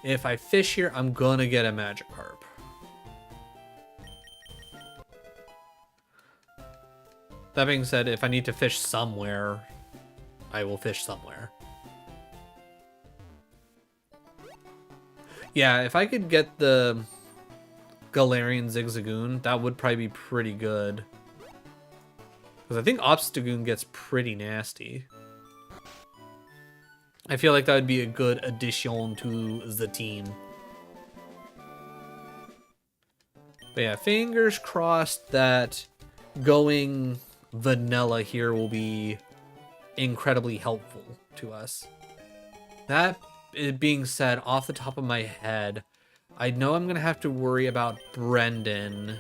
if I fish here, I'm gonna get a Magikarp. That being said, if I need to fish somewhere, I will fish somewhere. Yeah, if I could get the Galarian Zigzagoon, that would probably be pretty good. Because I think Obstagoon gets pretty nasty. I feel like that would be a good addition to the team. But yeah, fingers crossed that going vanilla here will be incredibly helpful to us. That being said, off the top of my head, I know I'm going to have to worry about Brendan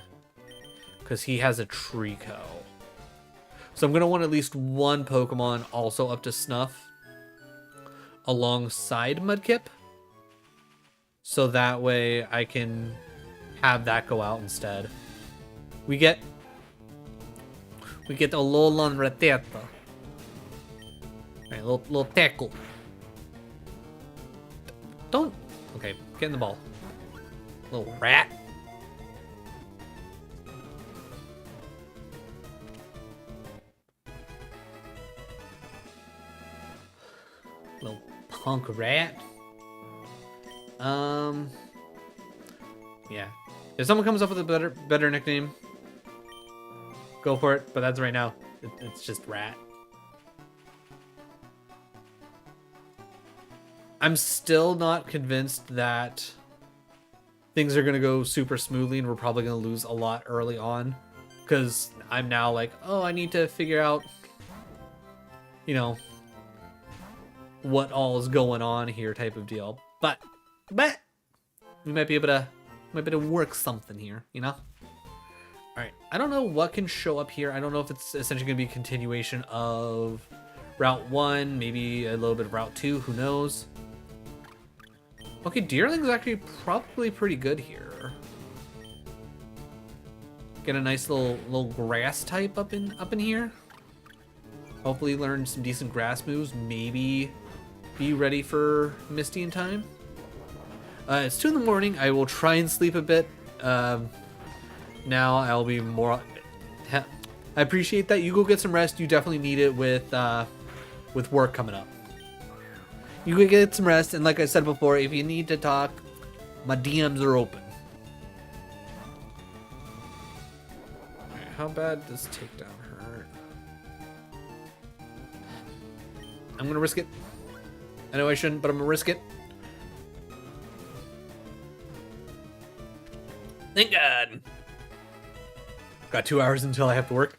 because he has a Trico. So I'm going to want at least one Pokemon also up to snuff alongside Mudkip, so that way I can have that go out instead. We get a Alolan Rattata. Alright, little tackle. Don't. Okay, get in the ball. Little rat. Little punk rat. Yeah. If someone comes up with a better nickname, go for it. But that's right now. It's just rat. I'm still not convinced that things are going to go super smoothly and we're probably going to lose a lot early on. Because I'm now like, oh, I need to figure out, you know, what all is going on here type of deal. But we might be able to work something here, you know? Alright, I don't know what can show up here. I don't know if it's essentially going to be a continuation of Route 1, maybe a little bit of Route 2, who knows? Okay, Deerling's actually probably pretty good here. Get a nice little grass type up in here. Hopefully learn some decent grass moves. Maybe be ready for Misty in time. It's 2 in the morning. I will try and sleep a bit. Now I'll be more. I appreciate that. You go get some rest. You definitely need it with work coming up. You go get some rest, and like I said before, if you need to talk, my DMs are open. Alright, how bad does takedown hurt? I'm gonna risk it. I know I shouldn't, but I'm gonna risk it. Thank God. Got 2 hours until I have to work.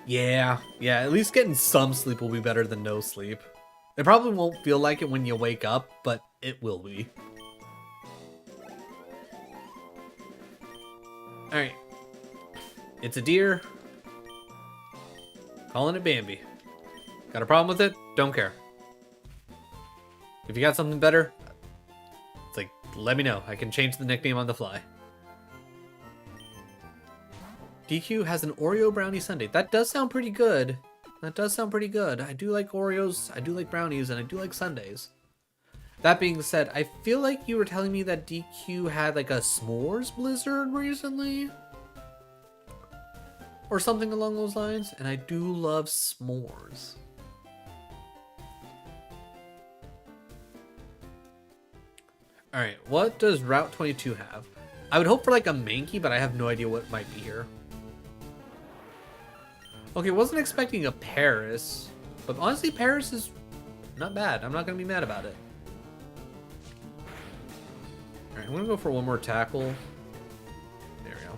Yeah, at least getting some sleep will be better than no sleep. It probably won't feel like it when you wake up, but it will be. Alright. It's a deer. Calling it Bambi. Got a problem with it? Don't care. If you got something better, it's like, let me know. I can change the nickname on the fly. DQ has an Oreo brownie sundae. That does sound pretty good. I do like Oreos, I do like brownies, and I do like sundaes. That being said, I feel like you were telling me that DQ had like a s'mores blizzard recently? Or something along those lines, and I do love s'mores. Alright, what does Route 22 have? I would hope for like a Mankey, but I have no idea what might be here. Okay, wasn't expecting a Paris, but honestly, Paris is not bad. I'm not going to be mad about it. Alright, I'm going to go for one more tackle. There we go.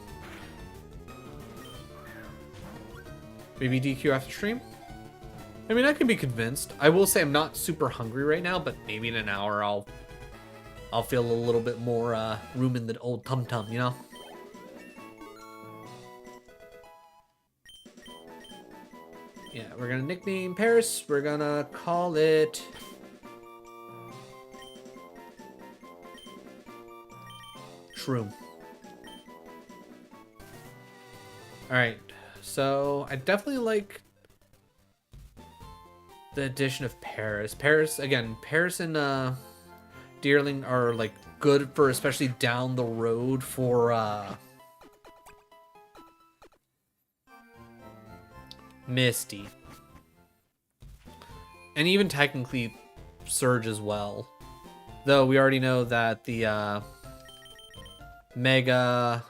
Maybe DQ after stream? I mean, I can be convinced. I will say I'm not super hungry right now, but maybe in an hour I'll feel a little bit more room in the old tum-tum, you know? Yeah, we're gonna nickname Paris. We're gonna call it Shroom. Alright, so I definitely like the addition of Paris. Paris and Deerling are like good for especially down the road for Misty. And even technically Surge as well. Though we already know that the Mega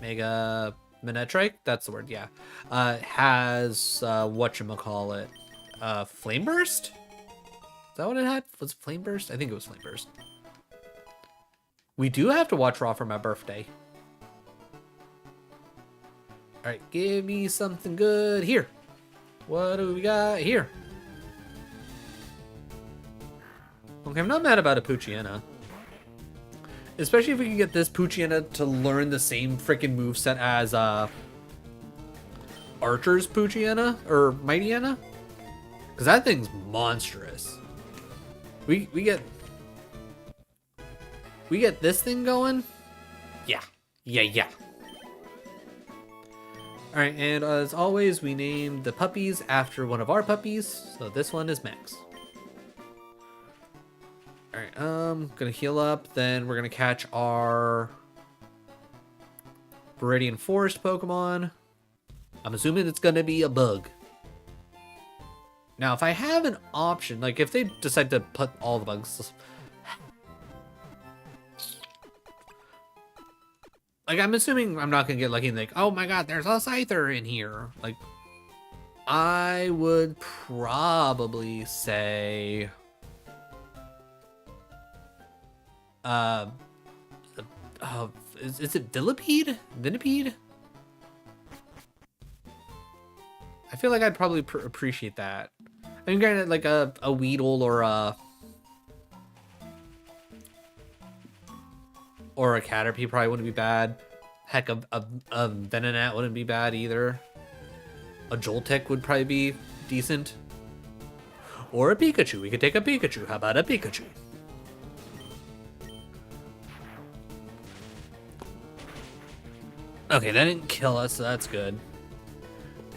Menetrike, that's the word, yeah. Has whatchamacallit, Flame Burst? Is that what it had? Was it Flame Burst? I think it was Flame Burst. We do have to watch Raw for my birthday. Alright, give me something good here. What do we got here? Okay, I'm not mad about a Poochyena. Especially if we can get this Poochyena to learn the same freaking moveset as Archer's Poochyena or Mightyena. Because that thing's monstrous. We get this thing going? Yeah. Alright, and as always, we named the puppies after one of our puppies. So this one is Max. Alright, gonna heal up, then we're gonna catch our Viridian Forest Pokemon. I'm assuming it's gonna be a bug. Now, if I have an option, like if they decide to put all the bugs... Like, I'm assuming I'm not gonna get lucky and like, oh my god, there's a Scyther in here. Like, I would probably say... is it Villipede? Vinipede? I feel like I'd probably appreciate that. I mean, granted, like a Weedle or a Caterpie probably wouldn't be bad. Heck, a Venonat wouldn't be bad either. A Joltik would probably be decent. Or a Pikachu. We could take a Pikachu. How about a Pikachu? Okay, that didn't kill us, so that's good.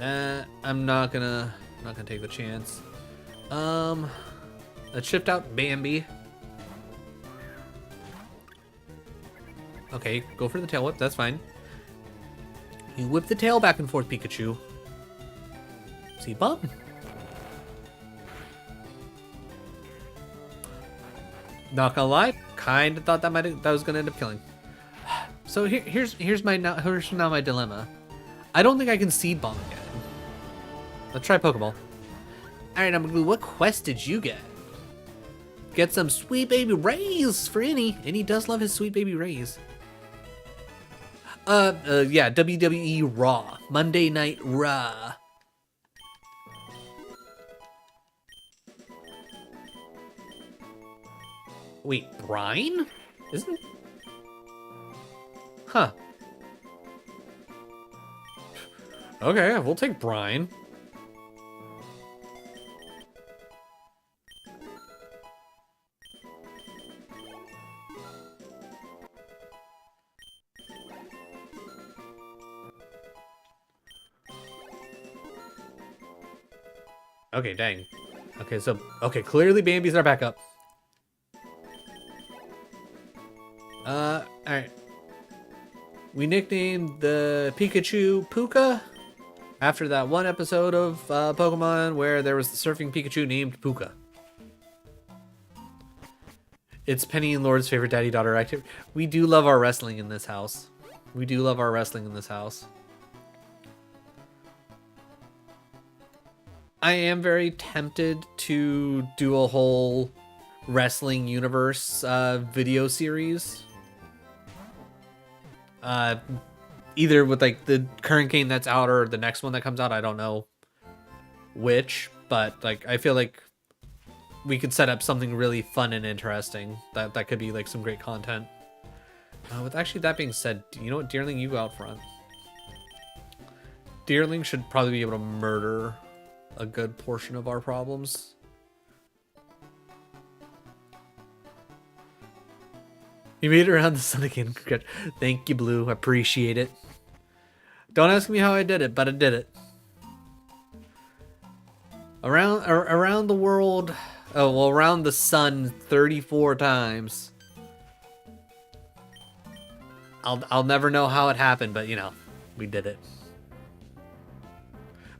I'm not gonna take the chance. Let's shift out Bambi. Okay, go for the tail whip, that's fine. You whip the tail back and forth, Pikachu. See, bum. Not gonna lie, kinda thought that was gonna end up killing. So here's now my dilemma. I don't think I can seed bomb again. Let's try Pokeball. Alright, number blue, what quest did you get? Get some Sweet Baby Rays for Innie. Innie does love his Sweet Baby Rays. Yeah, WWE Raw. Monday Night Raw. Wait, brine? Isn't... Huh. Okay, we'll take brine. Okay, dang. Okay, so... Okay, clearly Bambi's our backup. Alright. We nicknamed the Pikachu Puka after that one episode of Pokemon where there was the surfing Pikachu named Puka. It's Penny and Lord's favorite daddy-daughter activity. We do love our wrestling in this house. We do love our wrestling in this house. I am very tempted to do a whole wrestling universe video series. Either with like the current game that's out or the next one that comes out. I don't know which, but like I feel like we could set up something really fun and interesting that could be like some great content. With actually that being said, you know what, Deerling, you go out front. Deerling should probably be able to murder a good portion of our problems. You made it around the sun again. Thank you, Blue. I appreciate it. Don't ask me how I did it, but I did it. Around the world, oh well, around the sun 34 times. I'll never know how it happened, but you know, we did it.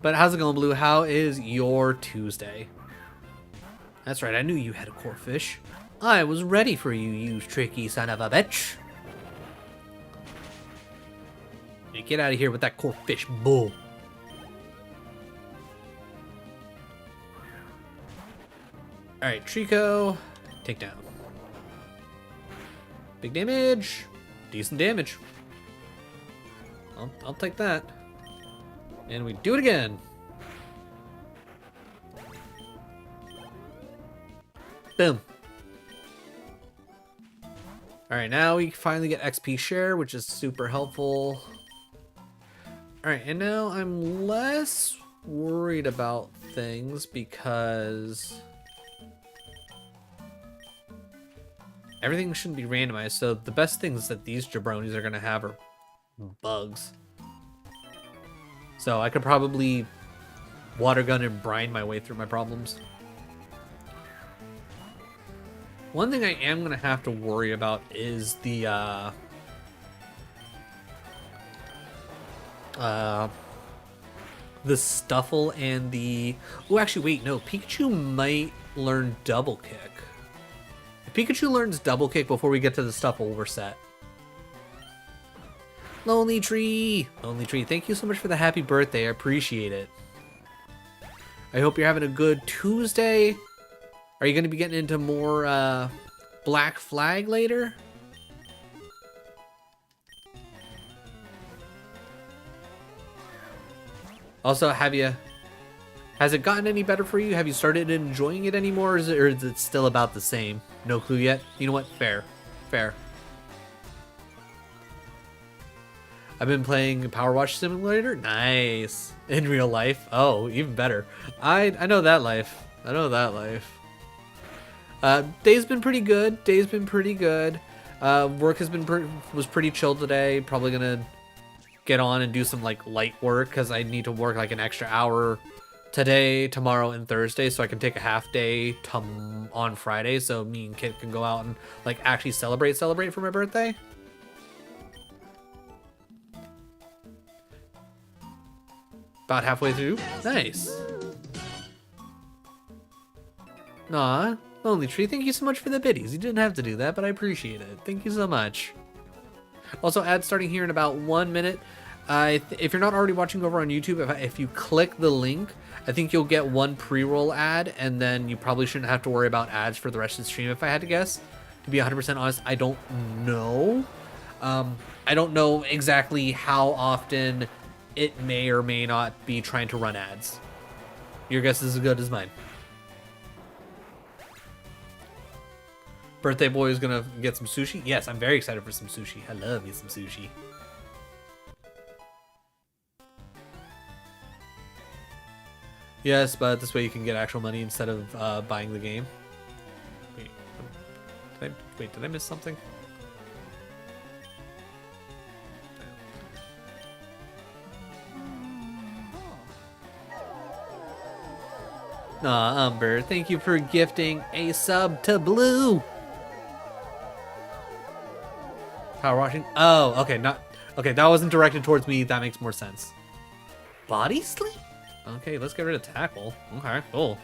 But how's it going, Blue? How is your Tuesday? That's right, I knew you had a core fish. I was ready for you, you tricky son of a bitch. Hey, get out of here with that core fish bull. Alright, Trico, take down. Big damage, decent damage. I'll take that. And we do it again. Boom. Alright, now we finally get XP share, which is super helpful. Alright, and now I'm less worried about things because everything shouldn't be randomized. So the best things that these jabronis are going to have are bugs. So I could probably water gun and brine my way through my problems. One thing I am going to have to worry about is the Stuffle and the... Oh, actually, wait, no. Pikachu might learn Double Kick. If Pikachu learns Double Kick before we get to the Stuffle, we're set. Lonely Tree! Lonely Tree, thank you so much for the happy birthday. I appreciate it. I hope you're having a good Tuesday. Are you going to be getting into more Black Flag later? Also, has it gotten any better for you? Have you started enjoying it anymore, or is it still about the same? No clue yet? You know what? Fair. Fair. I've been playing Power Wash Simulator. Nice. In real life. Oh, even better. I know that life. I know that life. Day's been pretty good. Day's been pretty good. Work has been was pretty chill today. Probably gonna get on and do some like light work because I need to work like an extra hour today, tomorrow, and Thursday, so I can take a half day on Friday, so me and Kit can go out and like actually celebrate for my birthday. About halfway through. Nice. Aw, Lonely Tree, thank you so much for the biddies. You didn't have to do that, but I appreciate it. Thank you so much. Also, ads starting here in about 1 minute. If you're not already watching over on YouTube, if you click the link, I think you'll get one pre-roll ad, and then you probably shouldn't have to worry about ads for the rest of the stream, if I had to guess. To be 100% honest, I don't know. I don't know exactly how often it may or may not be trying to run ads. Your guess is as good as mine. Birthday boy is gonna get some sushi. Yes, I'm very excited for some sushi. I love me some sushi. Yes, but this way you can get actual money instead of buying the game. Wait, did I miss something? Aw, Umber, thank you for gifting a sub to Blue. Power washing? Oh, okay, okay, that wasn't directed towards me. That makes more sense. Body sleep? Okay, let's get rid of tackle. Okay, cool.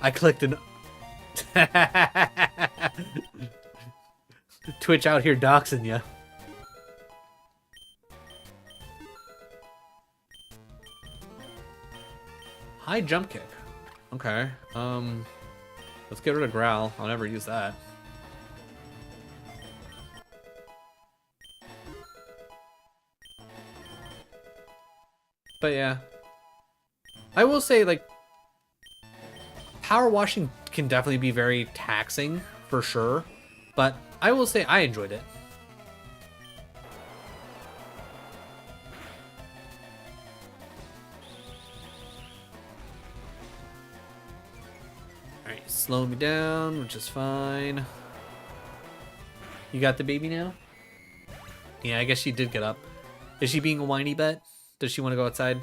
I clicked an... Twitch out here doxing ya. High jump kick. Okay, let's get rid of growl. I'll never use that. But yeah, I will say, like, power washing can definitely be very taxing for sure, but I will say I enjoyed it. Alright, slow me down, which is fine. You got the baby now? Yeah, I guess she did get up. Is she being a whiny bet? Does she want to go outside?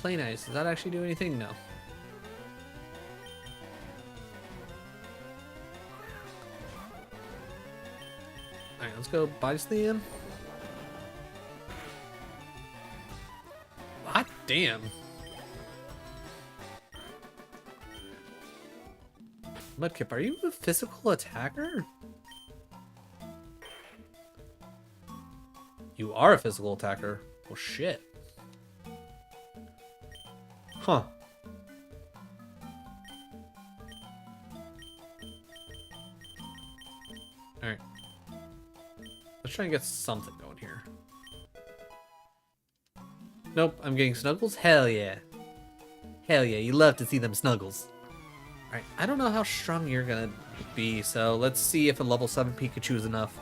Play nice. Does that actually do anything? No. Alright, let's go body slam. Hot damn. Mudkip, are you a physical attacker? You are a physical attacker. Well, shit. Huh. Alright. Let's try and get something going here. Nope, I'm getting snuggles? Hell yeah. Hell yeah, you love to see them snuggles. Alright, I don't know how strong you're gonna be, so let's see if a level 7 Pikachu is enough.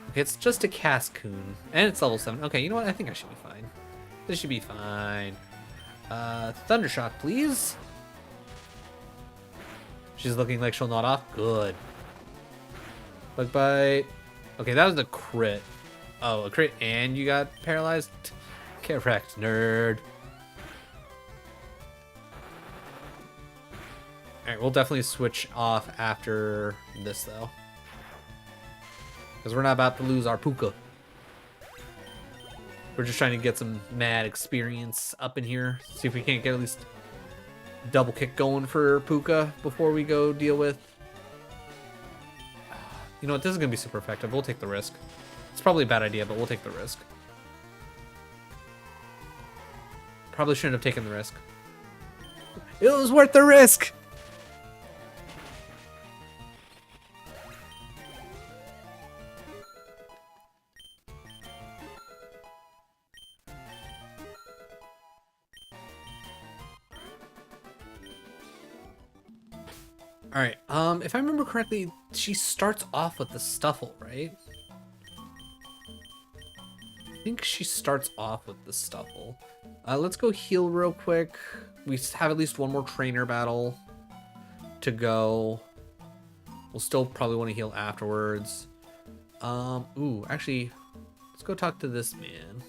Okay, it's just a Cascoon, and it's level 7. Okay, you know what? I think I should be fine. This should be fine. Thundershock, please. She's looking like she'll nod off. Good. Bug bite. Okay, that was a crit. Oh, a crit and you got paralyzed? Correct, nerd. Alright, we'll definitely switch off after this, though. Because we're not about to lose our Puka. We're just trying to get some mad experience up in here. See if we can't get at least double kick going for Puka before we go deal with... You know what? This is going to be super effective. We'll take the risk. It's probably a bad idea, but we'll take the risk. Probably shouldn't have taken the risk. It was worth the risk! Alright, if I remember correctly, she starts off with the Stuffle, right? I think she starts off with the Stuffle. Let's go heal real quick. We have at least one more trainer battle to go. We'll still probably want to heal afterwards. Ooh, actually, let's go talk to this man.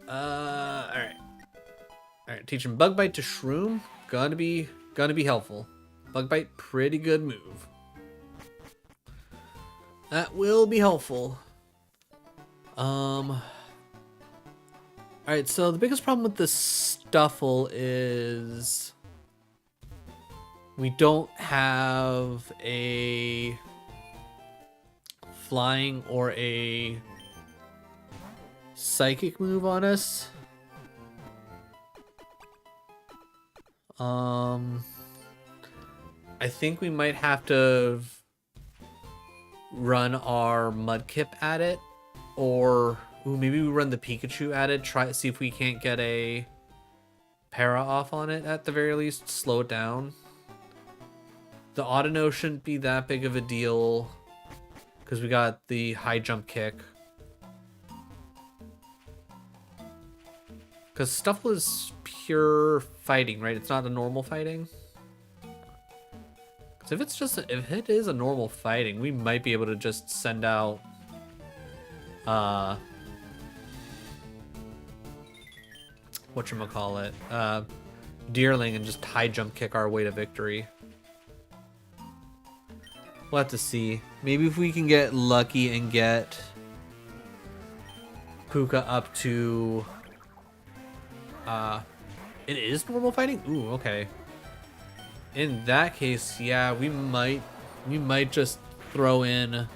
Alright. Alright, teaching Bug Bite to Shroom. Gonna be helpful. Bug Bite, pretty good move. That will be helpful. Alright, so the biggest problem with the Stuffle is we don't have a flying or a psychic move on us. I think we might have to run our Mudkip at it, or maybe we run the Pikachu at it, try to see if we can't get a para off on it at the very least, slow it down. The Audino shouldn't be that big of a deal because we got the high jump kick. Because Stuffle is pure fighting, right? It's not a normal fighting. Because if it is a normal fighting, we might be able to just send out whatchamacallit, Deerling and just high jump kick our way to victory. We'll have to see. Maybe if we can get lucky and get Puka up to it is normal fighting? Ooh, okay. In that case, yeah, we might just throw in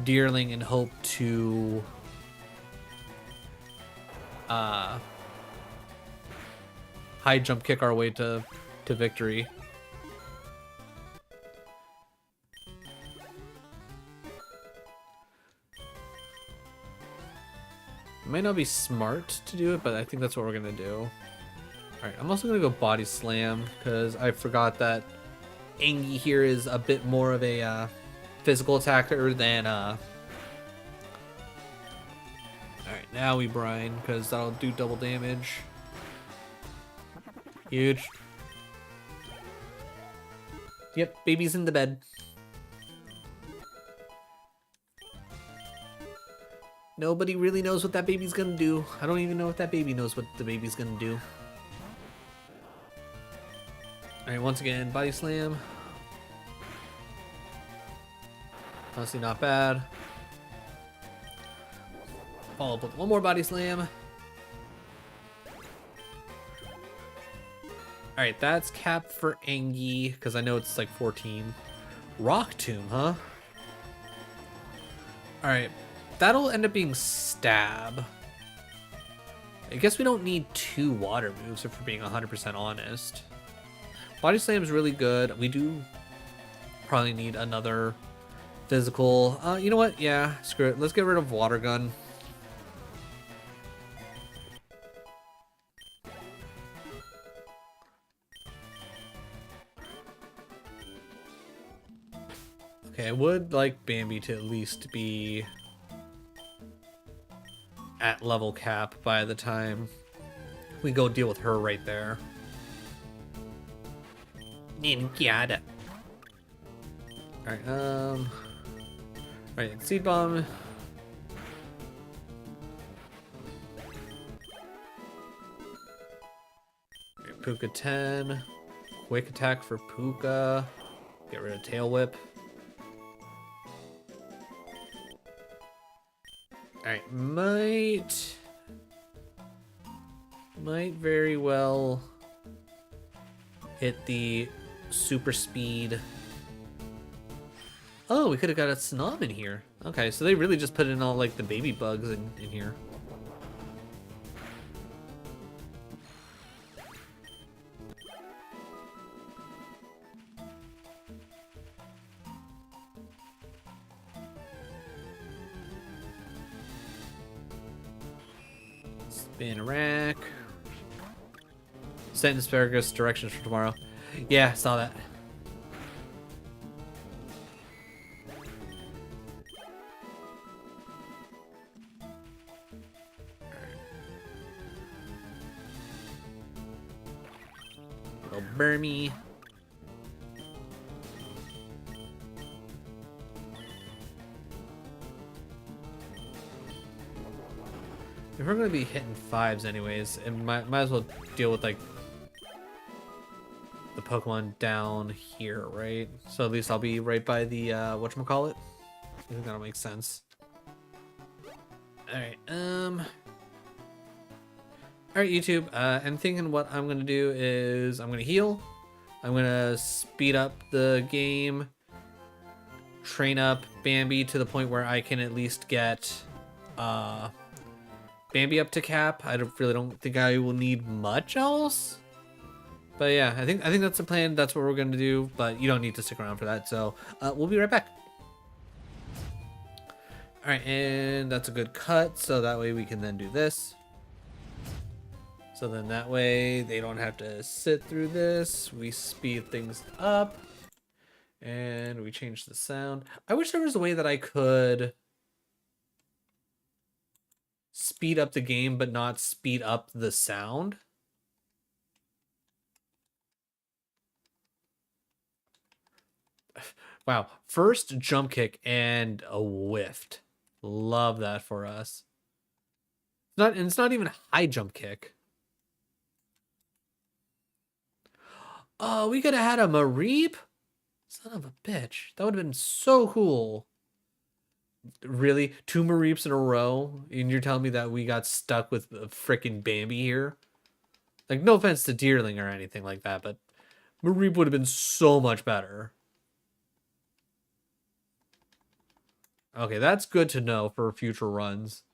Deerling and hope to high jump kick our way to victory. It might not be smart to do it, but I think that's what we're gonna do. Alright, I'm also gonna go Body Slam because I forgot that Angie here is a bit more of a physical attacker than Alright, now we brine because that'll do double damage. Huge. Yep, baby's in the bed. Nobody really knows what that baby's gonna do. I don't even know if that baby knows what the baby's gonna do. Alright, once again, Body Slam. Honestly, not bad. Follow up with one more Body Slam. Alright, that's cap for Angie, because I know it's like 14. Rock Tomb, huh? Alright, that'll end up being Stab. I guess we don't need 2 water moves if we're being 100% honest. Body Slam is really good. We do probably need another physical. You know what? Yeah, screw it. Let's get rid of Water Gun. Okay, I would like Bambi to at least be at level cap by the time we go deal with her right there. Ninjada. Alright, right, Seed Bomb. Right, Puka 10. Quick attack for Puka. Get rid of Tail Whip. Alright, might very well hit the super speed. Oh, we could have got a Snom in here. Okay, so they really just put in all like the baby bugs in here. Spin rack. Send asparagus directions for tomorrow. Yeah, saw that. Little Burmy. If we're gonna be hitting 5s anyways, and might as well deal with like the Pokemon down here, right? So at least I'll be right by the whatchamacallit. I think that'll make sense. Alright, alright, YouTube, I'm thinking what I'm gonna do is I'm gonna heal. I'm gonna speed up the game, train up Bambi to the point where I can at least get Bambi up to cap. I really don't think I will need much else. But yeah, I think that's the plan. That's what we're gonna do. But you don't need to stick around for that. So we'll be right back. All right, and that's a good cut. So that way we can then do this. So then that way they don't have to sit through this. We speed things up, and we change the sound. I wish there was a way that I could speed up the game, but not speed up the sound. Wow, first jump kick and a whiffed. Love that for us. It's not even high jump kick. Oh, we could have had a Mareep? Son of a bitch. That would have been so cool. Really? 2 Mareeps in a row? And you're telling me that we got stuck with a freaking Bambi here? Like, no offense to Deerling or anything like that, but Mareep would have been so much better. Okay, that's good to know for future runs.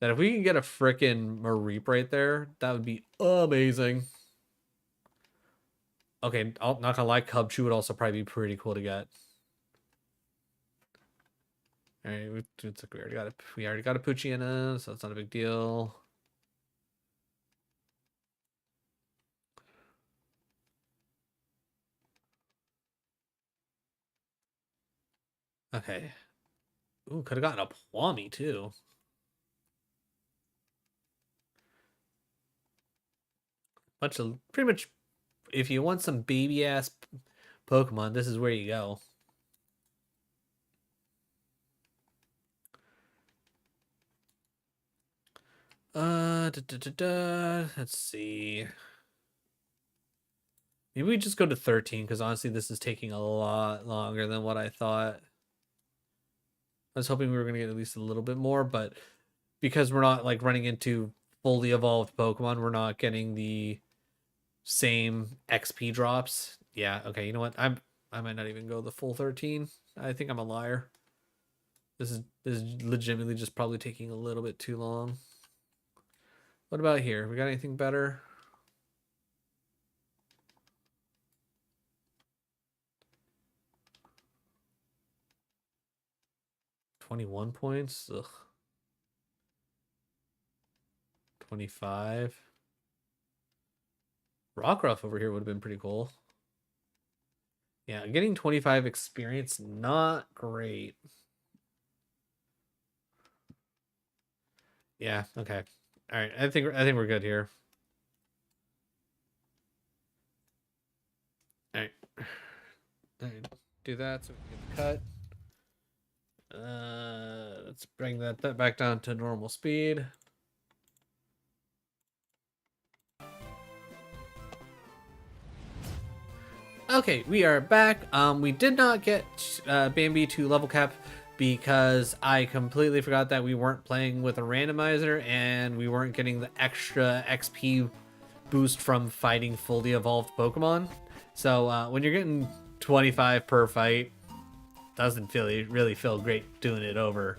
That if we can get a frickin' Mareep right there, that would be amazing. Okay, I'm not gonna lie, Cubchoo would also probably be pretty cool to get. Alright, we already got a Poochyena, so it's not a big deal. Okay. Ooh, could have gotten a Pwami too. Pretty much, if you want some baby ass Pokemon, this is where you go. Let's see. Maybe we just go to 13 because honestly, this is taking a lot longer than what I thought. I was hoping we were gonna get at least a little bit more, but because we're not like running into fully evolved Pokemon, we're not getting the same XP drops. Yeah, okay, you know what? I might not even go the full 13. I think I'm a liar. This is legitimately just probably taking a little bit too long. What about here? We got anything better? $21 points. Ugh. 25. Rockruff over here would have been pretty cool. Yeah, getting 25 experience, not great. Yeah, okay. All right, I think we're good here. All right. All right, do that so we can get the cut. Let's bring that back down to normal speed. Okay, we are back. We did not get Bambi to level cap because I completely forgot that we weren't playing with a randomizer and we weren't getting the extra XP boost from fighting fully evolved Pokemon. So when you're getting 25 per fight, doesn't really feel great doing it over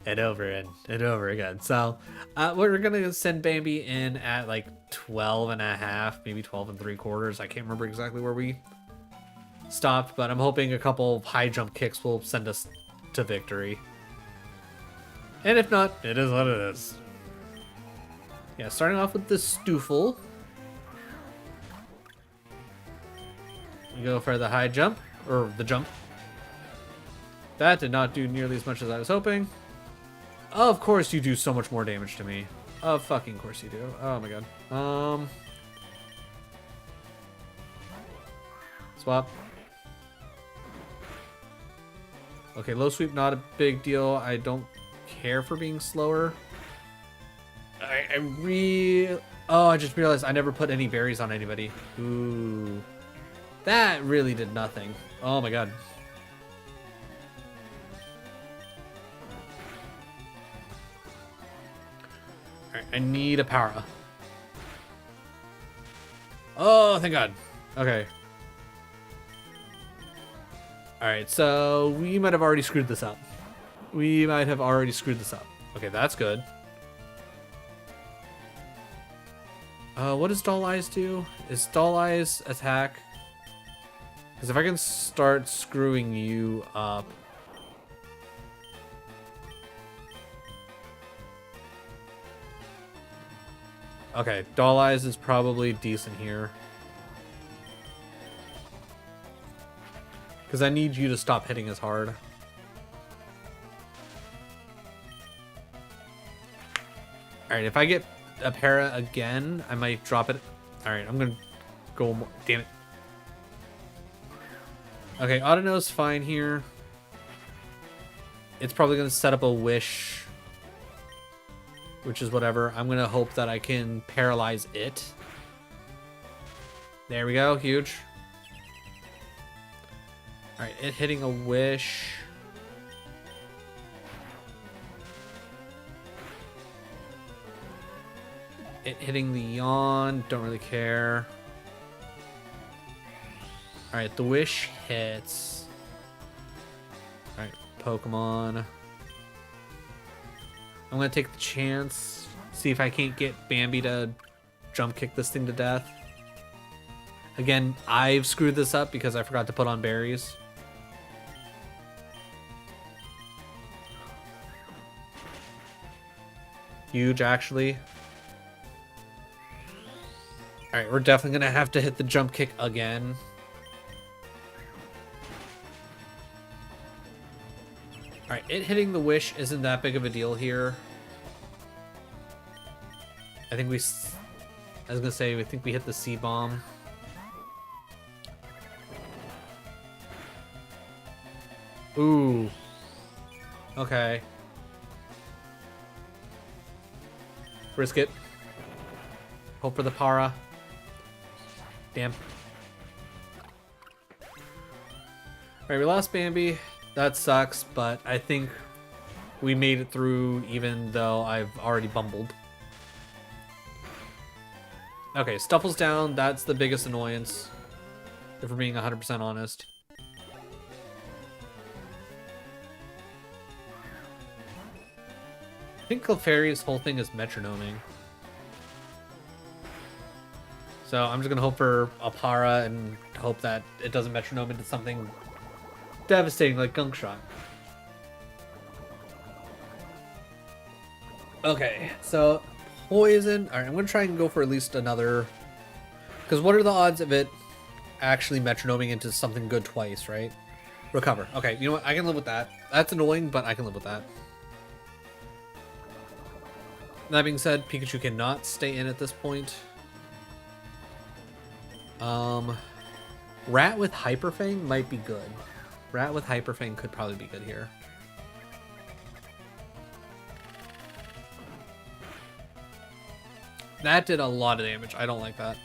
and over and over again. So we're gonna send Bambi in at like 12 and a half, maybe 12 3/4. I can't remember exactly where we stopped, but I'm hoping a couple high jump kicks will send us to victory. And if not, it is what it is. Yeah, starting off with the Stoofle. We go for the high jump, or the jump. That did not do nearly as much as I was hoping. Of course you do so much more damage to me. Of fucking course you do. Oh my god. Swap. Okay, low sweep, not a big deal. I don't care for being slower. Oh, I just realized I never put any berries on anybody. Ooh. That really did nothing. Oh my god. Alright, I need a para. Oh, thank god. Okay. Alright, so we might have already screwed this up. Okay, that's good. What does Doll Eyes do? Is Doll Eyes attack? Because if I can start screwing you up... Okay, Doll Eyes is probably decent here. Because I need you to stop hitting as hard. Alright, if I get a para again, I might drop it. Alright, I'm gonna go more. Damn it. Okay, Autono's fine here. It's probably gonna set up a wish, which is whatever. I'm gonna hope that I can paralyze it. There we go, huge. Alright, it hitting a wish. It hitting the yawn, don't really care. Alright, the wish hits. Alright, Pokemon. I'm gonna take the chance, see if I can't get Bambi to jump kick this thing to death. Again, I've screwed this up because I forgot to put on berries. Huge, actually. Alright, we're definitely gonna have to hit the jump kick again. Alright, it hitting the wish isn't that big of a deal here. I think I was gonna say, I think we hit the C-bomb. Ooh. Okay. Risk it. Hope for the para. Damn. Alright, we lost Bambi. That sucks, but I think we made it through even though I've already bumbled. Okay, Stuffle's down. That's the biggest annoyance, if we're being 100% honest. I think Clefairy's whole thing is metronoming. So I'm just gonna hope for a para and hope that it doesn't metronome into something devastating like Gunk Shot. Okay, so poison. Alright, I'm gonna try and go for at least another. Because what are the odds of it actually metronoming into something good twice, right? Recover. Okay, you know what? I can live with that. That's annoying, but I can live with that. That being said, Pikachu cannot stay in at this point. Rat with Hyper Fang might be good. Rat with Hyper Fang could probably be good here. That did a lot of damage. I don't like that.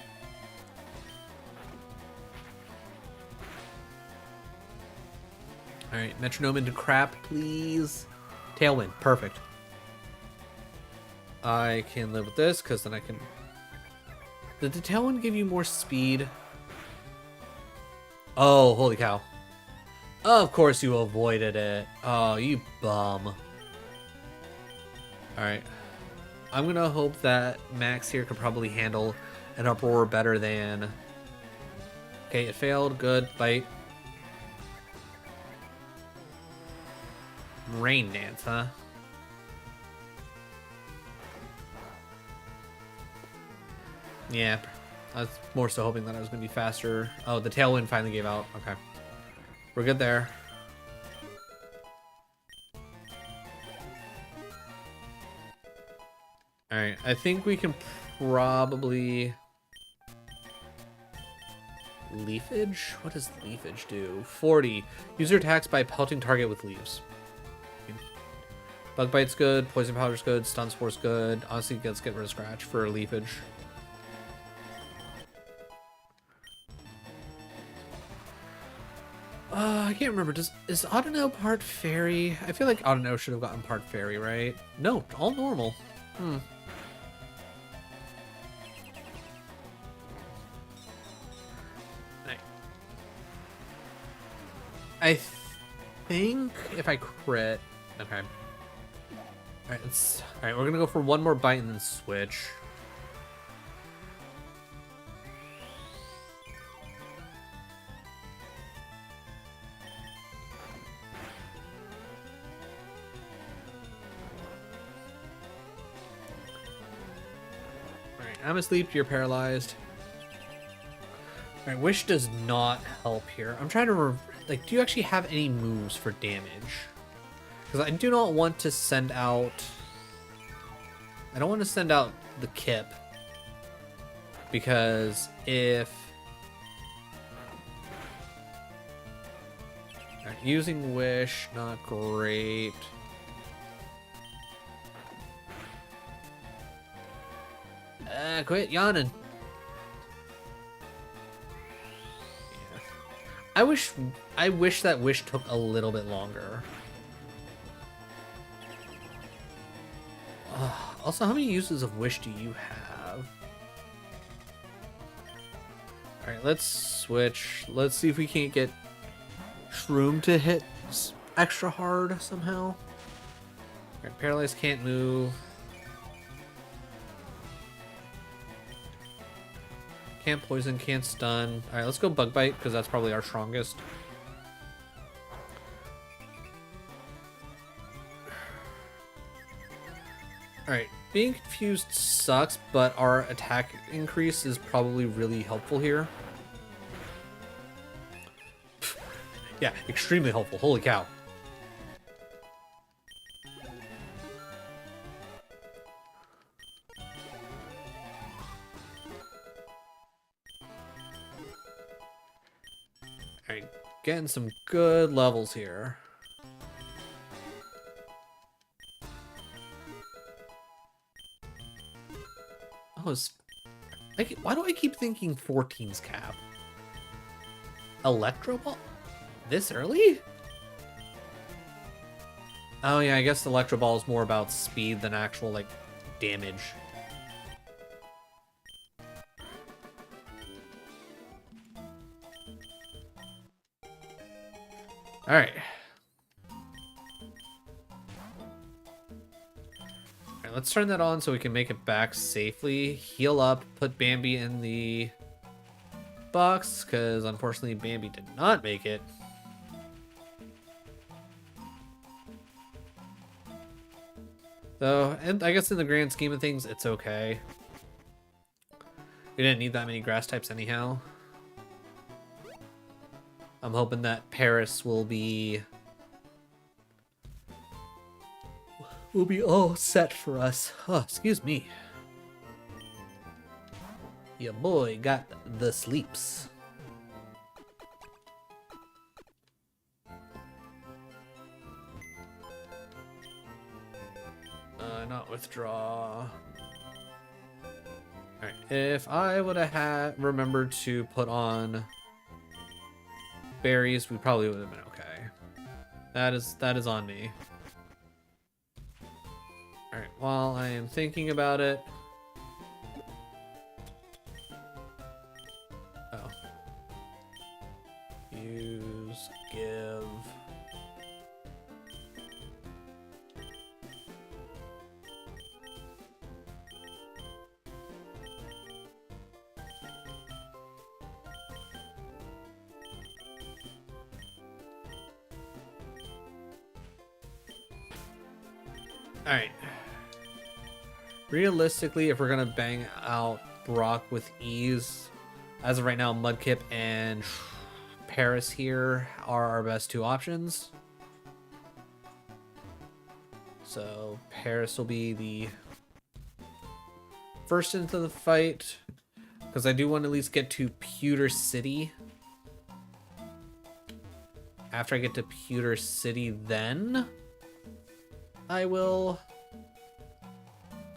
Alright, metronome into crap, please. Tailwind, perfect. I can live with this, because then I can... Did the Tailwind give you more speed? Oh, holy cow. Of course you avoided it. Oh, you bum. Alright. I'm gonna hope that Max here could probably handle an Uproar better than... Okay, it failed. Good. Bite. Rain Dance, huh? Yeah. I was more so hoping that I was gonna be faster. Oh, the Tailwind finally gave out. Okay. We're good there. Alright, I think we can probably Leafage? What does leafage do? 40. User attacks by pelting target with leaves. Bug bite's good. Poison powder's good. Stun spore's good. Honestly, let's get rid of scratch for leafage. I can't remember. Is Autono part fairy? I feel like Autono should have gotten part fairy, right? No, all normal. I think if I crit, okay. All right. We're gonna go for one more bite and then switch. All right, I'm asleep. You're paralyzed. All right, wish does not help here. I'm trying to like, do you actually have any moves for damage? Because I do not want to send out... I don't want to send out the Kip. Because if... Right, using Wish, not great. Quit yawning. I wish that wish took a little bit longer. Also, how many uses of wish do you have? Alright, let's switch. Let's see if we can't get Shroom to hit extra hard somehow. Alright, Paralyzed can't move. Can't poison, can't stun. Alright, let's go Bug Bite, because that's probably our strongest. Alright, being confused sucks, but our attack increase is probably really helpful here. Yeah, extremely helpful. Holy cow. Alright, getting some good levels here. Oh, why do I keep thinking 14's cap? Electro Ball? This early? Oh yeah, I guess Electro Ball is more about speed than actual, like, damage. Alright. Alright, let's turn that on so we can make it back safely. Heal up, put Bambi in the box, because unfortunately Bambi did not make it. So, and I guess in the grand scheme of things, it's okay. We didn't need that many grass types anyhow. I'm hoping that Paris will be all set for us. Oh, excuse me. Your boy got the sleeps. Not withdraw. Alright, if I would have remembered to put on berries, we probably would have been okay. That is on me. Alright, while I am thinking about it. Oh. Use, give. Alright. Realistically, if we're gonna bang out Brock with ease, as of right now, Mudkip and Paris here are our best two options. So Paris will be the first into the fight, because I do want to at least get to Pewter City after I get to Pewter City, then I will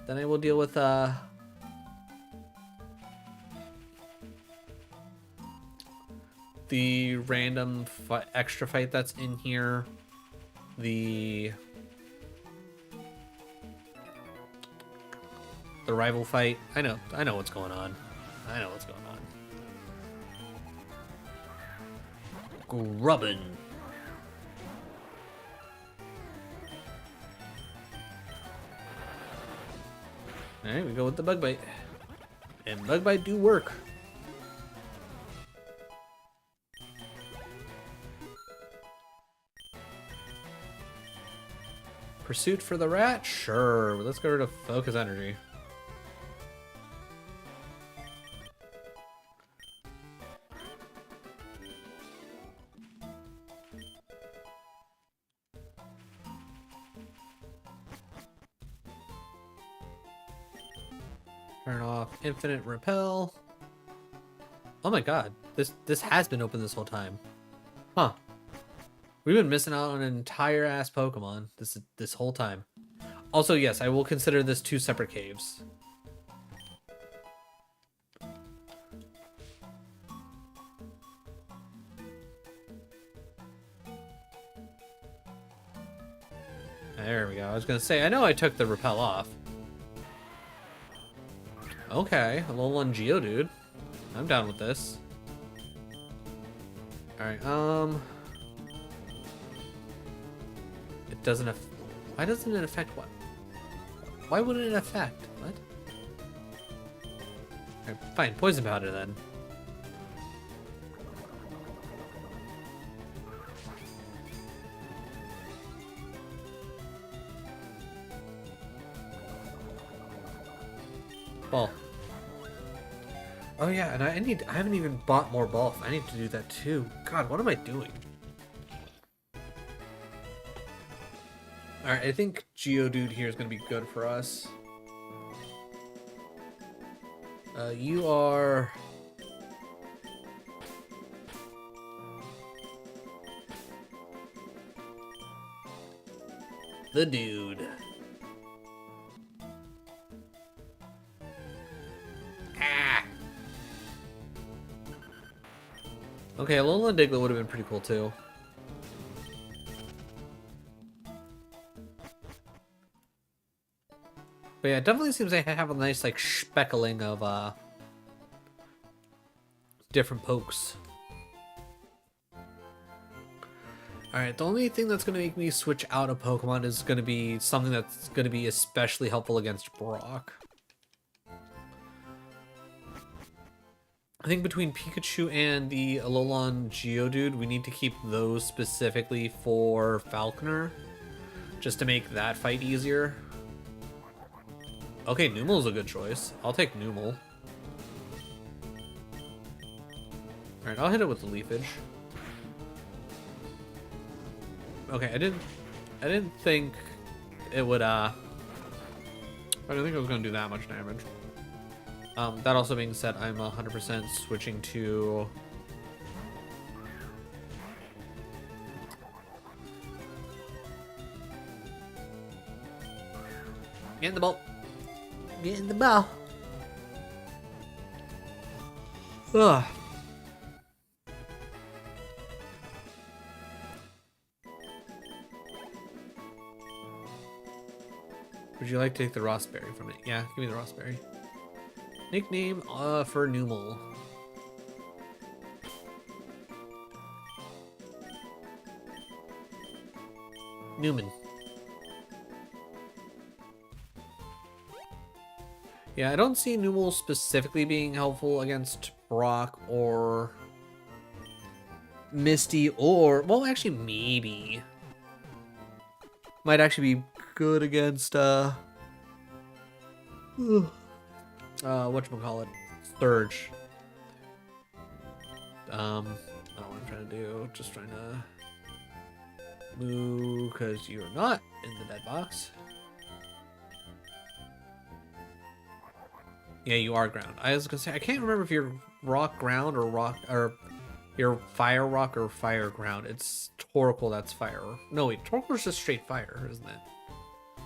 deal with the random extra fight that's in here, the rival fight. I know what's going on. I know what's going on. Grubbin. Alright, we go with the bug bite. And bug bite do work. Pursuit for the rat? Sure. Let's get rid of focus energy. Turn off infinite repel. Oh my god. This has been open this whole time. Huh. We've been missing out on an entire ass Pokemon this whole time. Also, yes, I will consider this 2 separate caves. There we go. I was gonna say, I know I took the repel off. Okay, a little on Geodude. I'm down with this. Alright, it doesn't why doesn't it affect what? Why wouldn't it affect? What? Alright, fine, poison powder then. Ball. Oh yeah, and I haven't even bought more ball. I need to do that too. God, what am I doing? Alright, I think Geodude here is gonna be good for us. You are the dude. Okay, Alolan Diglett would have been pretty cool too. But yeah, it definitely seems like I have a nice like speckling of different pokes. Alright, the only thing that's gonna make me switch out of Pokemon is gonna be something that's gonna be especially helpful against Brock. I think between Pikachu and the Alolan Geodude, we need to keep those specifically for Falconer, just to make that fight easier. Okay, Numel's a good choice. I'll take Numel. Alright, I'll hit it with the Leafage. Okay, I didn't think it would I didn't think it was gonna do that much damage. That also being said, I'm 100% switching to get in the ball. Get in the ball. Ugh. Would you like to take the Rossberry from it? Yeah, give me the Rossberry. Nickname for Numel. Newman. Yeah, I don't see Numel specifically being helpful against Brock or Misty or, well, actually maybe. Might actually be good against whatchamacallit, Surge. I don't know what I'm trying to do. Just trying to move because you're not in the dead box. Yeah, you are ground. I was gonna say I can't remember if you're rock ground or rock or Your fire rock or fire ground. It's Torkoal, that's fire. No, wait, Torkoal is just straight fire, isn't it?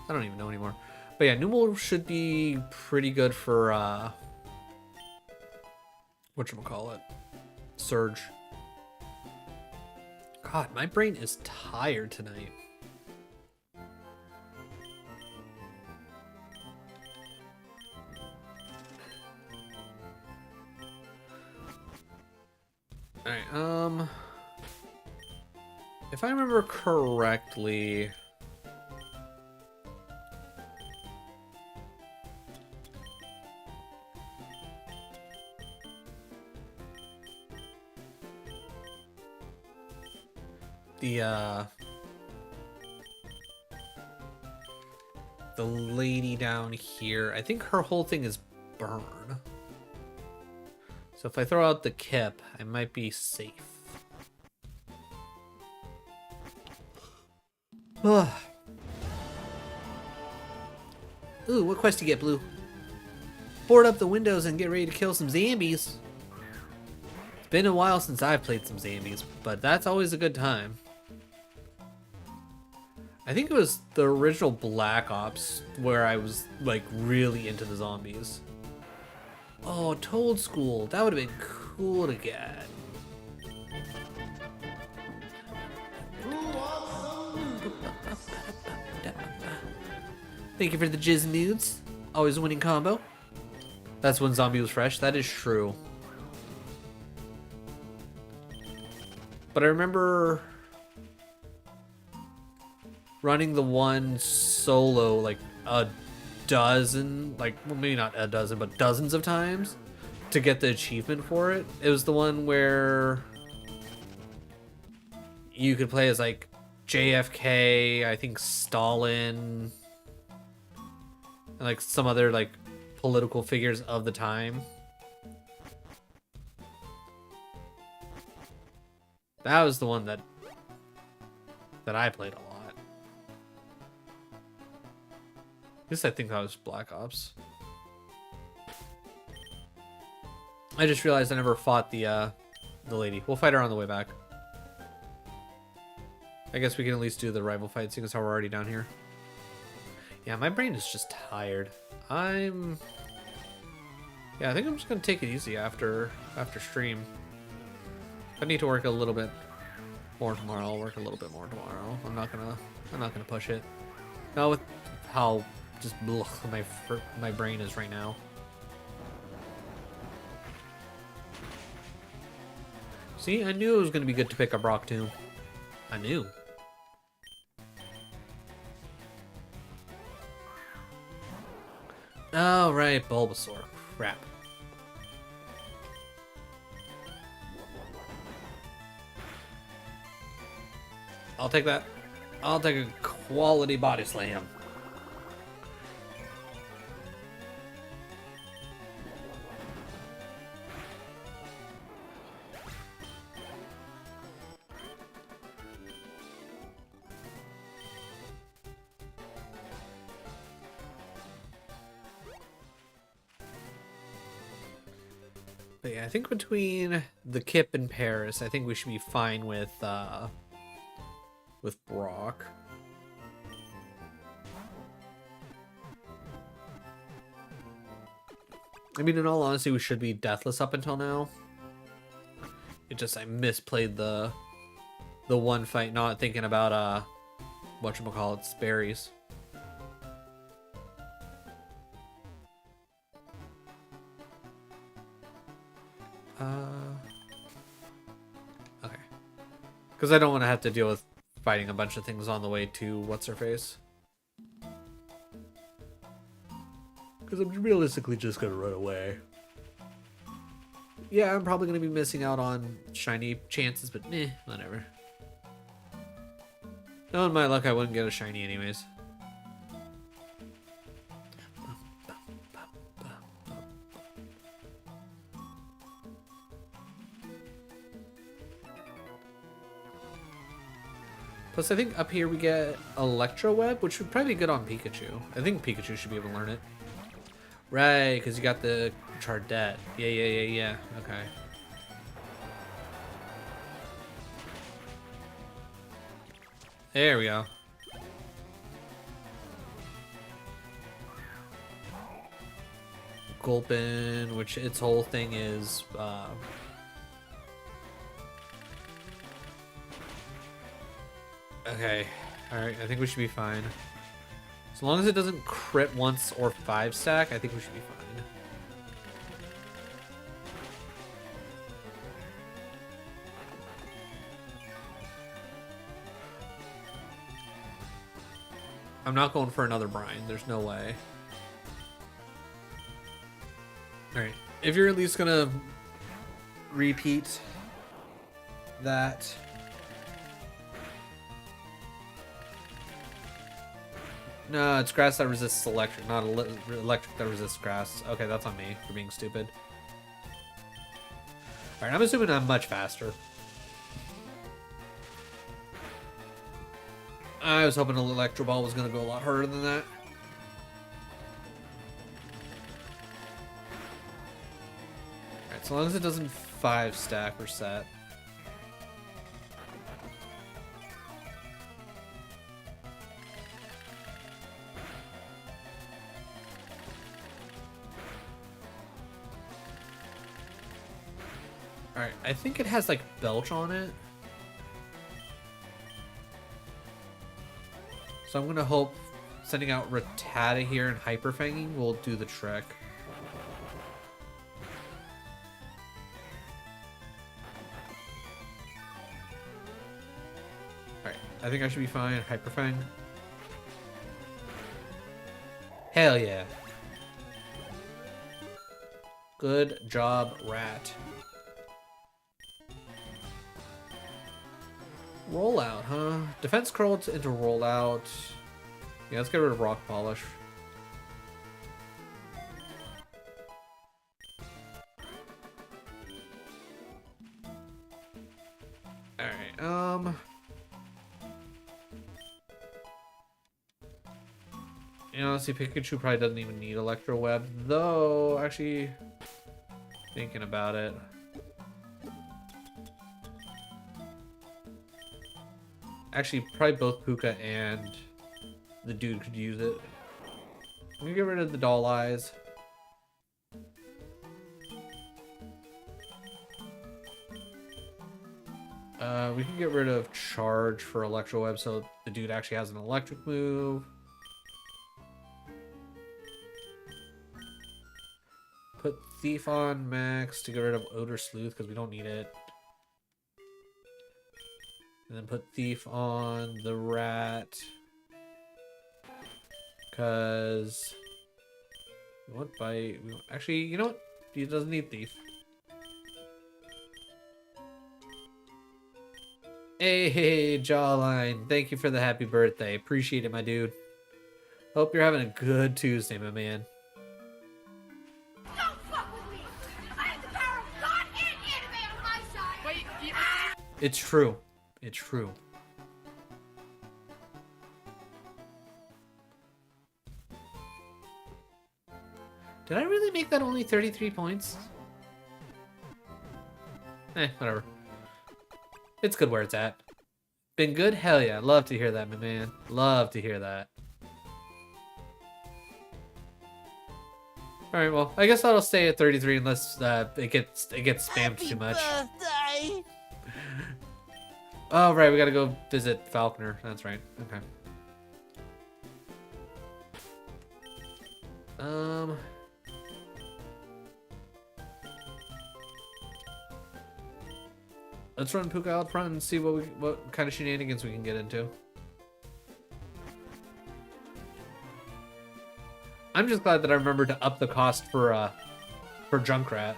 I don't even know anymore. But yeah, Numel should be pretty good for, whatchamacallit? Surge. God, my brain is tired tonight. Alright, if I remember correctly, the lady down here, I think her whole thing is burn. So if I throw out the kip, I might be safe. Ugh. Ooh, what quest do you get, Blue? Board up the windows and get ready to kill some zombies. It's been a while since I've played some zombies, but that's always a good time. I think it was the original Black Ops where I was like really into the zombies. Oh, Toad School. That would have been cool to get. Thank you for the jizz nudes. Always a winning combo. That's when Zombie was fresh. That is true. But I remember running the one solo like a dozen, like, well, maybe not a dozen, but dozens of times to get the achievement for it. It was the one where you could play as like JFK, I think Stalin, and like some other like political figures of the time. That was the one that I played a lot. At least I think that was Black Ops. I just realized I never fought the lady. We'll fight her on the way back. I guess we can at least do the rival fight, seeing as how we're already down here. Yeah, my brain is just tired. Yeah, I think I'm just gonna take it easy after stream. If I need to work a little bit more tomorrow, I'll work a little bit more tomorrow. I'm not gonna push it. Not with how just my brain is right now. See, I knew it was gonna be good to pick up Rock Tomb. I knew. Oh right, Bulbasaur. Crap. I'll take that. I'll take a quality body slam. But yeah, I think between the Kip and Paris, I think we should be fine with Brock. I mean, in all honesty, we should be deathless up until now. It just, I misplayed the one fight, not thinking about whatchamacallit, Sperry's. Okay. Because I don't want to have to deal with fighting a bunch of things on the way to what's-her-face. Because I'm realistically just going to run away. Yeah, I'm probably going to be missing out on shiny chances, but whatever. Knowing my luck, I wouldn't get a shiny anyways. Plus, I think up here we get Electro Web, which would probably be good on Pikachu. I think Pikachu should be able to learn it. Right, because you got the Chardette. Yeah. Okay. There we go. Gulpin, which its whole thing is okay. Alright, I think we should be fine. As long as it doesn't crit once or 5 stack, I think we should be fine. I'm not going for another brine. There's no way. Alright. If you're at least gonna repeat that. No, it's grass that resists electric, not electric that resists grass. Okay, that's on me for being stupid. Alright, I'm assuming I'm much faster. I was hoping an Electro Ball was going to go a lot harder than that. Alright, so long as it doesn't 5 stack, we're set. Alright, I think it has like Belch on it. So I'm gonna hope sending out Rattata here and Hyper Fanging will do the trick. Alright, I think I should be fine. Hyper Fang. Hell yeah. Good job, Rat. Rollout, huh? Defense curled into rollout. Yeah, let's get rid of rock polish. Alright, you know, honestly, Pikachu probably doesn't even need Electro Web, though, actually, thinking about it. Actually, probably both Puka and the dude could use it. I'm gonna get rid of the doll eyes. We can get rid of charge for Electro Web so the dude actually has an electric move. Put Thief on max to get rid of Odor Sleuth because we don't need it. And then put Thief on the Rat. Because we want Bite. Actually, you know what? He doesn't need Thief. Hey, Jawline. Thank you for the happy birthday. Appreciate it, my dude. Hope you're having a good Tuesday, my man. Don't fuck with me! I have the power of God and anime on my side! Wait, It's true. It's true. Did I really make that only 33 points? Whatever. It's good where it's at. Been good? Hell yeah. Love to hear that, my man. Love to hear that. Alright, well, I guess that'll stay at 33 unless it gets spammed too much. Birthday. Oh, right, we gotta go visit Falconer. That's right. Okay. Let's run Puka out front and see what kind of shenanigans we can get into. I'm just glad that I remembered to up the cost for Junkrat.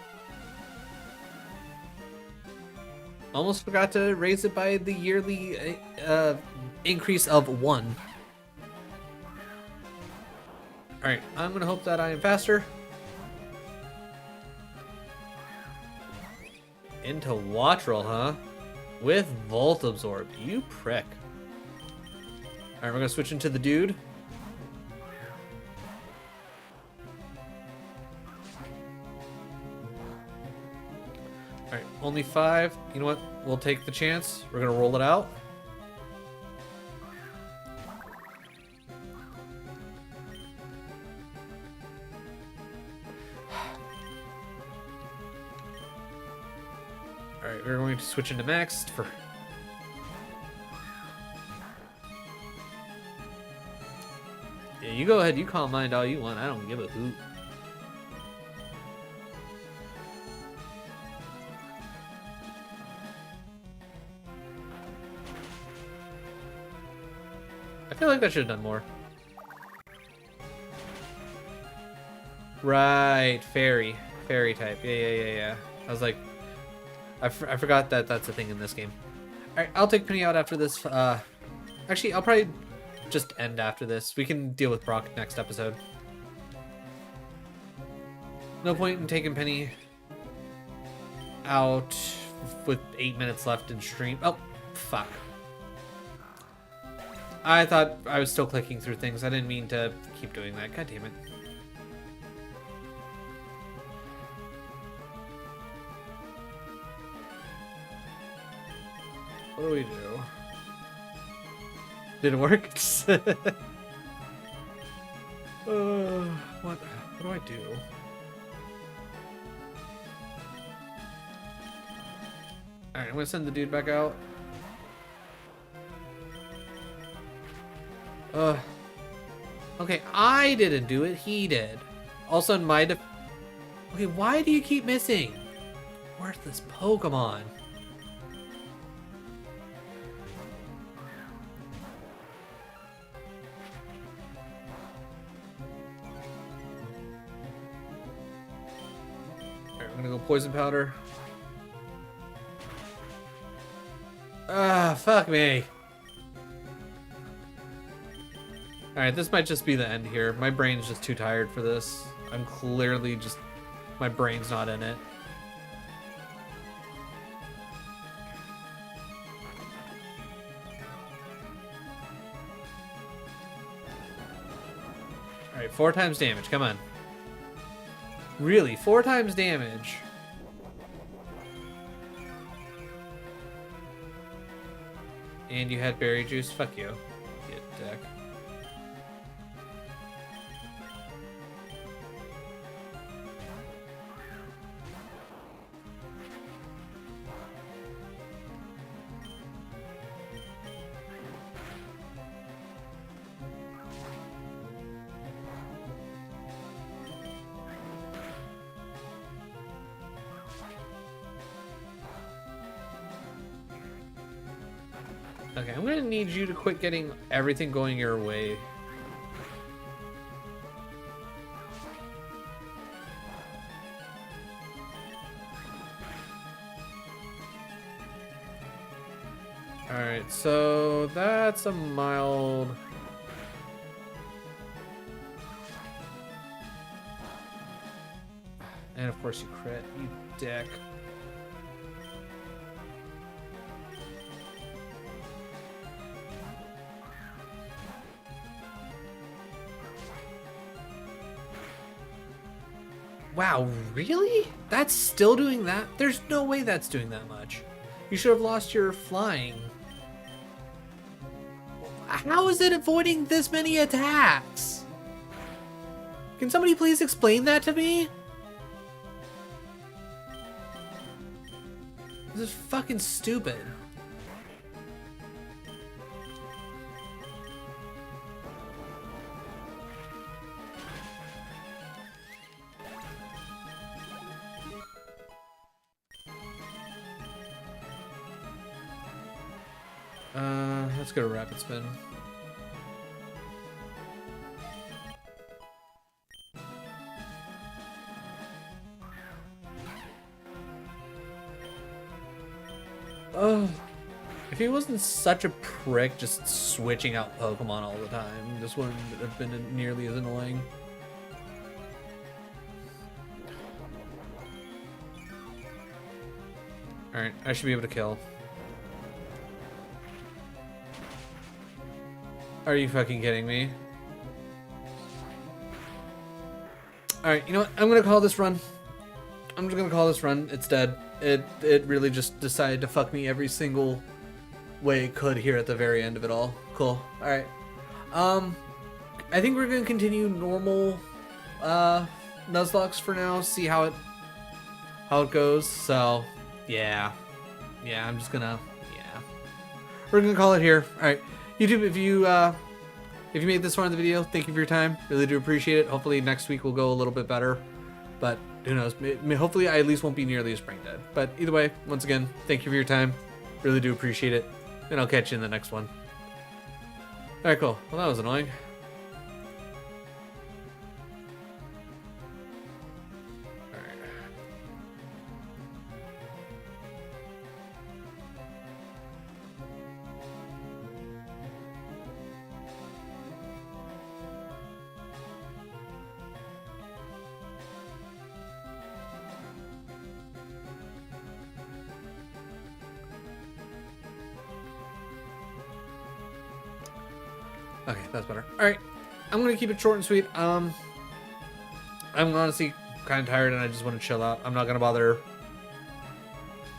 Almost forgot to raise it by the yearly increase of 1. Alright, I'm gonna hope that I am faster. Into Wattrel, huh? With Volt Absorb. You prick. Alright, we're gonna switch into the dude. Alright, only 5. You know what? We'll take the chance. We're gonna roll it out. Alright, we're going to switch into Max for... Yeah, you go ahead, you calm mind all you want. I don't give a hoot. I feel like I should have done more. Right, fairy. Fairy type. Yeah. I was like, I forgot that that's a thing in this game. Alright, I'll take Penny out after this. Actually, I'll probably just end after this. We can deal with Brock next episode. No point in taking Penny out with 8 minutes left in stream. Oh, fuck. I thought I was still clicking through things. I didn't mean to keep doing that. God damn it. What do we do? Did it work? What do I do? Alright, I'm gonna send the dude back out. Okay, I didn't do it, he did. Also, in my okay, why do you keep missing? Worthless Pokemon. Alright, I'm gonna go Poison Powder. Ah, fuck me. Alright, this might just be the end here. My brain's just too tired for this. I'm clearly just... my brain's not in it. Alright, 4 times damage. Come on. Really? 4 times damage? And you had berry juice? Fuck you. You dick. Okay, I'm gonna need you to quit getting everything going your way. Alright, so that's a mild... And of course you crit, you dick. Wow, really? That's still doing that? There's no way that's doing that much. You should have lost your flying. How is it avoiding this many attacks? Can somebody please explain that to me? This is fucking stupid. Let's go to Rapid Spin. Oh, if he wasn't such a prick just switching out Pokemon all the time, this wouldn't have been nearly as annoying. Alright, I should be able to kill. Are you fucking kidding me? Alright, you know what? I'm gonna call this run. I'm just gonna call this run. It's dead. It really just decided to fuck me every single way it could here at the very end of it all. Cool. Alright. I think we're gonna continue normal Nuzlocks for now, see how it goes. So yeah. yeah, I'm just gonna, yeah. We're gonna call it here. All right, YouTube, if you made this far in the video, thank you for your time. Really do appreciate it. Hopefully next week will go a little bit better, but who knows? Hopefully I at least won't be nearly as brain dead. But either way, once again, thank you for your time. Really do appreciate it, and I'll catch you in the next one. All right, cool. Well, that was annoying. All right. Okay, that's better. All right, I'm gonna keep it short and sweet. I'm honestly kind of tired and I just want to chill out. I'm not gonna bother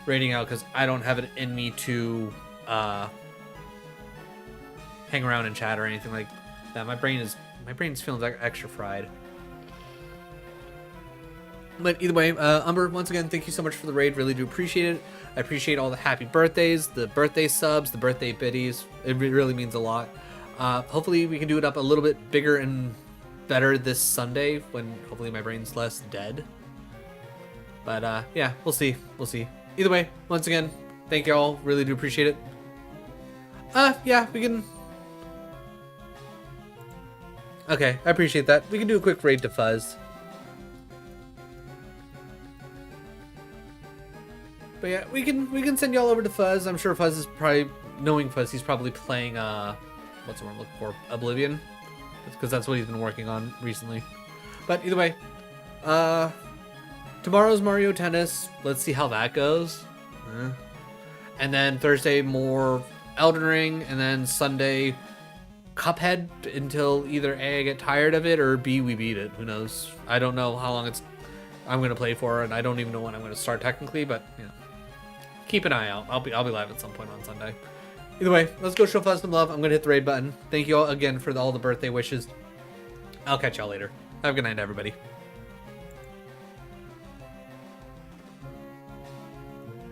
raiding out because I don't have it in me to hang around and chat or anything like that. My brain's feeling like extra fried. But either way, Umber, once again, thank you so much for the raid. Really do appreciate it. I appreciate all the happy birthdays, the birthday subs, the birthday biddies. It really means a lot. Hopefully we can do it up a little bit bigger and better this Sunday when hopefully my brain's less dead. But yeah, we'll see. We'll see. Either way, once again, thank you all. Really do appreciate it. Yeah, we can. Okay, I appreciate that. We can do a quick raid to Fuzz. But yeah, we can send y'all over to Fuzz. I'm sure Fuzz is probably, knowing Fuzz, he's probably playing what's the word I'm looking for? Oblivion, because that's what he's been working on recently. But either way, tomorrow's Mario Tennis. Let's see how that goes. And then Thursday more Elden Ring, and then Sunday Cuphead until either A, I get tired of it, or B, we beat it. Who knows? I don't know how long I'm gonna play for, and I don't even know when I'm gonna start technically. But you know, keep an eye out. I'll be live at some point on Sunday. Either way, let's go show Fuzz some love. I'm going to hit the raid button. Thank you all again for all the birthday wishes. I'll catch y'all later. Have a good night, everybody.